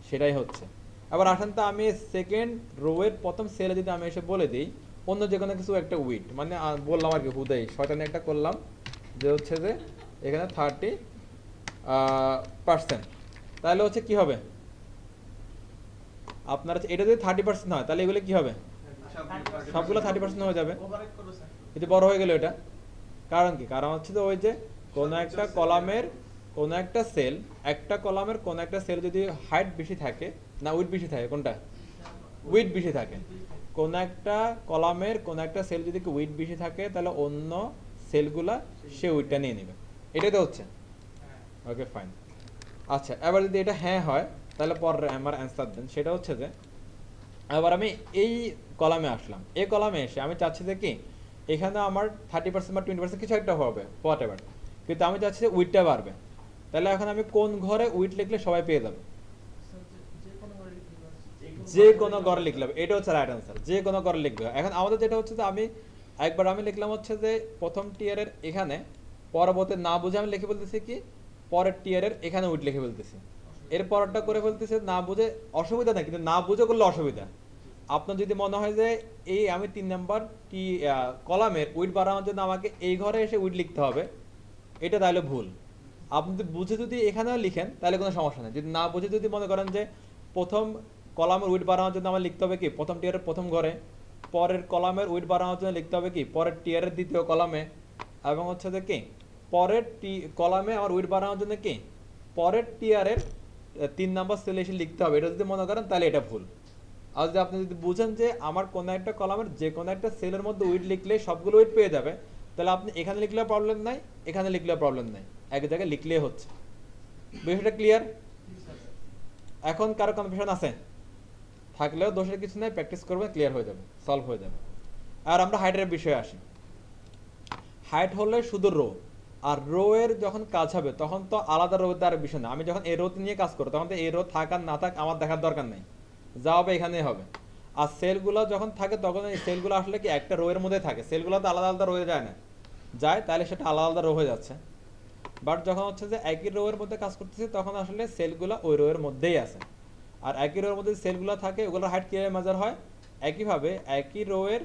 Speaker 1: সেটাই হচ্ছে। আবার আসেন তো আমি সেকেন্ড রো এর প্রথম সেলে যদি আমি এসে বলে দিই অন্য যে কোনো কিছু একটা উইথ, মানে বললাম আর কি হুদাই শয়তানি একটা করলাম যে হচ্ছে যে এখানে 30%, তাহলে হচ্ছে কি হবে আপনার এটা যদি 30% হয় তাহলে এগুলো কি হবে? সবগুলো 30% হয়ে যাবে।
Speaker 4: ওভাররাইট করো স্যার।
Speaker 1: কিন্তু বড় হয়ে গেল এটা, কারণ কি? কারণ হচ্ছে যে ওই যে কোনো একটা কলামের কোনো একটা সেল, একটা কলামের কোনো একটা সেল যদি হাইট বেশি থাকে না উইথ বেশি থাকে, কোনটা? উইথ বেশি থাকে। কোন একটা কলামের কোন একটা সেল যদি উইথ বেশি থাকে তাহলে অন্য সেলগুলা সে উইথটা নিয়ে নেবে, এটাই তো হচ্ছে। Okay fine. আচ্ছা, এবার যদি এটা হ্যাঁ হয় তাহলে পরে আমার অ্যান্সার দেন। সেটা হচ্ছে যে এবার আমি এই কলামে আসলাম, এই কলামে এসে আমি চাচ্ছি যে কি এখানে আমার 30% বা 20% কিছু একটা হবে হোয়াট এভার, কিন্তু আমি চাচ্ছি যে উইথটা বাড়বে। তাহলে এখন আমি কোন ঘরে উইথ লিখলে সবাই পেয়ে যাবে? যে কোনো ঘরে লিখলাম, এটা হচ্ছে রাইট অ্যান্সার, যে কোনো ঘরে লিখবে। এখন আমাদের যেটা হচ্ছে যে আমি লিখলাম হচ্ছে যে প্রথম টিয়ারের এখানে, পরবর্তী না বুঝে আমি লিখে বলতেছি কি পরের টিয়ারের এখানে উইথ লিখে বলতেছি, এর পরেরটা করে ফেলতেছে না বুঝে। অসুবিধা নাই, কিন্তু না বুঝে করলে অসুবিধা। আপনার যদি মনে হয় যে এই আমি 3 নাম্বার কলামের উইথ বাড়ানোর জন্য আমাকে এই ঘরে এসে উইথ লিখতে হবে, এটা তাহলে ভুল। আপনি যদি বুঝে যদি এখানেও লিখেন তাহলে কোনো সমস্যা নেই। যদি না বুঝে যদি মনে করেন যে প্রথম কলামের উইথ বাড়ানোর জন্য আমার লিখতে হবে কি প্রথম টিয়ারের প্রথম ঘরে, পরের কলামের উইথ বাড়ানোর জন্য লিখতে হবে কি পরের টিয়ারের দ্বিতীয় কলামে, এবং হচ্ছে যে কি পরের কলামে আমার উইথ বাড়ানোর জন্য কি পরের টিয়ারের 3 নাম্বার সেলে এসে লিখতে হবে, এটা যদি মনে করেন তাহলে এটা ভুল। আর যদি আপনি যদি বুঝেন যে আমার কোনো একটা কলামের যে কোনো একটা সেলের মধ্যে উইথ লিখলে সবগুলো উইথ পেয়ে যাবে, তাহলে আপনি এখানে লিখলেও প্রবলেম নাই, এখানে লিখলেও প্রবলেম নাই, এক জায়গায় লিখলেই হচ্ছে। বিষয়টা ক্লিয়ার? এখন কারো কনফিউশন আছে? থাকলেও দোষের কিছু নেই, প্র্যাকটিস করবেন, ক্লিয়ার হয়ে যাবে, সলভ হয়ে যাবে। আর আমরা হাইটের বিষয়ে আসি। হাইট হলে শুধু রো, আর রো এর যখন কাজ হবে তখন তো আলাদা রো তার বিষয় না। আমি যখন এই রোতে নিয়ে কাজ করব তখন তো এই রো থাক আর না থাক আমার দেখার দরকার নেই, যা হবে এখানেই হবে। আর সেলগুলো যখন থাকে তখন এই সেলগুলো আসলে কি একটা রো এর মধ্যে থাকে, সেলগুলো তো আলাদা আলাদা রয়ে যায় না, যায় তাহলে সেটা আলাদা আলাদা রো হয়ে যাচ্ছে। বাট যখন হচ্ছে যে একই রো এর মধ্যে কাজ করতেছি তখন আসলে সেলগুলো ওই রো এর মধ্যেই আছে। আর একই রো এর মধ্যে সেলগুলো থাকে ওগুলোর হাইট কিভাবে মেজার হয়? একইভাবে একই রো এর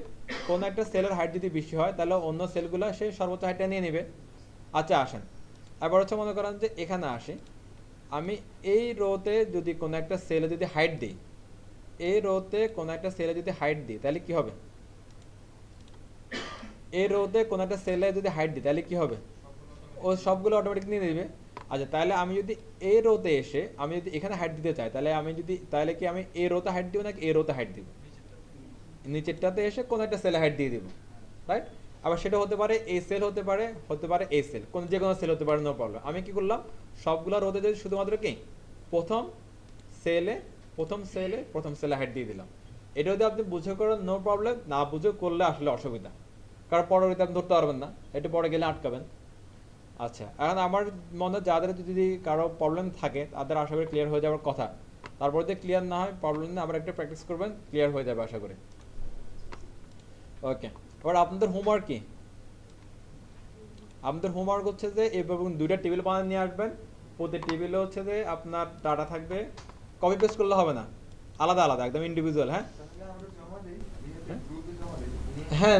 Speaker 1: কোনো একটা সেলের হাইট যদি বেশি হয় তাহলে অন্য সেলগুলো সে সর্বোচ্চ হাইটটা নিয়ে নেবে। আচ্ছা আসেন, এবার হচ্ছে মনে করেন যে এখানে আসি, আমি এই রোতে যদি কোনো একটা সেলে যদি হাইট দিই, এই রোতে কোনো একটা সেলে যদি হাইট দিই তাহলে কি হবে? এই রোতে কোনো একটা সেলে যদি হাইট দিই তাহলে কি হবে? ও সবগুলো অটোমেটিক নিয়ে নেবে। আচ্ছা, তাহলে আমি যদি এই রোতে এসে আমি যদি এখানে হাইট দিতে চাই তাহলে কি আমি এই রোতে হাইট দিব নাকি এই রোতে হাইট দিব? নিচেরটাতে এসে কোনো একটা সেলে হাইট দিয়ে দিব, রাইট? আবার সেটা হতে পারে এই সেল, হতে পারে এই সেল, যে কোনো সেল হতে পারে, নো প্রবলেম। আমি কি করলাম সবগুলো রোতে যদি শুধুমাত্র কি প্রথম সেলে হাইট দিয়ে দিলাম। এটা যদি আপনি বুঝে করেন নো প্রবলেম, না বুঝে করলে আসলে অসুবিধা, কারণ পরবর্তীতে আপনি ধরতে পারবেন না, এটা পরে গেলে আটকাবেন। আচ্ছা, এখন আমার মনে হয় যাদের যদি কারো প্রবলেম থাকে তাদের আশা করি ক্লিয়ার হয়ে যাওয়ার কথা। তারপরে যদি ক্লিয়ার না হয় প্রবলেম না, আবার একটা প্র্যাকটিস করবেন, ক্লিয়ার হয়ে যাবে আশা করি। ওকে, এবার আপনাদের হোমওয়ার্ক কি? আপনাদের হোমওয়ার্ক হচ্ছে যে এভাবে দুইটা টেবিল বানিয়ে নিয়ে আসবেন, প্রতি টেবিলে হচ্ছে যে আপনার ডাটা থাকবে, কপি পেস্ট করলে হবে না, আলাদা আলাদা একদম ইন্ডিভিজুয়াল। হ্যাঁ, হ্যাঁ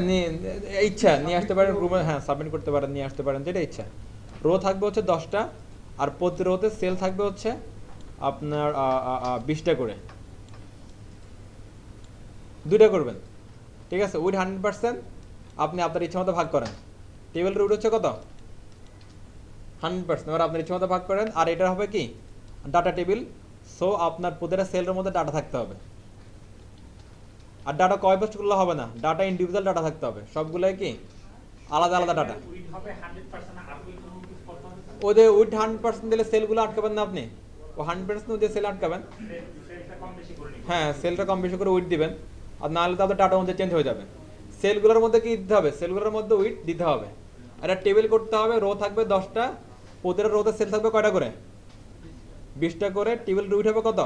Speaker 1: ইচ্ছা নিয়ে আসতে পারেন রুমে, হ্যাঁ সাবমিট করতে পারেন, নিয়ে আসতে পারেন, যেটা ইচ্ছা। রো থাকবে হচ্ছে 10টা, আর প্রতি রোতে সেল থাকবে হচ্ছে আপনার 20টা করে, 2টা করবেন, ঠিক আছে। উইথ 100% আপনি আপনার ইচ্ছা মতো ভাগ করেন। টেবিলের উইথ হচ্ছে কত? 100%। এবার আপনার ইচ্ছা মতো ভাগ করেন। আর এটা হবে কি ডাটা টেবিল, সো আপনার প্রতিটা সেলের মধ্যে ডাটা থাকতে হবে। আর ডাটা কয় পেস্ট করলে হবে না, ডাটা ইন্ডিভিজুয়াল ডাটা থাকতে হবে, সবগুলোই কি আলাদা আলাদা ডাটা।
Speaker 3: উইথ হবে 100% আর উইথ কোনো কিছু করতে হবে স্যার?
Speaker 1: ওদের উইথ 100% দিলে সেলগুলো আটকাবেন না আপনি, ও 100% দিয়ে সেল আটকাবেন।
Speaker 3: সেলটা কম বেশি করে নিব।
Speaker 1: হ্যাঁ সেলটা কম বেশি করে উইথ দিবেন, আর নাহলে তো আপনার ডাটা মধ্যে চেঞ্জ হয়ে যাবে। সেলগুলোর মধ্যে কি দিতে হবে, সেলগুলোর মধ্যে উইথ দিতে হবে। একটা টেবিল করতে হবে, রো থাকবে 10টা, প্রতিটা রোতে সেল থাকবে কয়টা করে, 20টা করে। টেবিল উইথ হবে কত,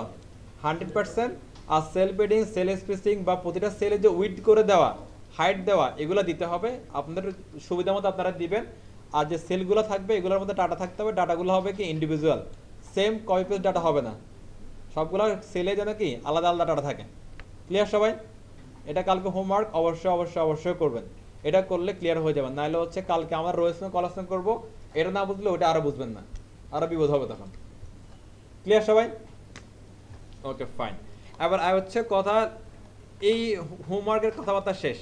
Speaker 1: 100%। আর সেল পেডিং, সেল স্পেসিং বা প্রতিটা সেলে যে উইথ করে দেওয়া, হাইট দেওয়া, এগুলো দিতে হবে আপনাদের সুবিধা মতো আপনারা দিবেন। আর যে সেলগুলো থাকবে এগুলোর মধ্যে ডাটা থাকতে হবে, ডাটাগুলো হবে কি individual, same copy paste data হবে না, সবগুলো সেলে যেন কি আলাদা আলাদা ডাটা থাকে। ক্লিয়ার সবাই? এটা কালকে হোমওয়ার্ক অবশ্যই অবশ্যই অবশ্যই করবেন। এটা করলে ক্লিয়ার হয়ে যাবেন, নাহলে হচ্ছে কালকে আমরা রোয়েশন কলাসন করবো, এটা না বুঝলে ওটা আরও বুঝবেন না, আরও বিপদ হবে তখন। ক্লিয়ার সবাই? Okay fine. এবার হচ্ছে কথা, এই হোমওয়ার্কের কথাবার্তা শেষ,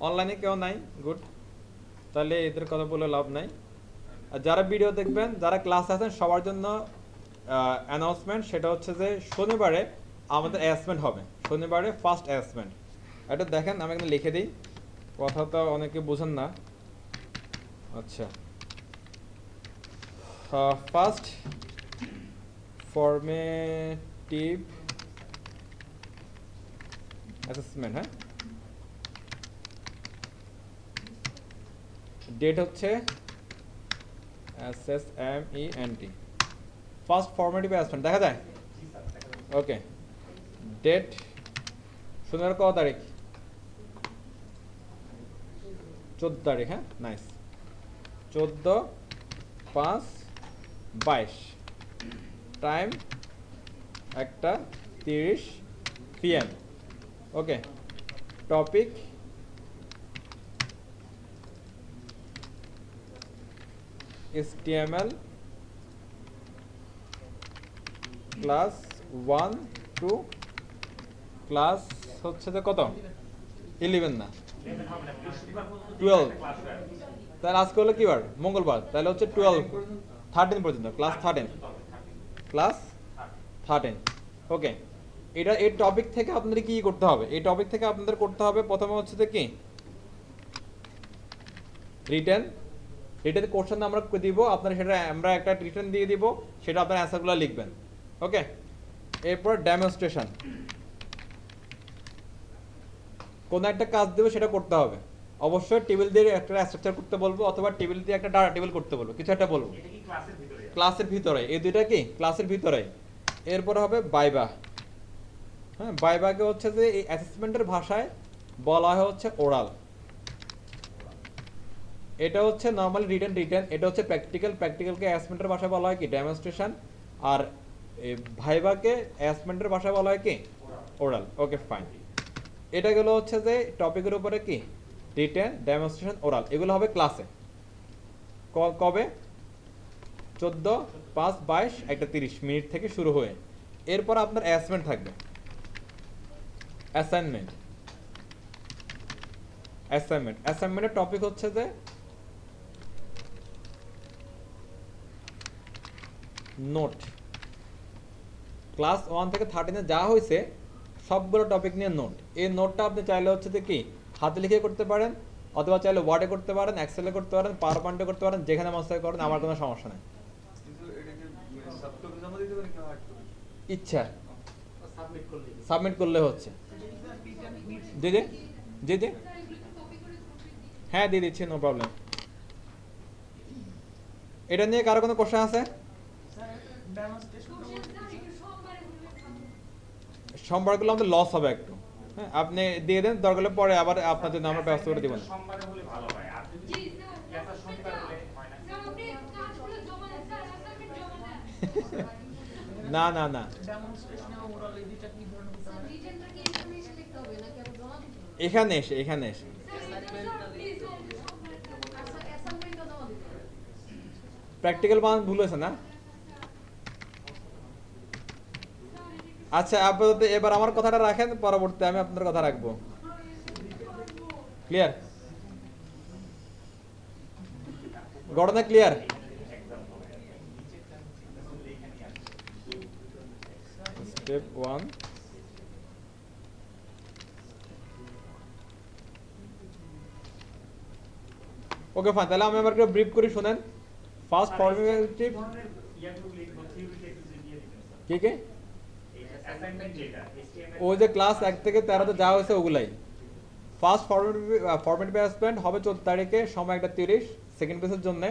Speaker 1: অনলাইনে কেউ নাই, গুড, তাহলে এদের কথা বলে লাভ নাই। আর যারা ভিডিও দেখবেন, যারা ক্লাস আছেন সবার জন্য অ্যানাউন্সমেন্ট, সেটা হচ্ছে যে শনিবারে আমাদের অ্যাসমেন্ট হবে, শনিবারে ফার্স্ট অ্যাসমেন্ট। এটা দেখেন আমি এখানে লিখে দিই, কথা তো অনেকে বোঝেন না। আচ্ছা, ফার্স্ট ফর্মেটিভ অ্যাসেসমেন্ট, হ্যাঁ ডেট হচ্ছে SSMENT, ফার্স্ট ফর্মেটিভ অ্যাসেসমেন্ট দেখা যায়। ওকে, ডেট শনিবার কত তারিখ, 14 তারিখ, হ্যাঁ nice, 14/5/22, time 1:30 PM। Okay, topic HTML class 1 to class হচ্ছে যে কত 11 না 12, তাহলে আজকে হলো কি বার, মঙ্গলবার, তাহলে হচ্ছে 13 পর্যন্ত, ক্লাস 13। ওকে, এটা এই টপিক থেকে আপনাদের কি করতে হবে, এই টপিক থেকে আপনাদের করতে হবে প্রথমে হচ্ছে যে কি রিটেন কোশ্চেন আমরা দিব, আপনারা সেটা আমরা একটা রিটেন দিয়ে দিব, সেটা আপনার অ্যান্সারগুলো লিখবেন। ওকে, এরপর ডেমনস্ট্রেশন, কোনো একটা কাজ দেবো সেটা করতে হবে, অবশ্যই টেবিল দিয়ে একটা স্ট্রাকচার করতে বলবো, অথবা টেবিল দিয়ে একটা ডাটা টেবিল করতে বলবো, কিছু একটা বলবো।
Speaker 3: এটা কি ক্লাসের ভিতরে?
Speaker 1: ক্লাসের ভিতরে, এই দুইটা কি ক্লাসের ভিতরে। এরপর হবে বাইবা, হ্যাঁ বাইবাকে হচ্ছে যে এই অ্যাসেসমেন্টের ভাষায় বলা হয় হচ্ছে ওরাল। এটা হচ্ছে নর্মালি রিটেন, এটা হচ্ছে প্র্যাকটিক্যালকে অ্যাসেসমেন্টের ভাষায় বলা হয় কি ডেমনস্ট্রেশন, আর ভাইবাকে অ্যাসেসমেন্টের ভাষায় বলা হয় কি ওরাল। ওকে ফাইন, এটা গেল হচ্ছে যে টপিকের উপরে কি রিটেন, ডেমনস্ট্রেশন, ওরাল, এগুলো হবে ক্লাসে। কবে 14/5/22 থেকে শুরু হয়ে, এরপর আপনার অ্যাসাইনমেন্ট থাকবে। অ্যাসাইনমেন্টের টপিক হচ্ছে যে নোট, ক্লাস 1 থেকে 13 যা হয়েছে সবগুলো টপিক নিয়ে নোট। এই নোটটা আপনি চাইলে হচ্ছে যে কি হাতে লিখে করতে পারেন, অথবা চাইলে ওয়ার্ডে করতে পারেন, এক্সেলে করতে পারেন, পাওয়ার পয়েন্টে করতে পারেন, যেখানে মনে করেন, আমার কোনো সমস্যা নেই। ইচ্ছা সাবমিট করলে হচ্ছে। জি জি জি জি হ্যাঁ দিয়ে দিচ্ছি, নো প্রবলেম। এটা নিয়ে কারো কোনো কোশ্চেন আছে? সোমবারগুলো আমাদের লস হবে একটু, হ্যাঁ আপনি দিয়ে দেন, দরকার হলে পরে আবার আপনার জন্য আমরা ব্যবস্থা করে দিব না।
Speaker 3: সোমবারে হলে ভালো হয়, আর যদি এটা শনিবার হলে হয় না।
Speaker 1: না না না,
Speaker 4: ডেমনস্ট্রেশন এবং ওরাল এই দুইটা কি ধরনের হতে পারে?
Speaker 1: এখানে এসে
Speaker 4: স্লাইড
Speaker 1: প্র্যাকটিক্যাল বানান ভুল হয়েছে না? আচ্ছা আপাতত এবার আমার কথাটা রাখেন, পরবর্তীতে আমি আপনার কথা রাখবো। ক্লিয়ার? ঘটনা ক্লিয়ার? স্টেপ 1 ওকে ফাইন, তাহলে আমি আবার একটু ব্রিফ করি শুনেন। ফার্স্ট ফর্মেটিভ কি কি ওই যে ক্লাস 1 থেকে 13 তে যা হয়েছে ওগুলাই। ফার্স্ট ফরম্যাট অ্যাসাইনমেন্ট হবে 14 তারিখে, সময় 1:30 সেকেন্ড পেজের জন্য।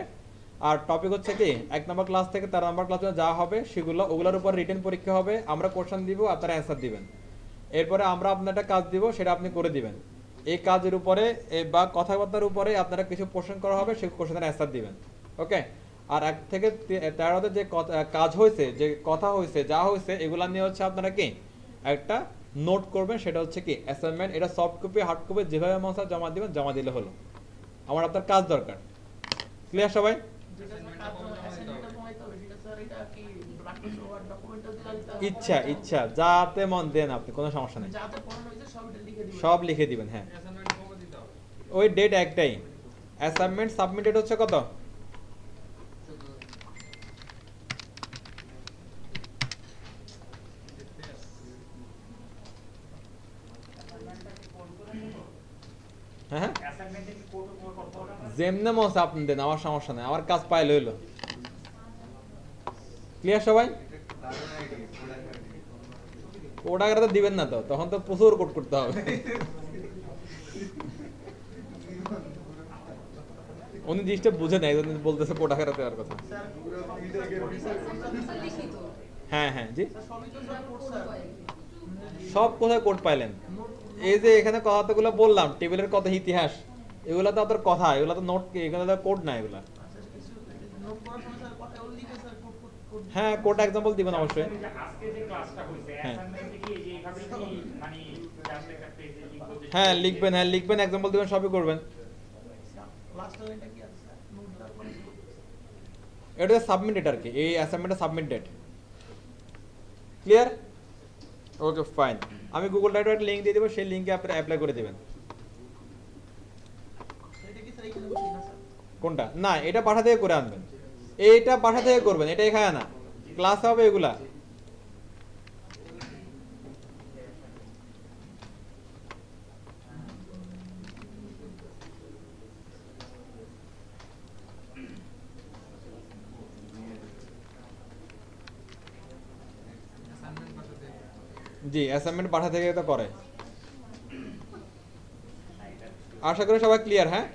Speaker 1: আর টপিক হচ্ছে কি 1 নম্বর ক্লাস থেকে 13 নম্বর ক্লাস যা হবে সেগুলো, ওগুলোর উপর রিটেন পরীক্ষা হবে। আমরা কোশ্চেন দিব, আপনারা অ্যান্সার দিবেন। এরপরে আমরা আপনার একটা কাজ দিব, সেটা আপনি করে দিবেন। এই কাজের উপরে বা কথাবার্তার উপরে আপনারা কিছু কোশ্চেন করা হবে, সেই কোশ্চেনের অ্যান্সার দিবেন। ওকে? আর 1 থেকে 13তে যে কাজ হয়েছে, যে কথা হয়েছে, যা হয়েছে, এগুলা নিয়ে হচ্ছে আপনারা কি একটা নোট করবেন। সেটা হচ্ছে কি অ্যাসাইনমেন্ট। এটা সফট কপি হার্ড কপি যেভাবে মন চায় জমা দিবেন, জমা দিলে হলো। আমার আপনার কাজ দরকার। ক্লিয়ার সবাই? ইচ্ছা ইচ্ছা যাতে মন দেন আপনি, কোনো সমস্যা নেই, সব লিখে দিবেন। হ্যাঁ, ওই ডেট একটাই। অ্যাসাইনমেন্ট সাবমিটেড হচ্ছে কত? হ্যাঁ হ্যাঁ, যেমনে মন আপনি দেন, আমার সমস্যা নেই, আমার কাজ পাইলে হইলো। ক্লিয়ার সবাই? কোড আকারে তো দিবেন না, তো তখন তো প্রচুর কোড করতে হবে। উনি জিনিসটা বুঝে নেয়, বলতেছে কোড আকারে দেওয়ার কথা। হ্যাঁ হ্যাঁ জি, সব কোথায় কোড পাইলেন? এই যে এখানে কথাগুলো বললাম, টেবিলের কথা, ইতিহাস, এগুলা তো আপনার কথা, এগুলা তো নোট, এগুলো তো কোড না এগুলা। হ্যাঁ, কোড एग्जांपल দিবেন অবশ্যই।
Speaker 3: আজকে যে ক্লাসটা হইছে
Speaker 1: হ্যাঁ
Speaker 3: অ্যাসাইনমেন্টে কি এই যে এইভাবে কি মানে জাস্ট একটা পেজে লিখবো?
Speaker 1: হ্যাঁ লিখবেন, হ্যাঁ লিখবেন, एग्जांपल দিবেন, সবই করবেন। এটা সাবমিটেড আর কি, এই অ্যাসাইনমেন্টটা সাবমিটেড। ক্লিয়ার? ওকে ফাইন, আমি গুগল ড্রাইভে একটা লিংক দিয়ে দেবো, সেই লিংকে আপনি অ্যাপ্লাই করে দিবেন। কোনটা? না, এটা বাসা থেকে করে আনবেন। এইটা বাসা থেকে করবেন, এটা এখানে না, ক্লাস হবে এগুলা। জি, অ্যাসাইনমেন্ট বাসা থেকে তো করে। আশা করি সবাই ক্লিয়ার। হ্যাঁ।